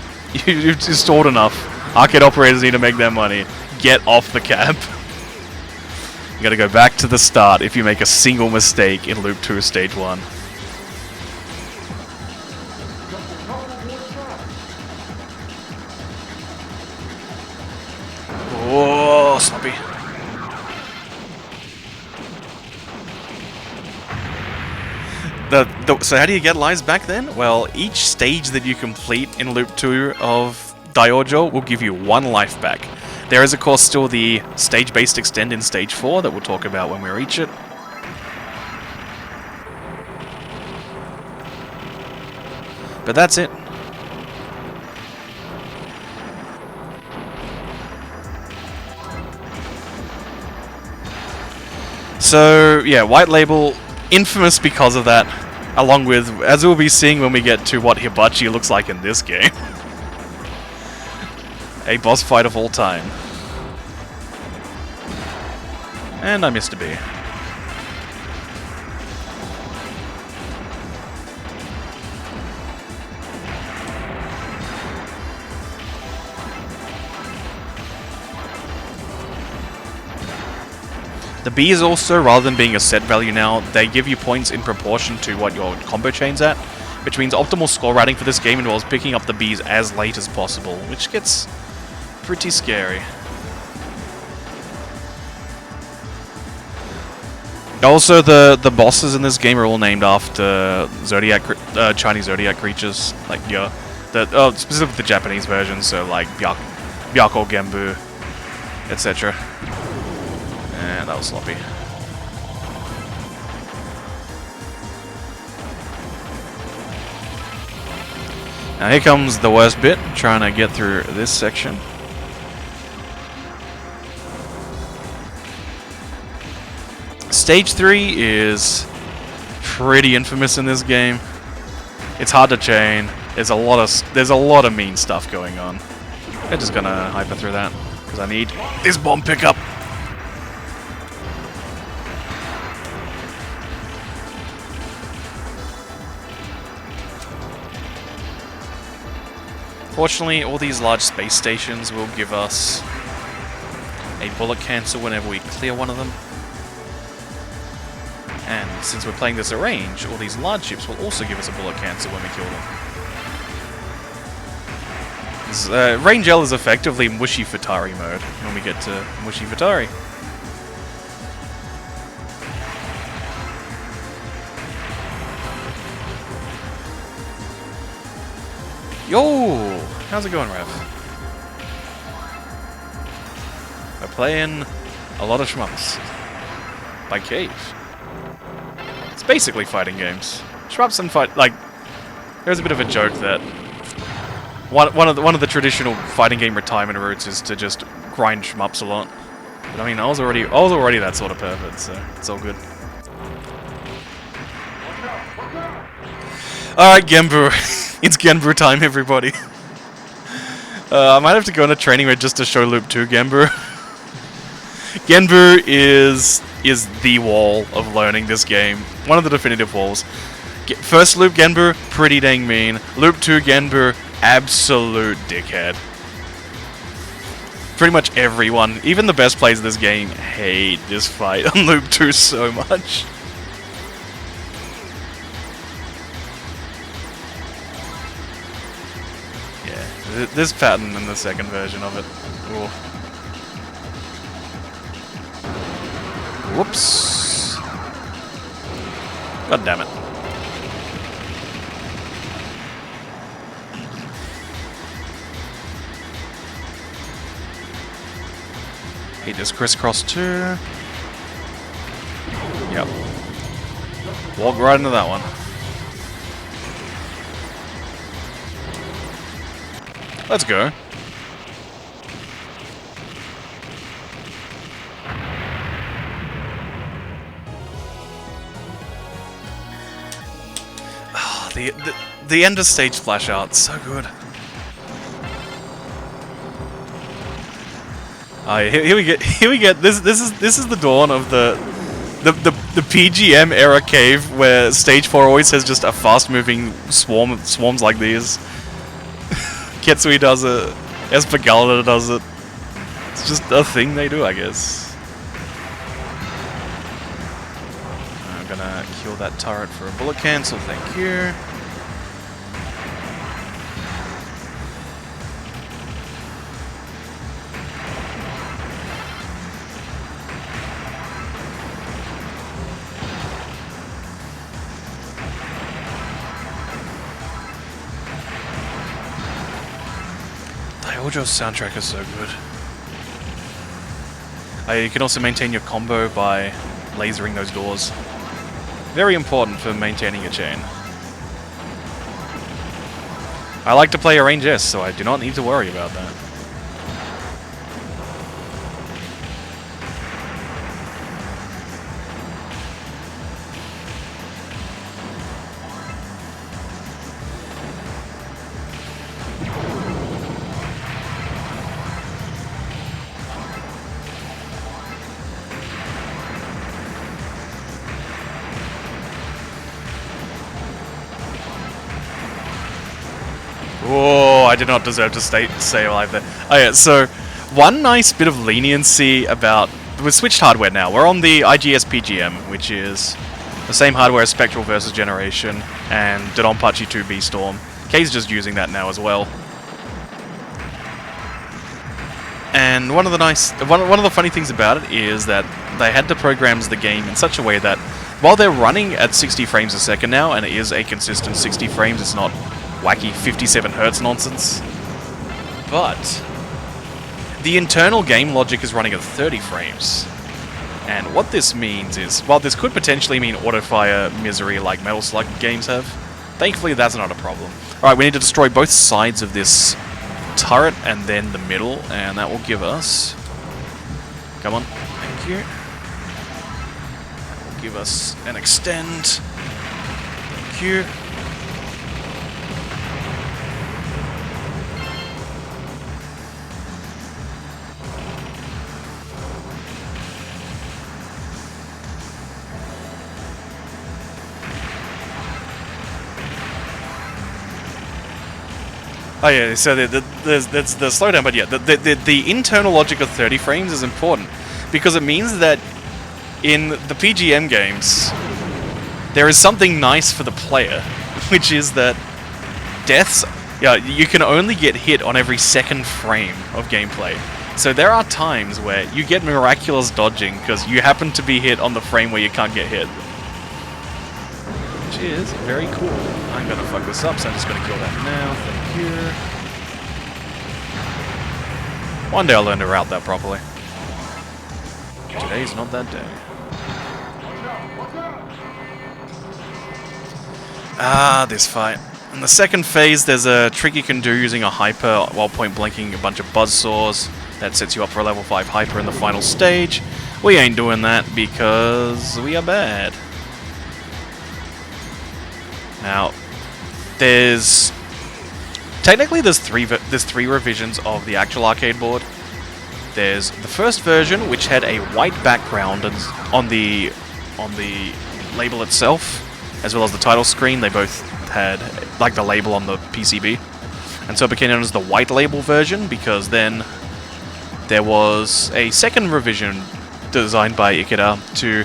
You've stalled enough. Arcade operators need to make their money. Get off the cab. You gotta go back to the start if you make a single mistake in loop 2 stage 1. Oh, sloppy. So how do you get lives back then? Well, each stage that you complete in loop 2 of Diojo will give you 1 life back. There is, of course, still the stage-based extend in stage 4 that we'll talk about when we reach it. But that's it. So, yeah, White Label, infamous because of that, along with, as we'll be seeing when we get to what Hibachi looks like in this game. A boss fight of all time. And I missed a B. The B is also, rather than being a set value now, they give you points in proportion to what your combo chain's at, which means optimal score routing for this game involves picking up the Bs as late as possible, which gets pretty scary. Also, the bosses in this game are all named after Chinese zodiac creatures, like specifically the Japanese version, so like Byako Genbu, etc. And that was sloppy. Now here comes the worst bit, trying to get through this section. Stage 3 is pretty infamous in this game. It's hard to chain. There's a lot of mean stuff going on. I'm just gonna hyper through that because I need this bomb pickup. Fortunately, all these large space stations will give us a bullet cancel whenever we clear one of them. And since we're playing this at range, all these large ships will also give us a bullet cancel when we kill them. Range L is effectively Mushy Futari mode when we get to Mushy Futari. Yo! How's it going, Rev? We're playing a lot of shmups by Cave. It's basically fighting games. Shmups and fight, like, there's a bit of a joke that one of the traditional fighting game retirement routes is to just grind shmups a lot. But I mean, I was already that sort of pervert, so it's all good. Alright, Genbu. It's Genbu time, everybody. I might have to go on a training red just to show Loop 2 Genbu. Genbu is the wall of learning this game. One of the definitive walls. First Loop Genbu, pretty dang mean. Loop 2 Genbu, absolute dickhead. Pretty much everyone, even the best players of this game, hate this fight on Loop 2 so much. This pattern in the second version of it. Ooh. Whoops. God damn it. Hate this crisscross too. Yep. Walk right into that one. Let's go. Oh, the end of stage splash art, so good. Here we get this is the dawn of the PGM era cave where stage 4 always has just a fast moving swarms like these. Ketsui does it, Espagala does it. It's just a thing they do, I guess. I'm gonna kill that turret for a bullet cancel, thank you. Daigo's soundtrack is so good. You can also maintain your combo by lasering those doors. Very important for maintaining your chain. I like to play a range S, so I do not need to worry about that. Whoa, I did not deserve to stay alive there. Oh yeah, so one nice bit of leniency about... We've switched hardware now. We're on the IGS PGM, which is the same hardware as Spectral vs. Generation and Dodonpachi 2B Storm. Kay's just using that now as well. And one of the funny things about it is that they had to program the game in such a way that while they're running at 60 frames a second now, and it is a consistent 60 frames, it's not wacky 57 Hertz nonsense. But the internal game logic is running at 30 frames. And what this means is, while this could potentially mean auto-fire misery like Metal Slug games have, thankfully that's not a problem. Alright, we need to destroy both sides of this turret and then the middle, and that will give us... Come on, thank you. That will give us an extend. Thank you. Oh yeah, so there's the slowdown, but yeah, the internal logic of 30 frames is important because it means that in the PGM games there is something nice for the player, which is that deaths, yeah, you can only get hit on every second frame of gameplay. So there are times where you get miraculous dodging because you happen to be hit on the frame where you can't get hit. Which is very cool. I'm gonna fuck this up, so I'm just gonna kill that now. Thank you. One day I'll learn to route that properly. Today's not that day. Ah, this fight. In the second phase, there's a trick you can do using a hyper while point blanking a bunch of buzzsaws. That sets you up for a level 5 hyper in the final stage. We ain't doing that because we are bad. Now, technically there's three revisions of the actual arcade board. There's the first version, which had a white background on the label itself, as well as the title screen. They both had like the label on the PCB, and so it became known as the white label version because then there was a second revision designed by Ikeda to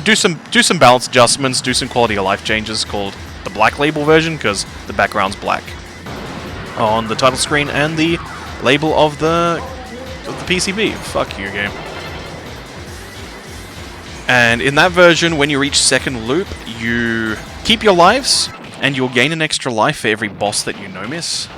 do some balance adjustments, do some quality of life changes called the black label version because the background's black on the title screen and the label of the PCB. Fuck you, game. And in that version, when you reach second loop, you keep your lives, and you'll gain an extra life for every boss that you no-miss.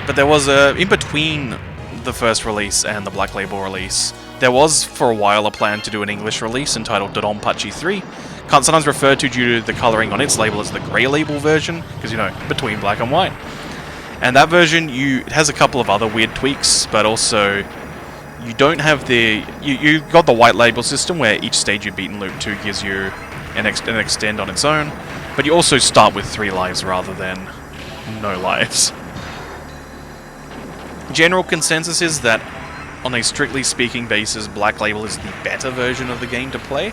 But there was in between the first release and the Black Label release, there was for a while a plan to do an English release entitled Dodonpachi 3, sometimes referred to due to the colouring on its label as the Grey Label version, because, you know, between black and white. And that version, it has a couple of other weird tweaks, but also you don't have you got the white label system where each stage you beat in Loop 2 gives you an extend on its own, but you also start with 3 lives rather than no lives. General consensus is that on a strictly speaking basis, Black Label is the better version of the game to play,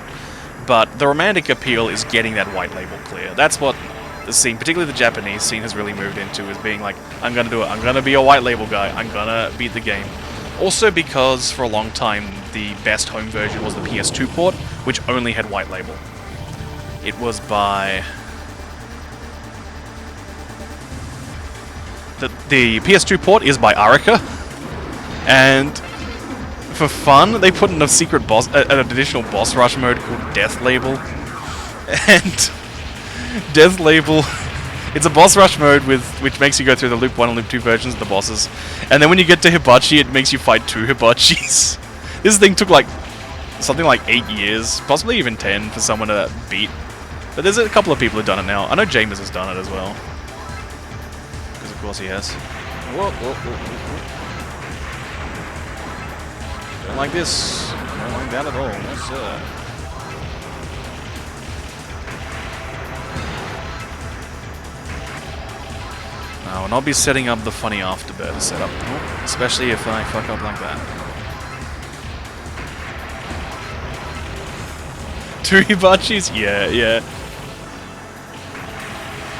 but the romantic appeal is getting that white label clear. That's what the scene, particularly the Japanese scene, has really moved into, is being like, I'm gonna do it, I'm gonna be a white label guy, I'm gonna beat the game. Also because, for a long time, the best home version was the PS2 port, which only had white label. It was by... The PS2 port is by Arica, and for fun, they put in a secret boss, an additional boss rush mode called Death Label. And Death Label, it's a boss rush mode which makes you go through the Loop 1 and Loop 2 versions of the bosses. And then when you get to Hibachi, it makes you fight 2 Hibachis. This thing took like something like 8 years, possibly even 10 for someone to beat. But there's a couple of people who've done it now. I know CAVEmas has done it as well. Because of course he has. Whoa, whoa, whoa, whoa. Don't like this. Don't like that at all. No, sir. I will not be setting up the funny afterbirth setup, especially if I fuck up like that. 2 Hibachis? Yeah.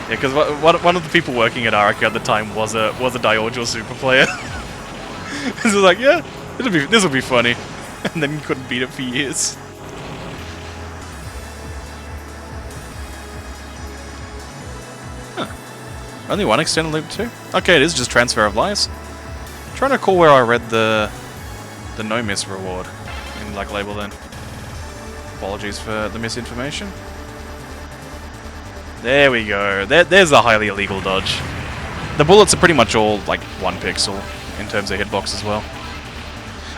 Yeah, because one of the people working at Arica at the time was a Diojo super player. This was like, yeah, this will be funny. And then he couldn't beat it for years. Only one extended loop too? Okay, it is just transfer of lives. I'm trying to recall where I read the no-miss reward in Black Label then. Apologies for the misinformation. There we go. There's a highly illegal dodge. The bullets are pretty much all like 1 pixel in terms of hitbox as well.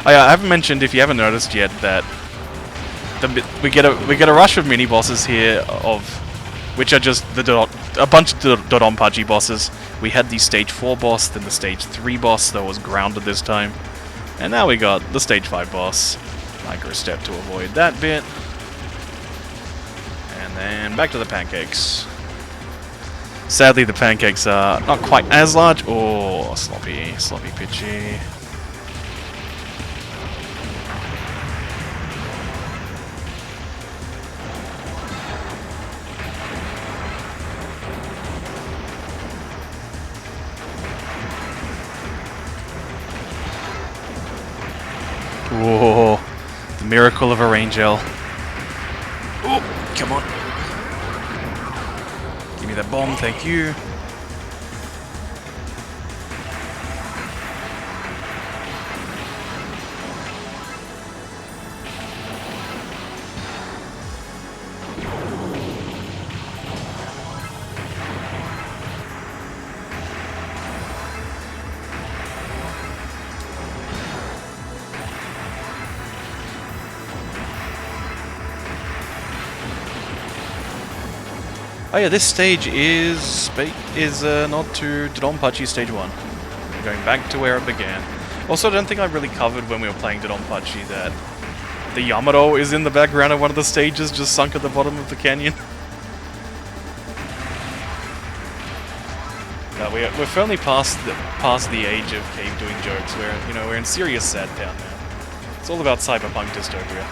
Oh yeah, I haven't mentioned, if you haven't noticed yet, that we get a rush of mini bosses here which are just a bunch of Dodonpachi bosses. We had the stage 4 boss, then the stage 3 boss that was grounded this time, and now we got the stage 5 boss. Micro step to avoid that bit, and then back to the pancakes. Sadly, the pancakes are not quite as large. Oh, sloppy pitchy. Whoa. The miracle of a rain gel. Oh, come on. Give me that bomb, thank you. Oh yeah, this stage is not to Dodonpachi stage 1. We're going back to where it began. Also, I don't think I really covered when we were playing Dodonpachi that the Yamato is in the background of one of the stages, just sunk at the bottom of the canyon. We're firmly past the age of Cave doing jokes. We're in serious sad town now. It's all about cyberpunk dystopia.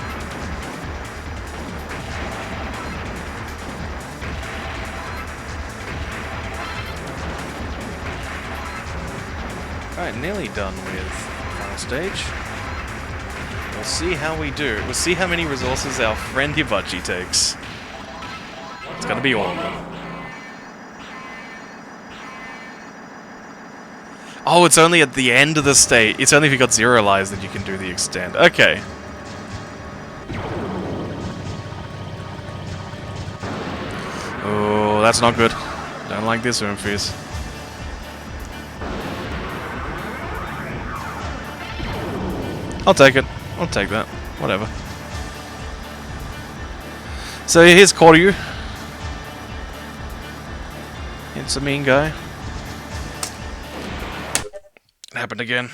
Alright, nearly done with final stage. We'll see how we do. We'll see how many resources our friend Hibachi takes. It's gonna be all of them. Oh, it's only at the end of the stage. It's only if you got 0 lives that you can do the extend. Okay. Oh, that's not good. Don't like this, Oomfies. I'll take it. I'll take that. Whatever. So here's Koryu. It's a mean guy. It happened again.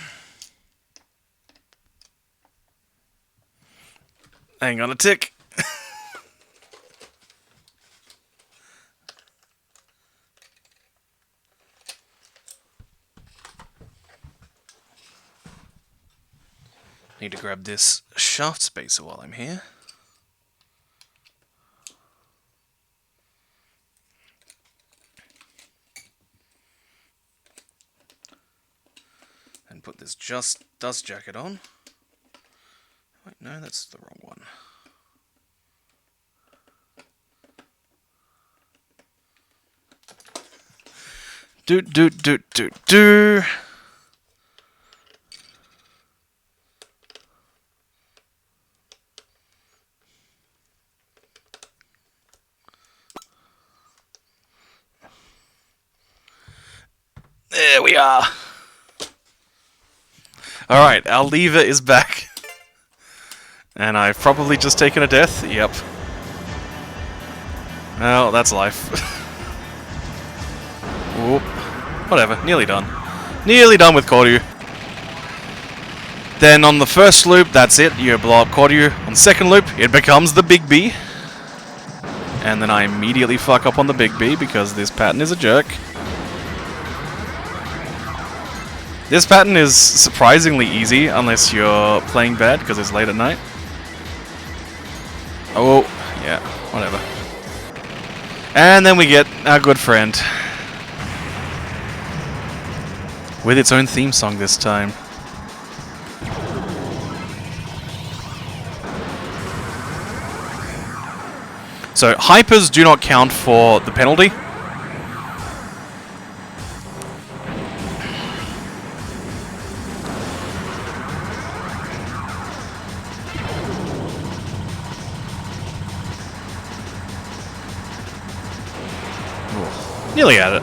Hang on a tick. Need to grab this shaft spacer while I'm here. And put this dust jacket on. Wait, no, that's the wrong one. Do. There we are. Alright, our lever is back. And I've probably just taken a death. Yep. Well, that's life. Whoop. Whatever, nearly done. Nearly done with Koryu. Then on the first loop, that's it, you blow up Koryu. On the second loop, it becomes the Big B. And then I immediately fuck up on the Big B because this pattern is a jerk. This pattern is surprisingly easy unless you're playing bad because it's late at night. Oh, yeah, whatever. And then we get our good friend. With its own theme song this time. So, hypers do not count for the penalty. Nearly at it.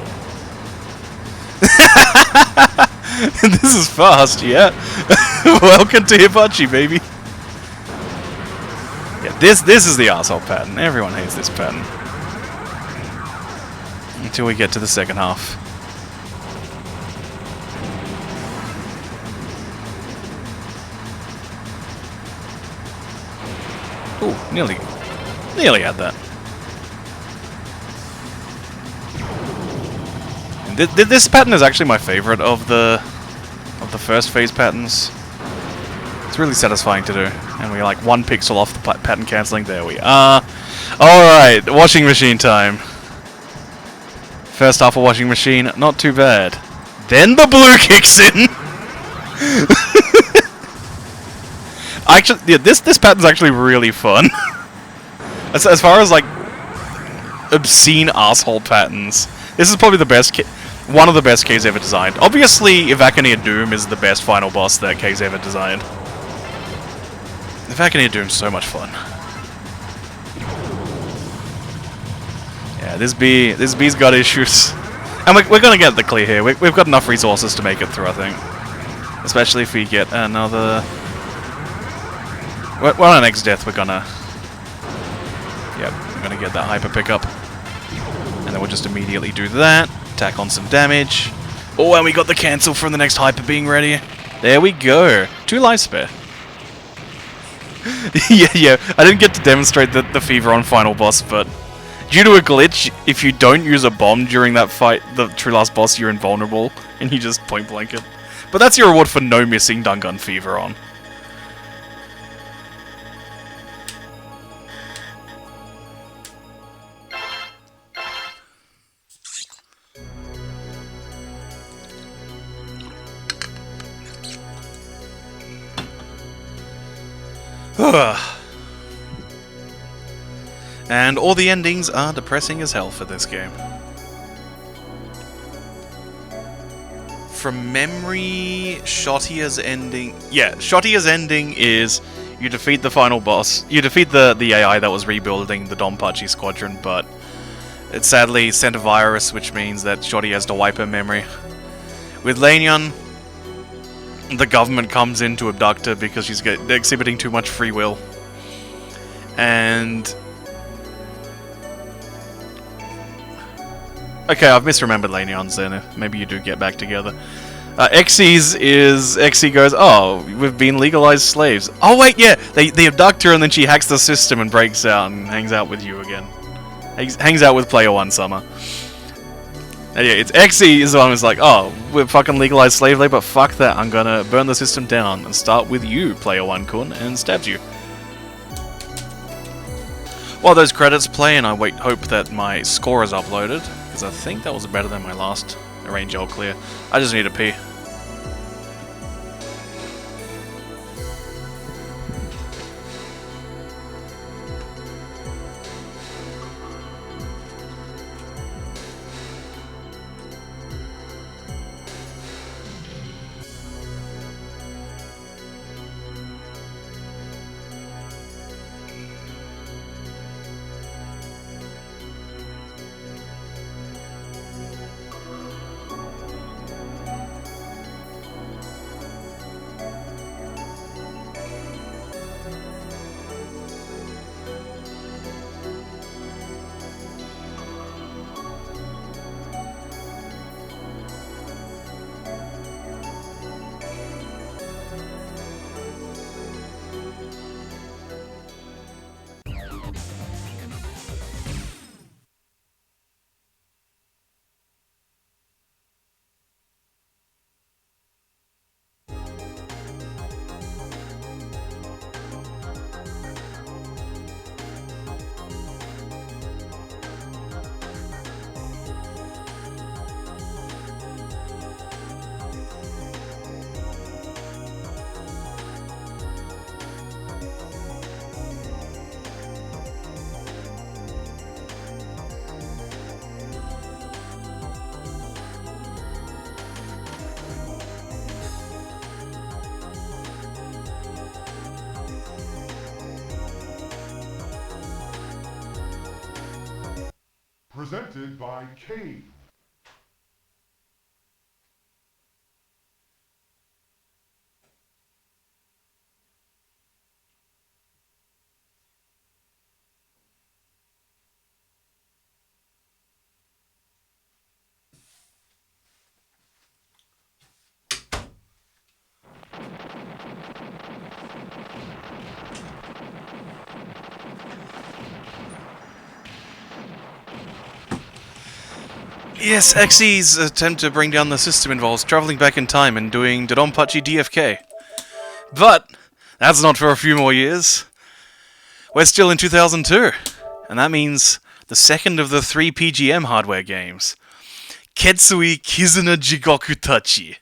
This is fast, yeah. Welcome to Hibachi, baby. Yeah, this is the arsehole pattern. Everyone hates this pattern. Until we get to the second half. Ooh, nearly had that. This pattern is actually my favorite of the first phase patterns. It's really satisfying to do, and we're like 1 pixel off the pattern cancelling. There we are. Alright, washing machine time. First half of washing machine, not too bad. Then the blue kicks in! Actually, yeah, this pattern's actually really fun. As far as like obscene asshole patterns, this is probably the best. One of the best K's ever designed. Obviously, Evacueer Doom is the best final boss that K's ever designed. Evacueer Doom's so much fun. Yeah, this B's got issues. And we're gonna get the clear here. We've got enough resources to make it through, I think. Especially if we get another... Well, on our next death, we're gonna... Yep, we're gonna get that hyper pickup. And then we'll just immediately do that. Tack on some damage. Oh, and we got the cancel from the next hyper being ready. There we go. 2 lives spare. yeah. I didn't get to demonstrate the Fever on final boss, but due to a glitch, if you don't use a bomb during that fight, the true last boss, you're invulnerable, and you just point blank it. But that's your reward for no missing Dungun Fever on. And all the endings are depressing as hell for this game. From memory, Shotia's ending... Yeah, Shotia's ending is you defeat the final boss. You defeat the AI that was rebuilding the Donpachi squadron, but it sadly sent a virus, which means that Shoti has to wipe her memory. With Lanyon, the government comes in to abduct her because she's exhibiting too much free will. And... Okay, I've misremembered Lanyon's then. Maybe you do get back together. Xe goes, oh, we've been legalized slaves. Oh wait, yeah, they abduct her and then she hacks the system and breaks out and hangs out with you again. Hangs out with Player One Summer. And yeah, it's Xe is the one who's like, oh, we're fucking legalized slave labor, fuck that, I'm gonna burn the system down and start with you, Player One Kun, and stabs you. While those credits play and I hope that my score is uploaded, because I think that was better than my last Arrange All Clear. I just need to pee. Presented by Cave. Yes, Xe's attempt to bring down the system involves traveling back in time and doing Dodonpachi DFK. But that's not for a few more years. We're still in 2002, and that means the second of the 3 PGM hardware games, Ketsui Kizuna Jigoku Tachi.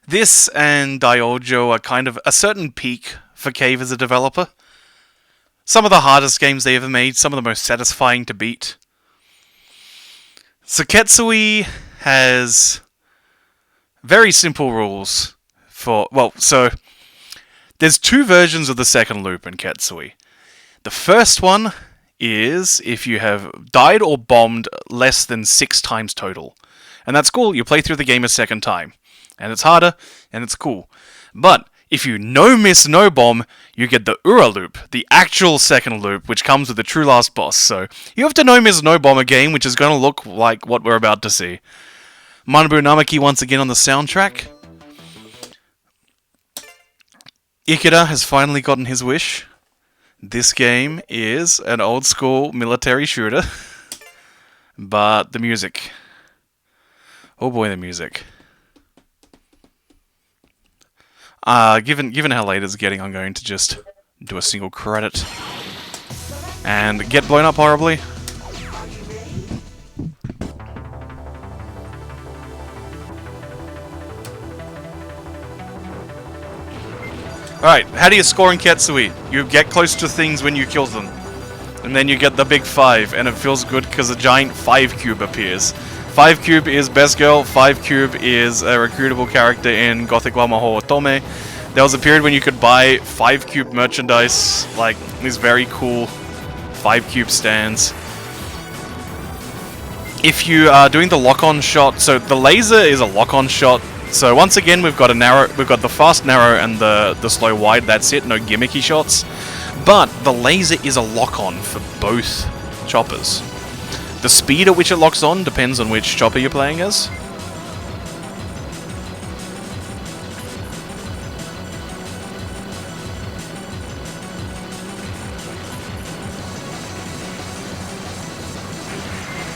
This and Daiojo are kind of a certain peak for Cave as a developer. Some of the hardest games they ever made, some of the most satisfying to beat. So Ketsui has very simple rules for... Well, so there's two versions of the second loop in Ketsui. The first one is if you have died or bombed less than 6 times total. And that's cool, you play through the game a second time. And it's harder, and it's cool. But if you no-miss, no-bomb, you get the Ura loop, the actual second loop, which comes with the true last boss. So you have to no-miss, no-bomb a game, which is going to look like what we're about to see. Manabu Namaki once again on the soundtrack. Ikeda has finally gotten his wish. This game is an old-school military shooter. But the music. Oh boy, the music. Given how late it's getting, I'm going to just do a single credit. And get blown up horribly. Alright, how do you score in Ketsui? You get close to things when you kill them. And then you get the big 5, and it feels good because a giant 5 cube appears. 5 cube is best girl, 5 cube is a recruitable character in Gothic wa Mahou Otome. There was a period when you could buy 5 cube merchandise, like these very cool 5 cube stands. If you are doing the lock-on shot, so the laser is a lock-on shot. So once again, we've got the fast narrow and the slow wide. That's it, no gimmicky shots. But the laser is a lock-on for both choppers. The speed at which it locks on depends on which chopper you're playing as.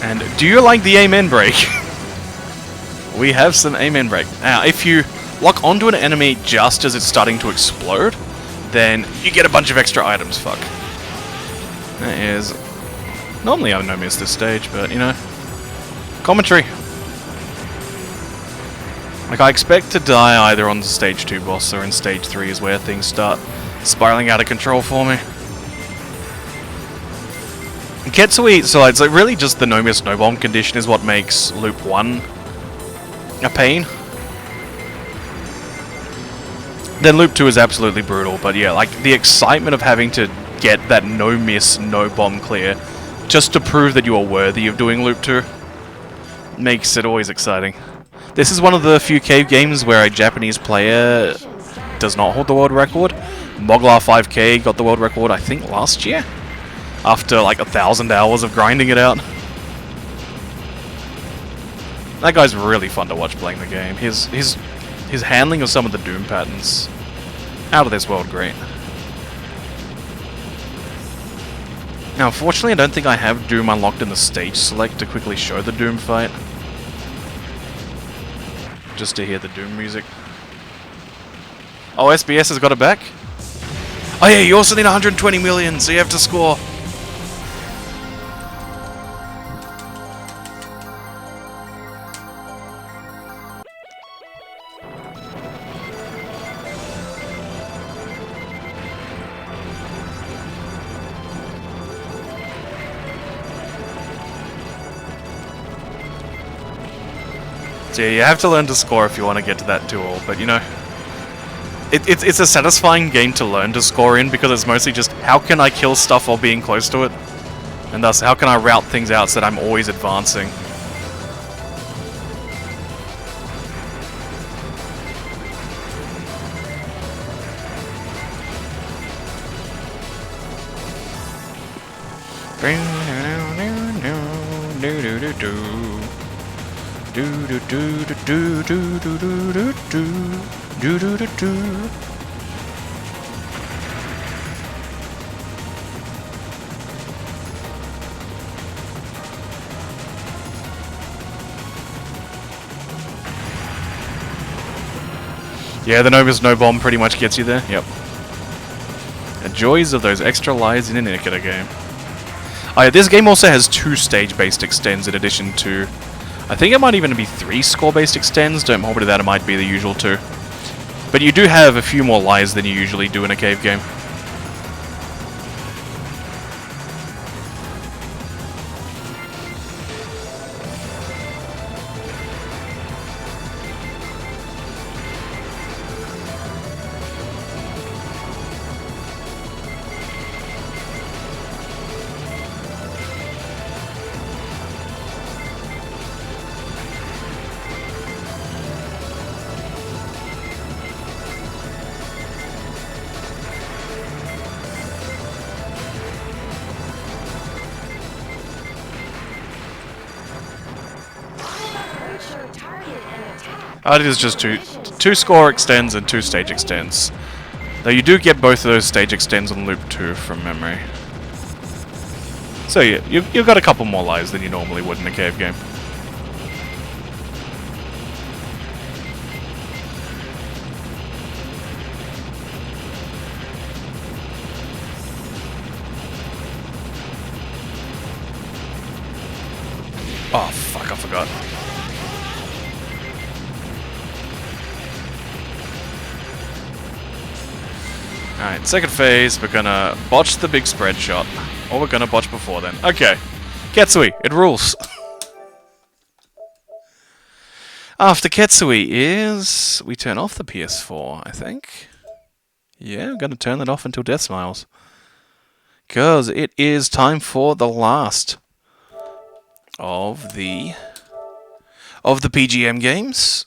And do you like the amen break? We have some amen break. Now, if you lock onto an enemy just as it's starting to explode, then you get a bunch of extra items, fuck. That is... Normally I would no miss this stage, but, you know... Commentary! Like, I expect to die either on the stage 2 boss or in stage 3 is where things start spiraling out of control for me. Ketsui, so it's like really just the no miss, no bomb condition is what makes loop 1 a pain. Then loop 2 is absolutely brutal, but yeah, like the excitement of having to get that no miss, no bomb clear just to prove that you are worthy of doing loop 2 makes it always exciting. This is one of the few cave games where a Japanese player does not hold the world record. Moglar 5K got the world record, I think, last year, after like 1,000 hours of grinding it out. That guy's really fun to watch playing the game. His handling of some of the Doom patterns, out of this world great. Now, unfortunately, I don't think I have Doom unlocked in the stage select to quickly show the Doom fight. Just to hear the Doom music. Oh, SBS has got it back? Oh yeah, you also need 120 million, so you have to score. So yeah, you have to learn to score if you want to get to that duel, but you know, it's a satisfying game to learn to score in because it's mostly just how can I kill stuff while being close to it, and thus how can I route things out so that I'm always advancing. Yeah, the no miss, no bomb pretty much gets you there. Yep. The joys of those extra lives in an Ikeda game. Oh yeah, this game also has 2 stage-based extends in addition to... I think it might even be 3 score-based extends. Don't hold me to that, it might be the usual 2. But you do have a few more lives than you usually do in a cave game. It is just two score extends and 2 stage extends. Though you do get both of those stage extends on loop 2 from memory. So yeah, you've got a couple more lives than you normally would in a cave game. Oh fuck, I forgot. Alright, second phase, we're gonna botch the big spread shot. Or we're gonna botch before then. Okay. Ketsui, it rules. After Ketsui is... we turn off the PS4, I think. Yeah, I'm gonna turn it off until Death Smiles. Because it is time for the last of the PGM games.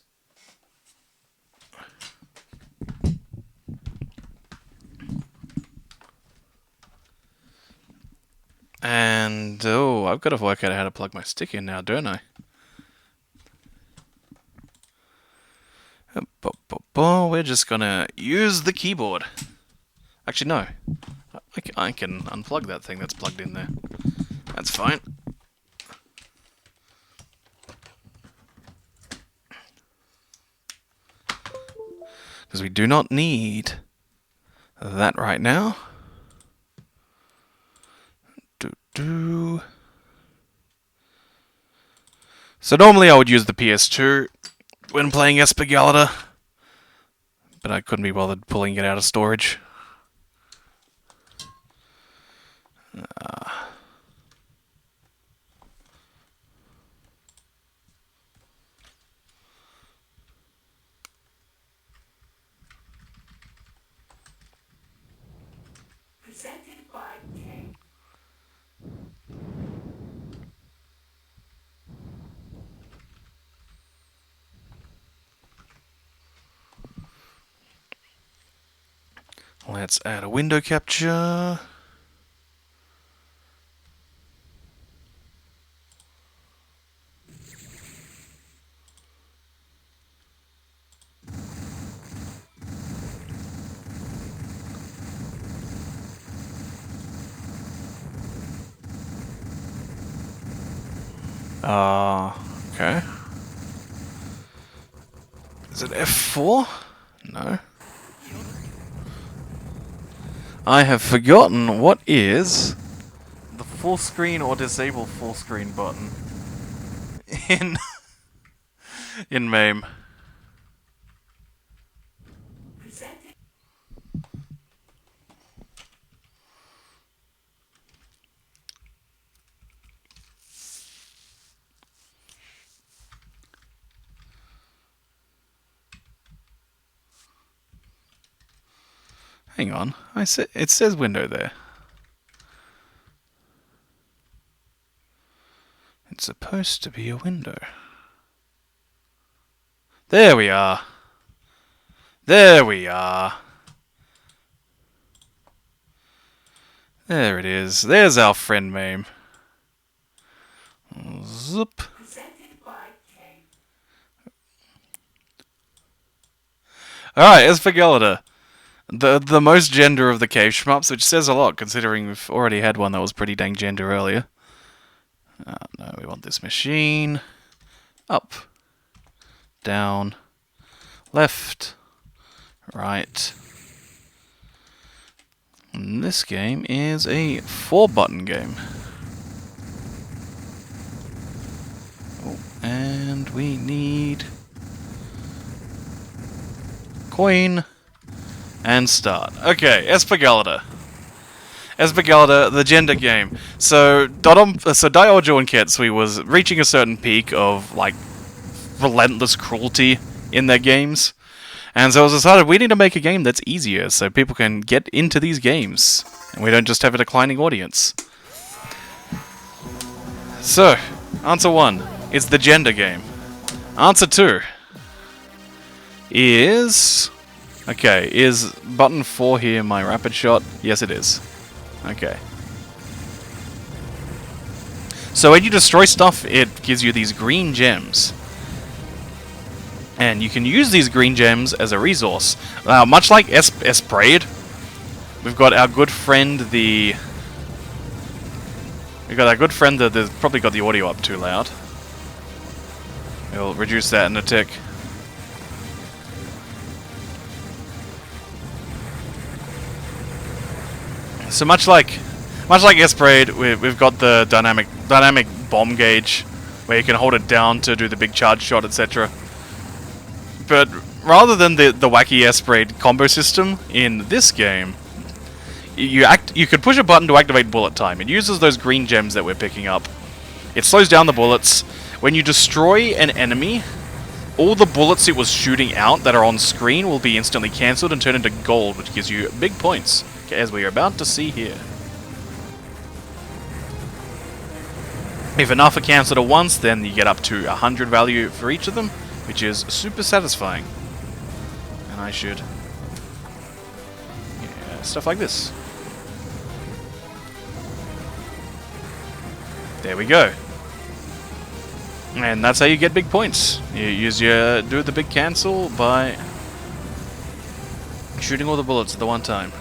And, oh, I've got to work out how to plug my stick in now, don't I? We're just gonna use the keyboard. Actually, no. I can unplug that thing that's plugged in there. That's fine. Because we do not need that right now. So normally I would use the PS2 when playing Espegalita, but I couldn't be bothered pulling it out of storage. Let's add a window capture. Okay. Is it F4? No. I have forgotten what is the full screen or disable full screen button in MAME. Hang on, it says window there. It's supposed to be a window. There we are. There we are. There it is. There's our friend MAME. Zoop. Alright, Espegalita. The most gender of the cave shmups, which says a lot considering we've already had one that was pretty dang gender earlier. No, we want this machine. Up. Down. Left. Right. And this game is a 4-button game. Oh, and we need Coin. And start. Okay, Espargalida. Espargalida, the gender game. So, Diogo and Ketsui was reaching a certain peak of, like, relentless cruelty in their games. And so it was decided we need to make a game that's easier so people can get into these games. And we don't just have a declining audience. So, answer 1 is the gender game. Answer 2 is... Okay, is button 4 here my rapid shot? Yes, it is. Okay. So when you destroy stuff, it gives you these green gems. And you can use these green gems as a resource. Much like Esprade, we've got our good friend the... We've got our good friend that there's probably got the audio up too loud. We'll reduce that in a tick. So much like Esprade, we've got the dynamic bomb gauge, where you can hold it down to do the big charge shot, etc. But rather than the wacky Esprade combo system in this game, you could push a button to activate bullet time. It uses those green gems that we're picking up. It slows down the bullets. When you destroy an enemy, all the bullets it was shooting out that are on screen will be instantly cancelled and turn into gold, which gives you big points, as we are about to see here. If enough are cancelled at once, then you get up to 100 value for each of them, which is super satisfying. And I should... Yeah, stuff like this. There we go. And that's how you get big points. You do the big cancel by shooting all the bullets at the one time.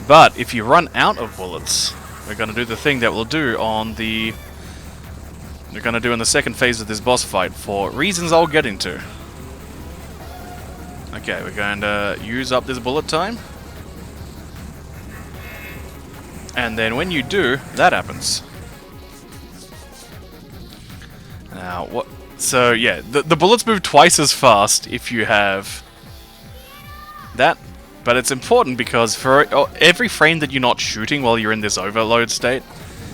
But if you run out of bullets, we're going to do the thing that we'll do on the... We're going to do in the second phase of this boss fight for reasons I'll get into. Okay, we're going to use up this bullet time. And then when you do, that happens. Now, what... So, yeah, the bullets move twice as fast if you have that. But it's important because for every frame that you're not shooting while you're in this overload state,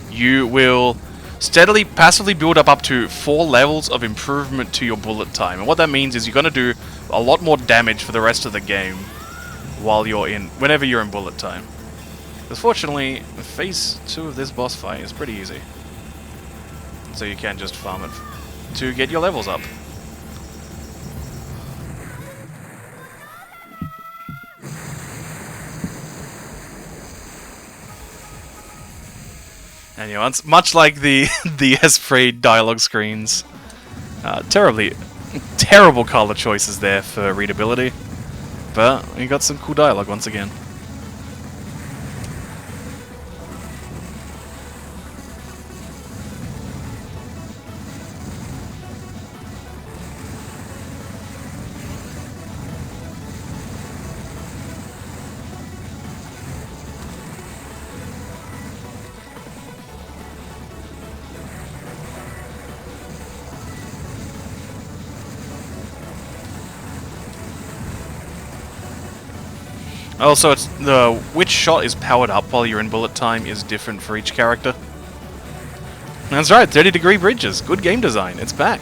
you will steadily, passively build up to 4 levels of improvement to your bullet time. And what that means is you're going to do a lot more damage for the rest of the game whenever you're in bullet time. Because fortunately, phase 2 of this boss fight is pretty easy. So you can just farm it to get your levels up. And you know, it's much like the Esprade dialogue screens. Terrible color choices there for readability. But you got some cool dialogue once again. Also, it's which shot is powered up while you're in bullet time is different for each character. That's right, 30-degree bridges. Good game design. It's back.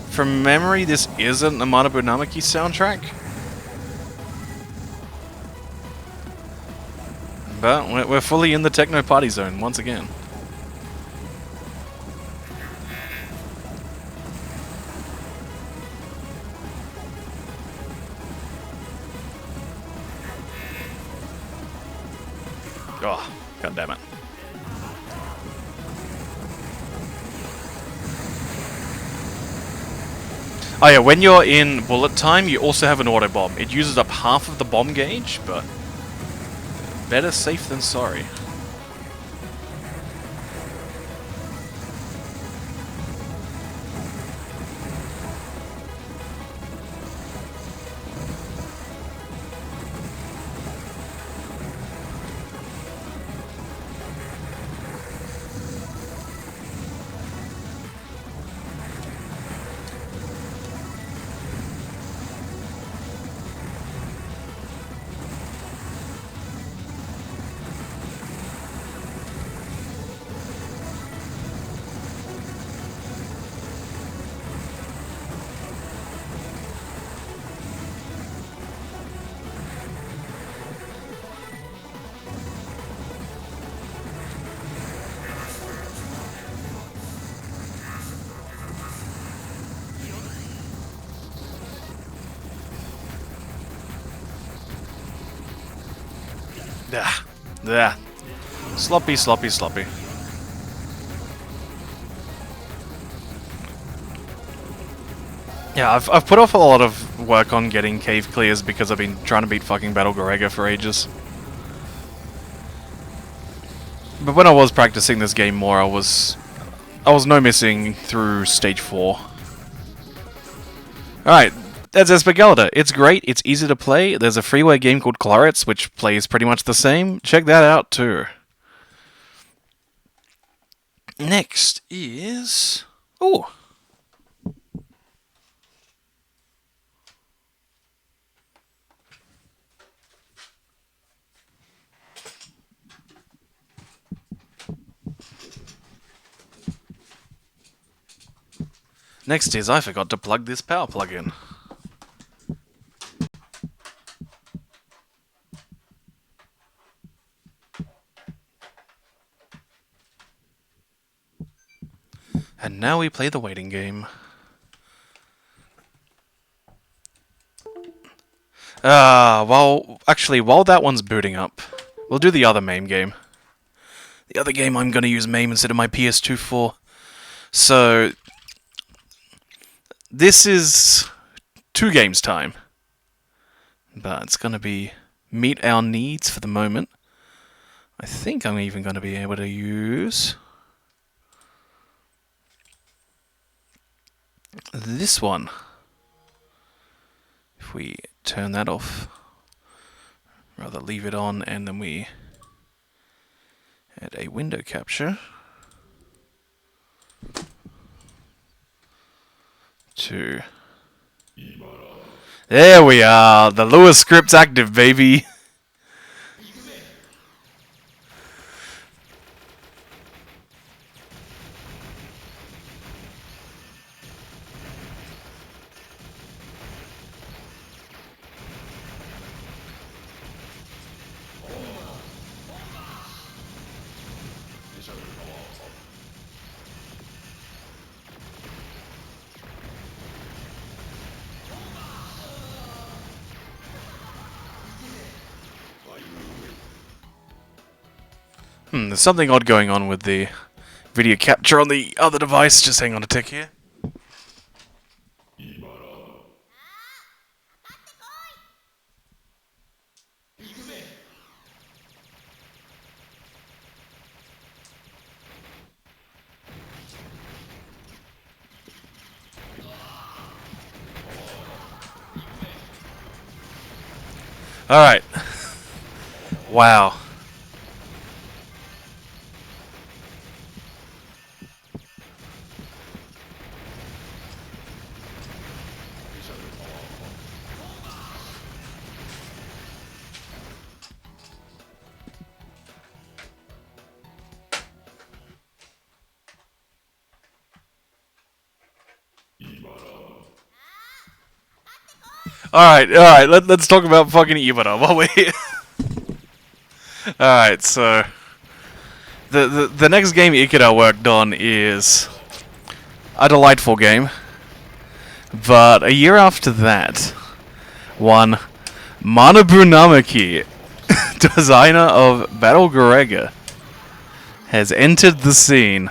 From memory, this isn't a Manabu Namaki soundtrack. But we're fully in the techno party zone once again. Oh, god damn it. Oh yeah, when you're in bullet time, you also have an auto bomb. It uses up half of the bomb gauge, but better safe than sorry. Ah, ah. Sloppy, sloppy, sloppy. Yeah, I've put off a lot of work on getting cave clears because I've been trying to beat fucking Battle Gorega for ages. But when I was practicing this game more, I was no missing through stage 4. Alright, that's Espegalda. It's great, it's easy to play. There's a freeware game called Clarets, which plays pretty much the same. Check that out too. Next is... Ooh. Next is I forgot to plug this power plug in. And now we play the waiting game. While that one's booting up, we'll do the other MAME game. The other game I'm gonna use MAME instead of my PS2 for. So, this is 2 games time. But it's gonna be meet our needs for the moment. I think I'm even gonna be able to use this one. If we turn that off, rather leave it on, and then we add a window capture to... There we are! The Lua script's active, baby! There's something odd going on with the video capture on the other device. Just hang on a tick here. Alright. Wow. Alright, let's talk about fucking Ibara while we're here. Alright, so... The next game Ikeda worked on is a delightful game. But a year after that, one Manabu Namaki, designer of Battle Gorega, has entered the scene.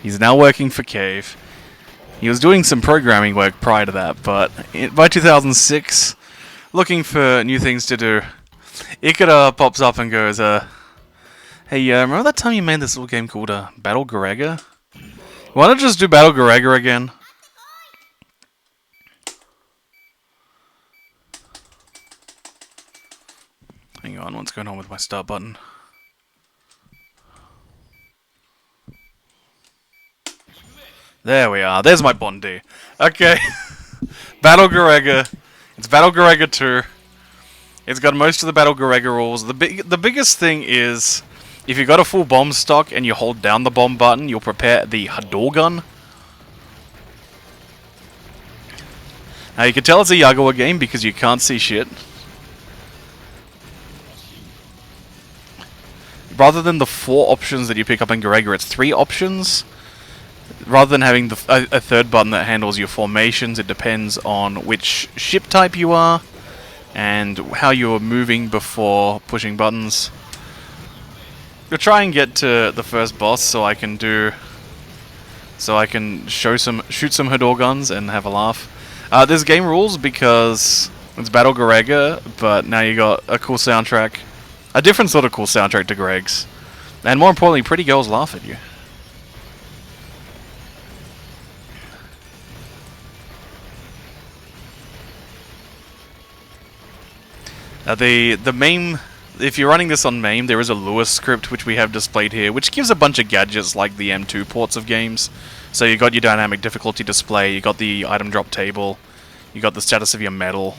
He's now working for Cave. He was doing some programming work prior to that, but by 2006, looking for new things to do, Ikeda pops up and goes, hey, remember that time you made this little game called Battle Gorega? Why not just do Battle Gorega again? Hang on, what's going on with my start button? There we are. There's my Bondi. Okay. Battle Gorega. It's Battle Gorega 2. It's got most of the Battle Gorega rules. The biggest thing is, if you got a full bomb stock and you hold down the bomb button, you'll prepare the Hadouken. Now you can tell it's a Yagawa game because you can't see shit. Rather than the 4 options that you pick up in Gorega, it's 3 options. Rather than having a third button that handles your formations, it depends on which ship type you are and how you're moving before pushing buttons. We'll try and get to the first boss so I can shoot some Hador guns and have a laugh. This game rules because it's Battle Garega, but now you got a cool soundtrack. A different sort of cool soundtrack to Greg's. And more importantly, pretty girls laugh at you. The MAME, if you're running this on MAME, there is a Lewis script which we have displayed here, which gives a bunch of gadgets like the M2 ports of games. So you got your dynamic difficulty display, you got the item drop table, you got the status of your medal,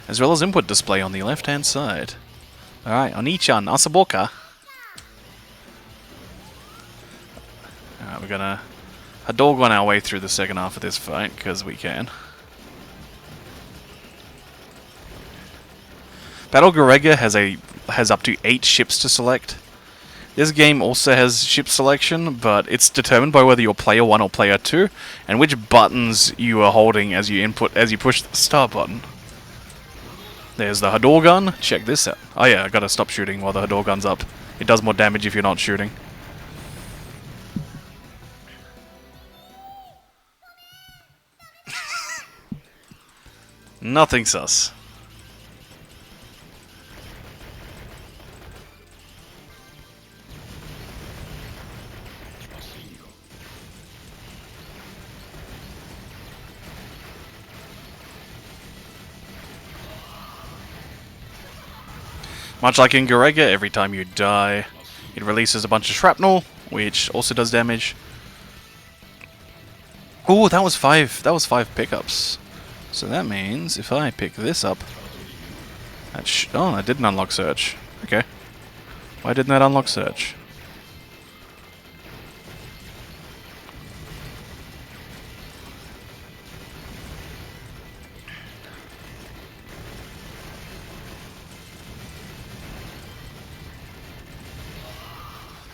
as well as input display on the left-hand side. Alright, Oni-chan, Asaboka. Alright, we're gonna Hadouken on our way through the second half of this fight, because we can. Battle Garega has up to 8 ships to select. This game also has ship selection, but it's determined by whether you're player 1 or player 2, and which buttons you are holding as you push the start button. There's the Hador gun. Check this out. Oh yeah, I gotta stop shooting while the Hador gun's up. It does more damage if you're not shooting. Nothing sus. Much like in Garega, every time you die, it releases a bunch of shrapnel, which also does damage. Ooh, that was five pickups. So that means if I pick this up, oh, that didn't unlock search. Okay. Why didn't that unlock search?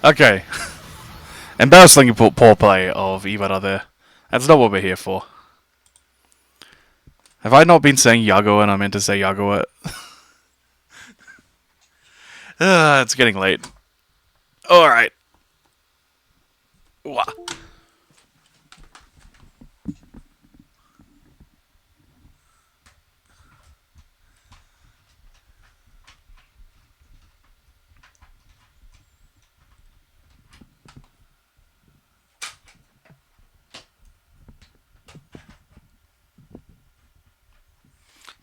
Okay. Embarrassingly poor play of Ibarra there. That's not what we're here for. Have I not been saying Yago and I meant to say Yago? It's getting late. Alright. Wah.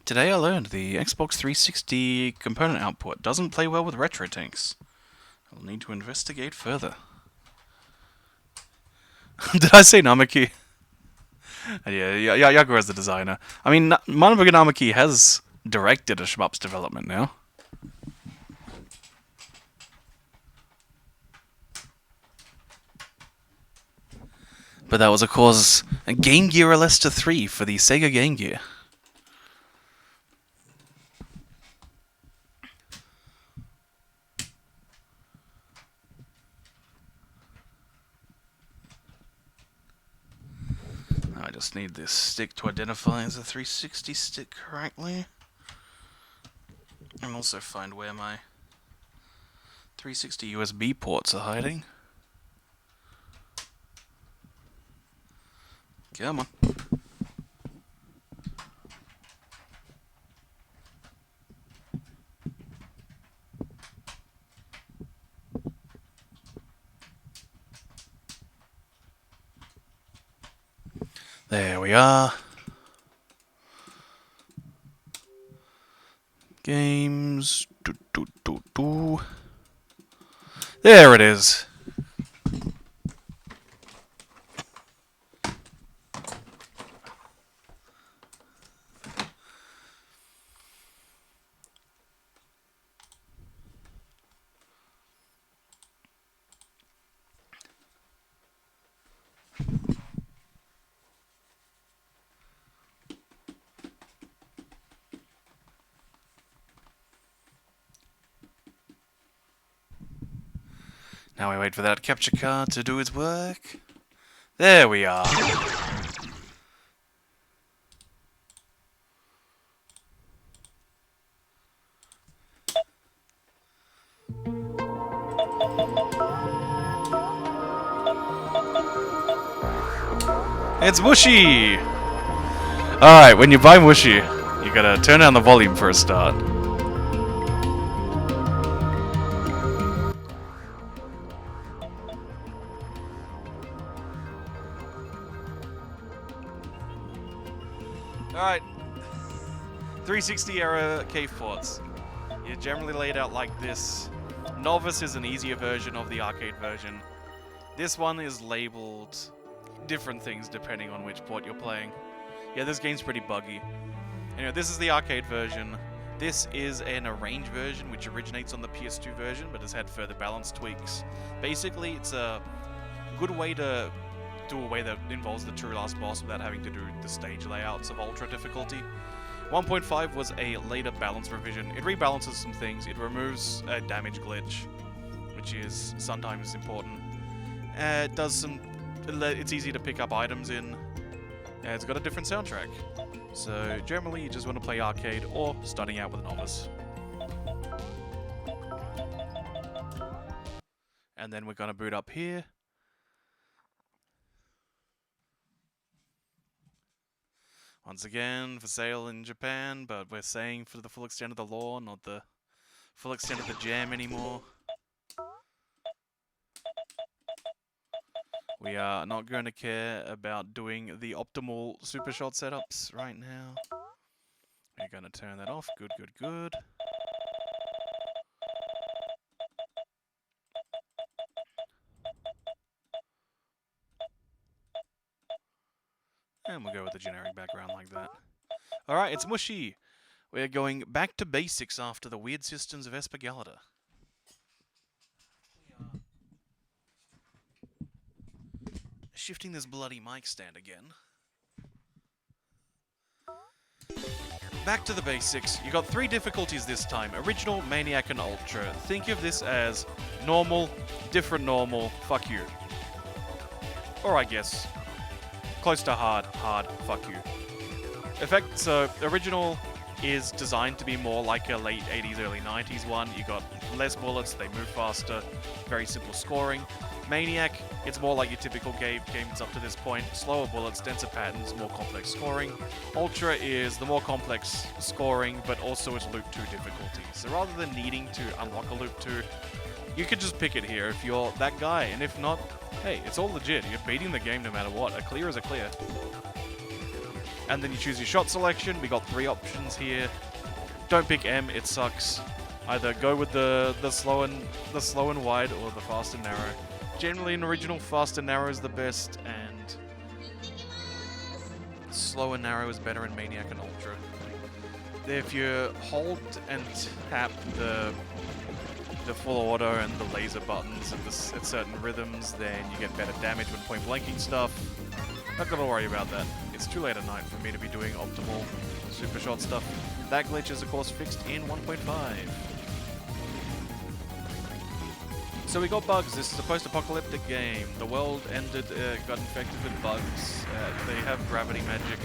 Today I learned the Xbox 360 component output doesn't play well with retro tanks. I'll need to investigate further. Did I say Namaki? Yeah, Yagura is the designer. I mean, Manabuga Namaki has directed a shmups development now. But that was, of course, a Game Gear Alesta 3 for the Sega Game Gear. I just need this stick to identify as a 360 stick correctly. And also find where my 360 USB ports are hiding. Come on. There we are. Games. There it is. Now we wait for that capture card to do its work. There we are. It's Mushy! Alright, when you buy Mushy, you gotta turn down the volume for a start. Alright. 360 era cave ports. You're generally laid out like this. Novice is an easier version of the arcade version. This one is labeled different things depending on which port you're playing. Yeah, this game's pretty buggy. Anyway, this is the arcade version. This is an arranged version which originates on the PS2 version but has had further balance tweaks. Basically, it's a good way to do a way that involves the true last boss without having to do the stage layouts of ultra difficulty. 1.5 was a later balance revision. It rebalances some things. It removes a damage glitch, which is sometimes important. It does some... It's easy to pick up items in. It's got a different soundtrack. So generally you just want to play arcade or starting out with a novice. And then we're going to boot up here. Once again, for sale in Japan, but we're saying for the full extent of the law, not the full extent of the jam anymore. We are not going to care about doing the optimal super shot setups right now. We're going to turn that off. Good, good, good. And we'll go with the generic background like that. Alright, it's Mushy. We're going back to basics after the weird systems of Espargalata. Shifting this bloody mic stand again. Back to the basics. You got 3 difficulties this time. Original, Maniac, and Ultra. Think of this as normal, different normal, fuck you. Or I guess, close to hard, fuck you. So original is designed to be more like a late 80s, early 90s one. You got less bullets, they move faster, very simple scoring. Maniac, it's more like your typical games up to this point. Slower bullets, denser patterns, more complex scoring. Ultra is the more complex scoring, but also it's Loop 2 difficulty. So rather than needing to unlock a Loop 2, you could just pick it here if you're that guy. And if not, hey, it's all legit. You're beating the game no matter what. A clear is a clear. And then you choose your shot selection. We got 3 options here. Don't pick M, it sucks. Either go with the slow and wide or the fast and narrow. Generally in original, fast and narrow is the best, and slow and narrow is better in Maniac and Ultra. If you hold and tap the full auto and the laser buttons at certain rhythms, then you get better damage when point blanking stuff. Not gonna worry about that. It's too late at night for me to be doing optimal super shot stuff. That glitch is of course fixed in 1.5. So we got bugs. This is a post-apocalyptic game. The world ended, got infected with bugs. They have gravity magic.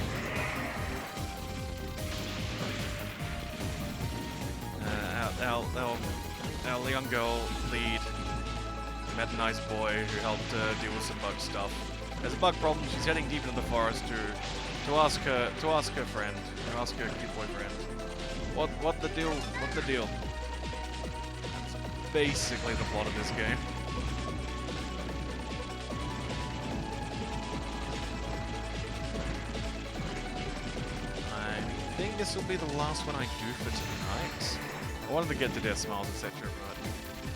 Our young girl lead met a nice boy who helped deal with some bug stuff. There's a bug problem. She's heading deep into the forest to ask her friend, to ask her kid boyfriend, what the deal? What's the deal? Basically the plot of this game. I think this will be the last one I do for tonight. I wanted to get to Death Smiles, etc., but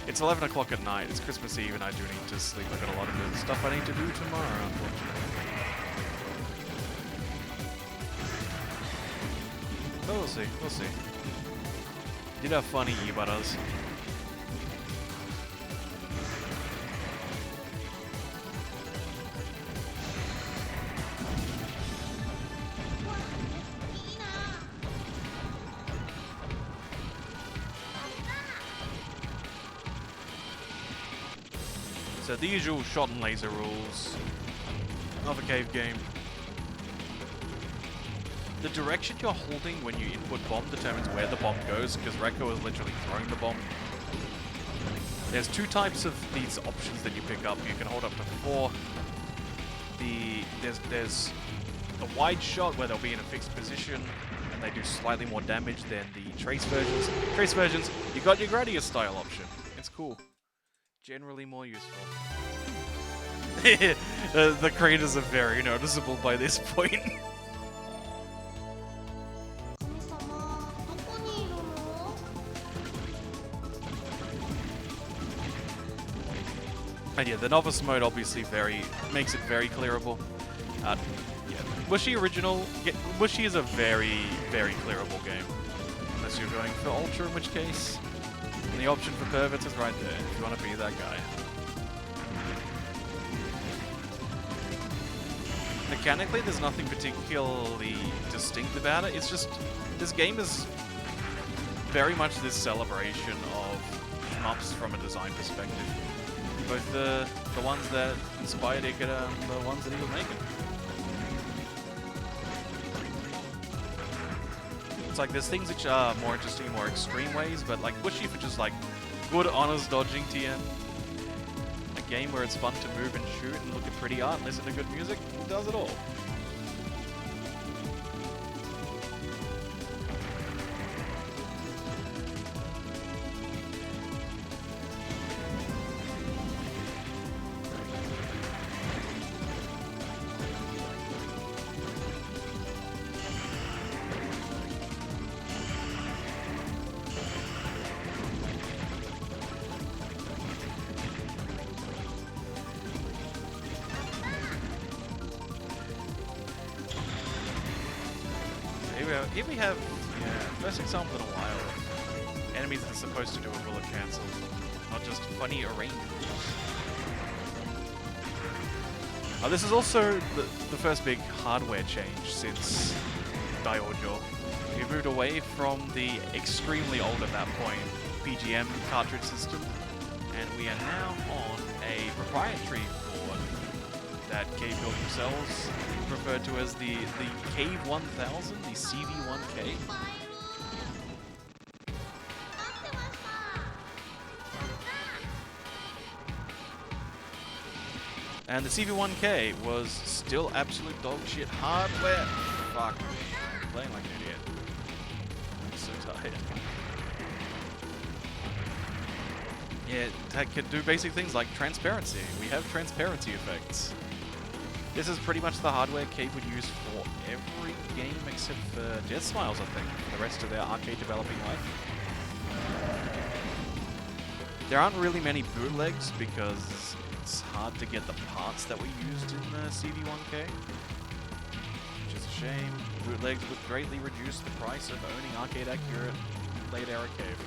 it's 11 o'clock at night, it's Christmas Eve, and I do need to sleep. I've got a lot of good stuff I need to do tomorrow, unfortunately. But we'll see, we'll see. Did have funny e-butters. So the usual shot and laser rules of a cave game. The direction you're holding when you input bomb determines where the bomb goes, because Rekko is literally throwing the bomb. There's two types of these options that you pick up. You can hold up to 4. There's the wide shot where they'll be in a fixed position and they do slightly more damage than the trace versions. Trace versions, you got your Gradius style option. It's cool. Generally more useful. The craters are very noticeable by this point. 神様どこにいるの？ And yeah, the novice mode obviously makes it very clearable. Yeah, Mushi original, Mushi is a very, very clearable game. Unless you're going for Ultra, in which case, and the option for perverts is right there, if you want to be that guy. Mechanically, there's nothing particularly distinct about it. It's just, this game is very much this celebration of shmups from a design perspective. Both the ones that inspired Ikeda and the ones that he was making. It's like there's things which are more interesting in more extreme ways, but like Mushi for just like good honest dodging TN. A game where it's fun to move and shoot and look at pretty art and listen to good music, it does it all. Here we have, first example in a while of enemies that are supposed to do a bullet cancel, not just funny arrangements. This is also the first big hardware change since Daiojo. We've moved away from the extremely old at that point PGM cartridge system, and we are now on a proprietary board that Cave built themselves, referred to as the Cave 1000, the CV1K. And the CV1K was still absolute dog shit hardware. Fuck me, I'm playing like an idiot. I'm so tired. Yeah, it could do basic things like transparency. We have transparency effects. This is pretty much the hardware Cave would use for every game except for Death Smiles, I think, for the rest of their arcade developing life. There aren't really many bootlegs because it's hard to get the parts that were used in the CV1K, which is a shame. Bootlegs would greatly reduce the price of owning arcade-accurate late-era Cave.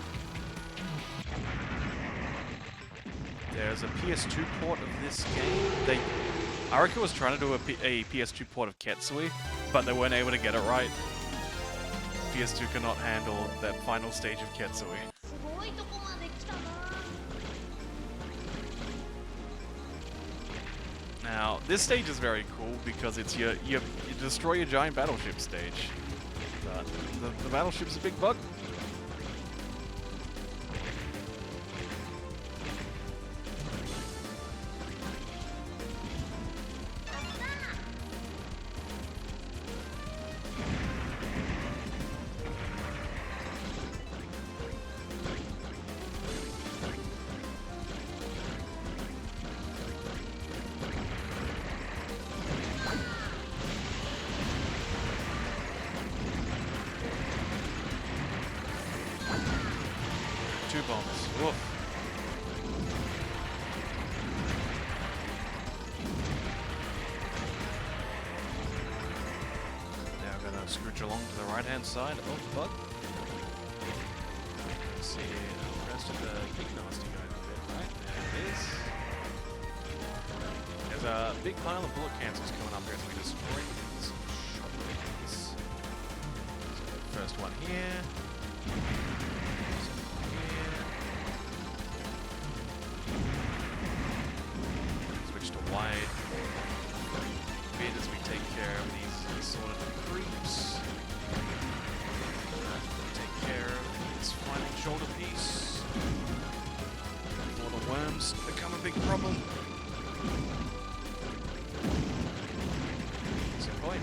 There's a PS2 port of this game. Arika was trying to do a PS2 port of Ketsui, but they weren't able to get it right. PS2 cannot handle that final stage of Ketsui. すごいとこまで来たな。 Now, this stage is very cool because it's you destroy your giant battleship stage. But the battleship's a big bug. Two bombs. Woof. Now we're gonna scooch along to the right-hand side of the bug. See the rest of the big nasty guys a bit, right? There it is. There's a big pile of bullet cancels coming up here as we destroy these shockwaves. So first one here. Switch to wide bit as we take care of these sort of creeps. Take care of this final shoulder piece before before the worms become a big problem. What's the point?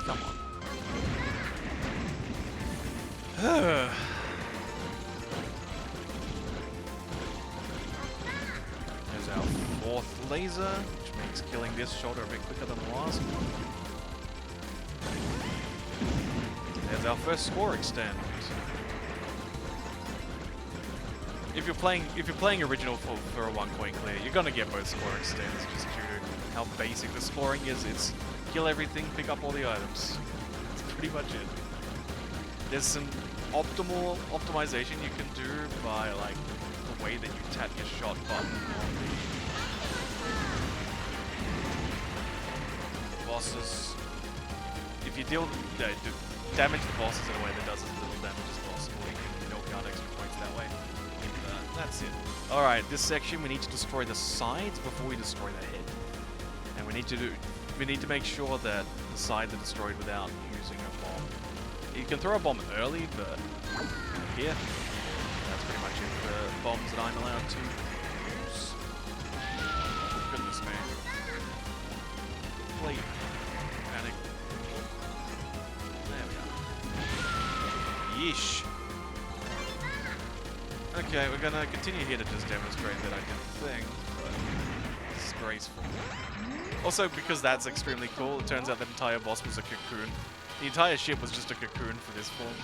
Come on. There's our fourth laser, which makes killing this shoulder a bit quicker than the last one. There's our first score extend. If you're playing original for a 1 point clear, you're gonna get both score extends just due to how basic the scoring is. It's kill everything, pick up all the items. That's pretty much it. There's some optimization you can do by like the way that you tap your shot button on the bosses. If you damage the bosses in a way that does as little damage as possible, you can milk out extra points that way. That's it. Alright, this section we need to destroy the sides before we destroy the head. And we need to make sure that the sides are destroyed without using a bomb. You can throw a bomb early, but here, that's pretty much it for bombs that I'm allowed to use. Goodness me. Plate. Panic. There we are. Yeesh. Okay, we're gonna continue here to just demonstrate that I can thing, but it's graceful. Also, because that's extremely cool, it turns out that entire boss was a cocoon. The entire ship was just a cocoon for this form.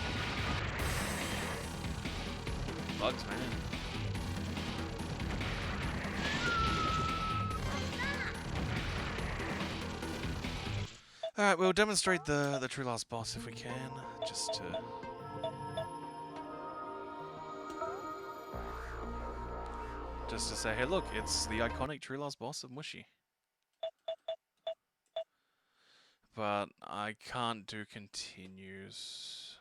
Bugs, man. Alright, we'll demonstrate the true last boss if we can, just to... Just to say, hey look, it's the iconic true last boss of Mushi. But I can't do continues.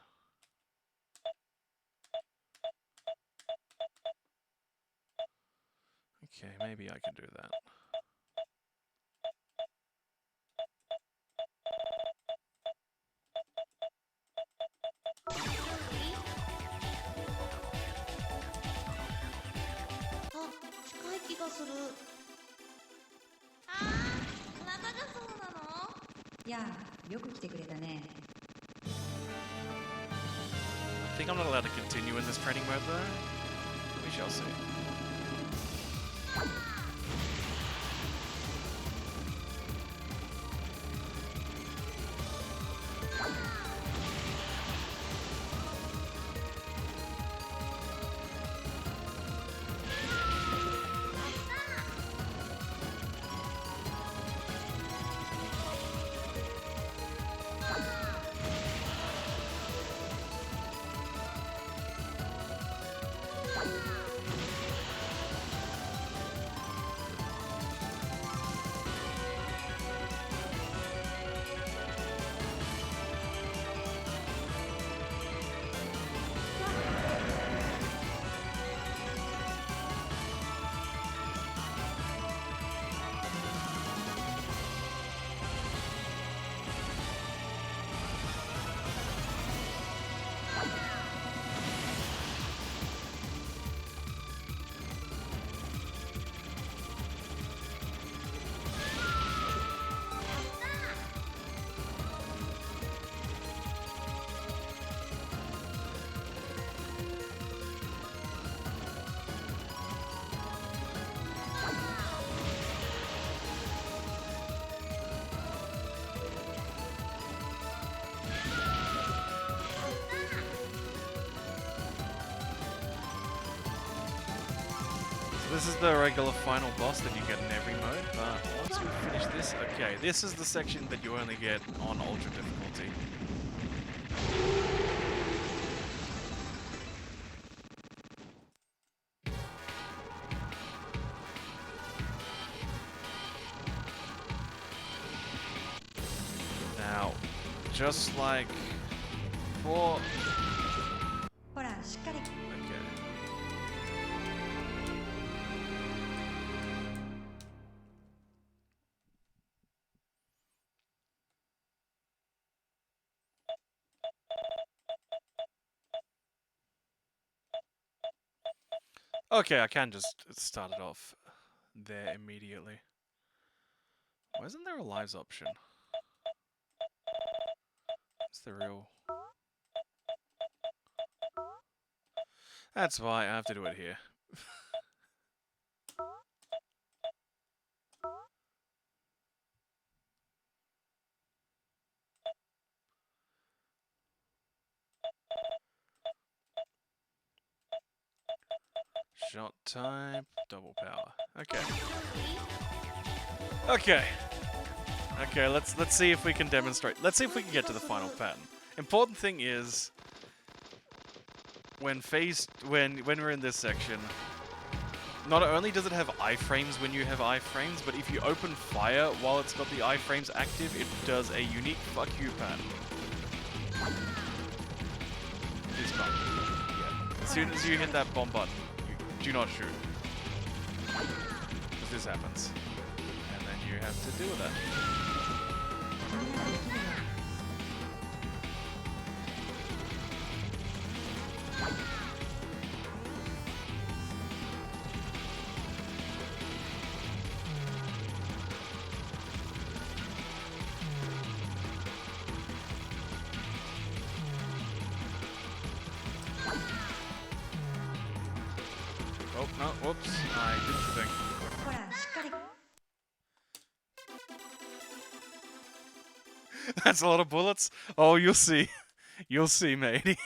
Okay, maybe I can do that. I think I'm not allowed to continue in this training mode though. We shall see. This is the regular final boss that you get in every mode, but once we finish this, okay, this is the section that you only get on Ultra difficulty. Now, just like for... ほらしっかり Okay. Okay, I can just start it off there immediately. Why isn't there a lives option? It's the real... That's why I have to do it here. Shot type, double power. Okay. Okay. Okay, let's see if we can demonstrate. Let's see if we can get to the final pattern. Important thing is when we're in this section, not only does it have iframes when you have iframes, but if you open fire while it's got the iframes active, it does a unique fuck you pattern. This button. Yeah. As soon as you hit that bomb button, you do not shoot. Because this happens. And then you have to deal with that. 君ならできるよ。 Oh, no, whoops. I did the thing. ほらしっかり That's a lot of bullets. Oh, you'll see. You'll see, matey.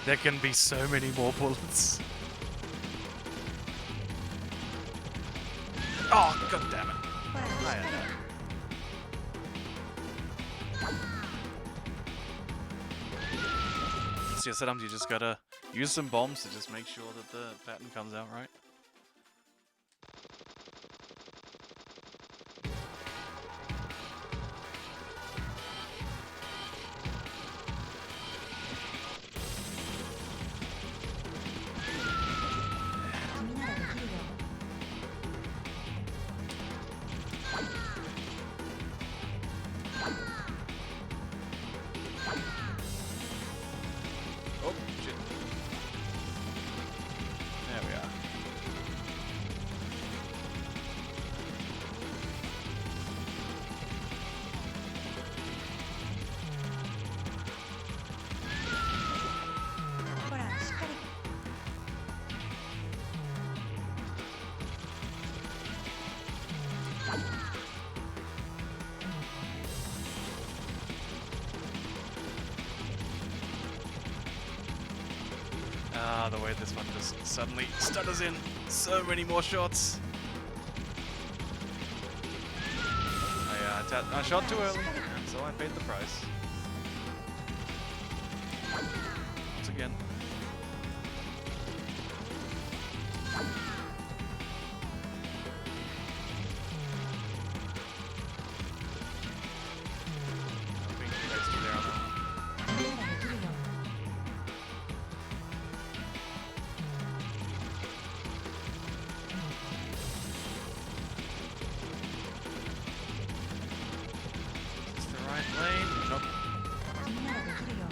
There can be so many more bullets. Oh, god damn it. ほらしっ I か had り that. So yeah, sometimes you just gotta use some bombs to just make sure that the pattern comes out right. Oh, shit. There we are. Ah, the way this one just suddenly stutters in so many more shots. I shot too early, and so I paid the price. Once again. Being too hasty there on that one. 君ならできるよ Is this the right lane? Nope. 君ならできるよ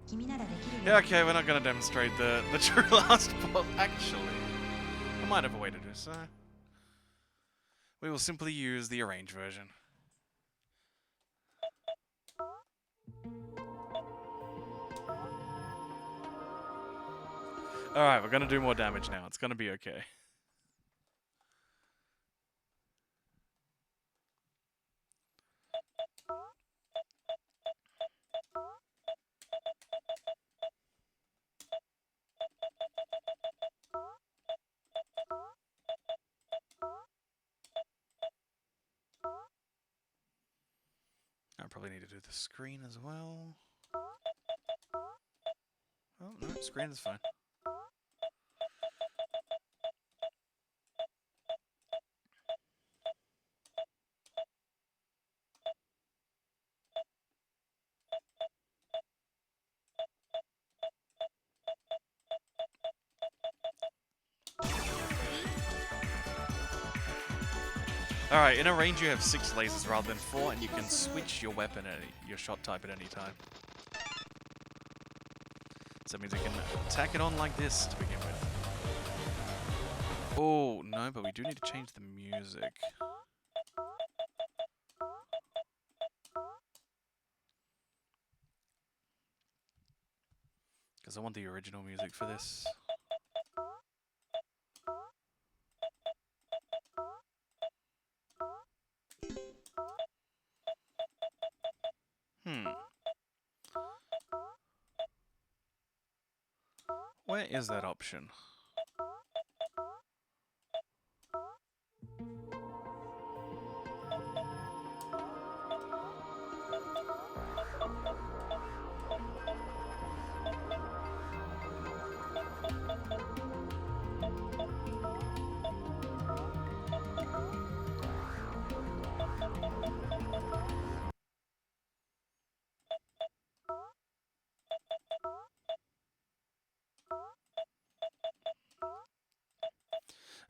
君ならできるよ Yeah, okay, we're not gonna demonstrate the true last boss. Actually, I might have a way to do so. We will simply use the arranged version. Alright, we're gonna do more damage now. It's gonna be okay. to do the screen as well. Oh, no, screen is fine. Alright, in a range you have 6 lasers rather than 4, and you can switch your weapon at your shot type at any time. So that means you can tack it on like this to begin with. Oh, no, but we do need to change the music. Because I want the original music for this. Where is that option?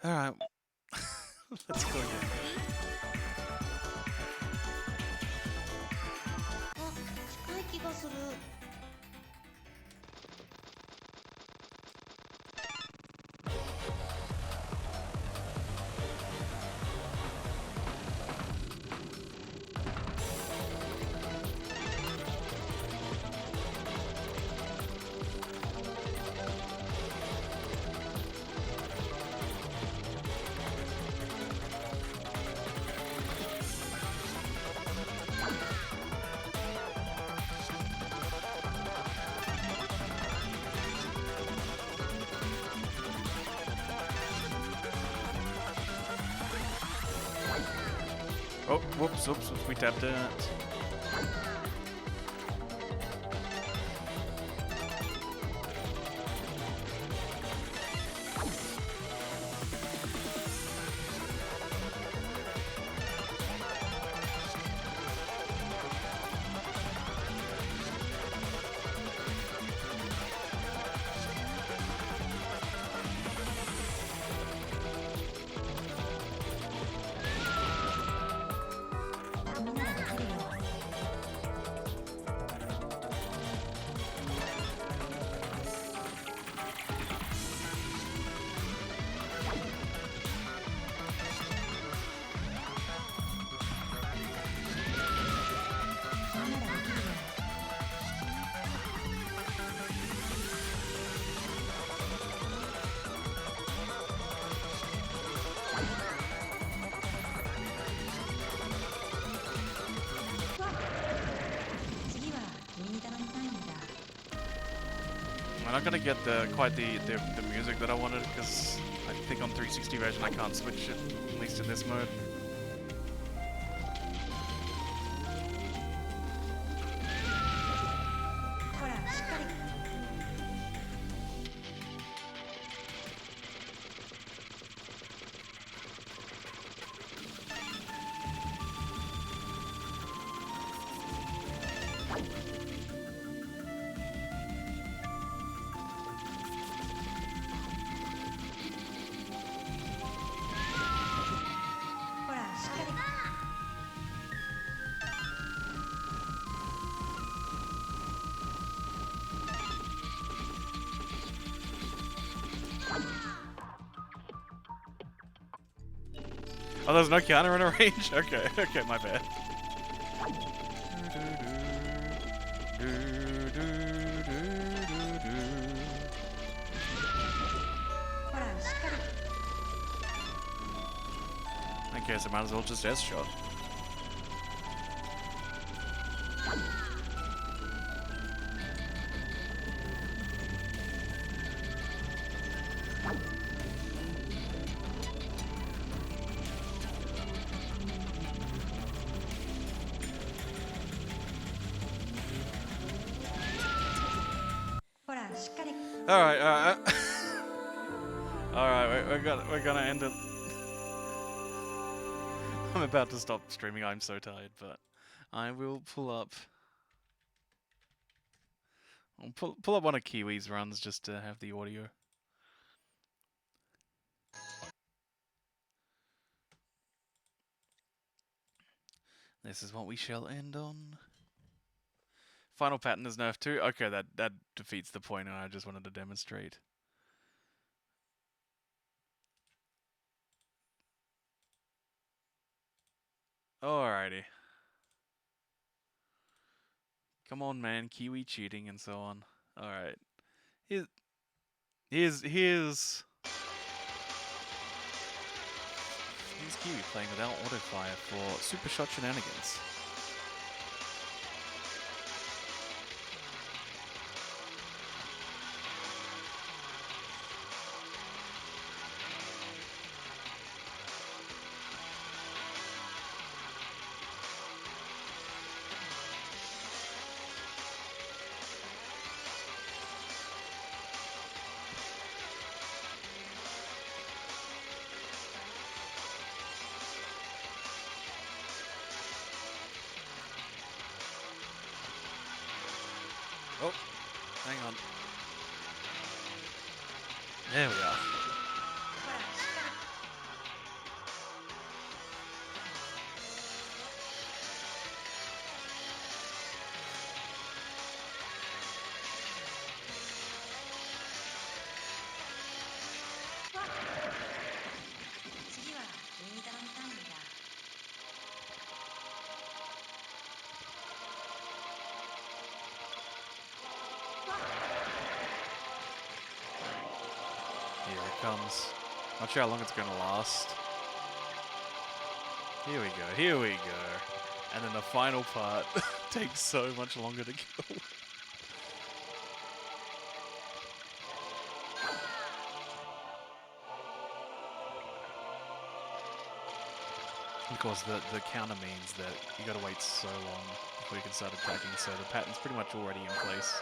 Alright. Let's go again. 近い気がする。Oh, whoops, we tapped it. I'm not gonna get quite the music that I wanted because I think on 360 version I can't switch it, at least in this mode. Oh, there's no counter in a range? Okay, okay, my bad. Okay, so might as well just S-shot. All right, all right. We're gonna end it. I'm about to stop streaming. I'm so tired, but I will pull up. I'll pull up one of Kiwi's runs just to have the audio. This is what we shall end on. Final pattern is nerfed too. Okay, that defeats the point, and I just wanted to demonstrate. Alrighty. Come on, man. Kiwi cheating and so on. Alright. Here's here's Kiwi playing without auto fire for super shot shenanigans. Oh, hang on. There we are. ほらしっかり 次は君に頼みたいんだ Here it comes. Not sure how long it's gonna last. Here we go, here we go. And then the final part takes so much longer to kill. Of course, the counter means that you gotta wait so long before you can start attacking, so the pattern's pretty much already in place.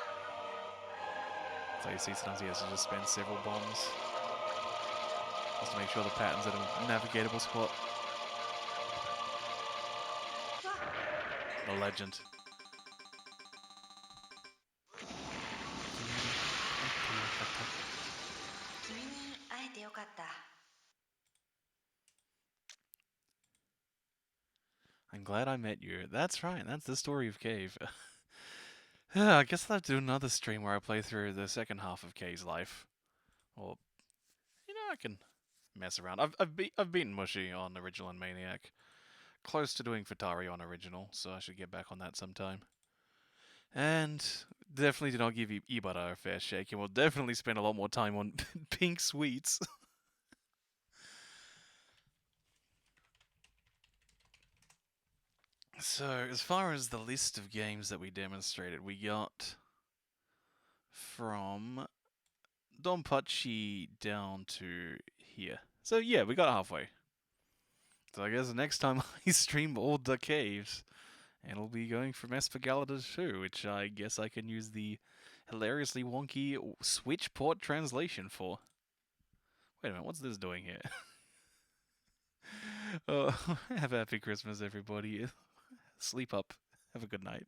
So you see sometimes he has to just spend several bombs just to make sure the pattern's at a navigatable spot. The legend. 君に会えてよかった I'm glad I met you. That's right, that's the story of Cave. Yeah, I guess I'll have to do another stream where I play through the second half of Cave's life. Or, I can mess around. I've beaten Mushy on Original and Maniac. Close to doing Futari on Original, so I should get back on that sometime. And definitely do not give Ibarra a fair shake, and we'll definitely spend a lot more time on Pink Sweets. So, as far as the list of games that we demonstrated, we got from Donpachi down to here. So yeah, we got halfway. So I guess the next time I stream all the caves, it'll be going from Espargalida 2, which I guess I can use the hilariously wonky Switch port translation for. Wait a minute, what's this doing here? Have a happy Christmas, everybody. Sleep up. Have a good night.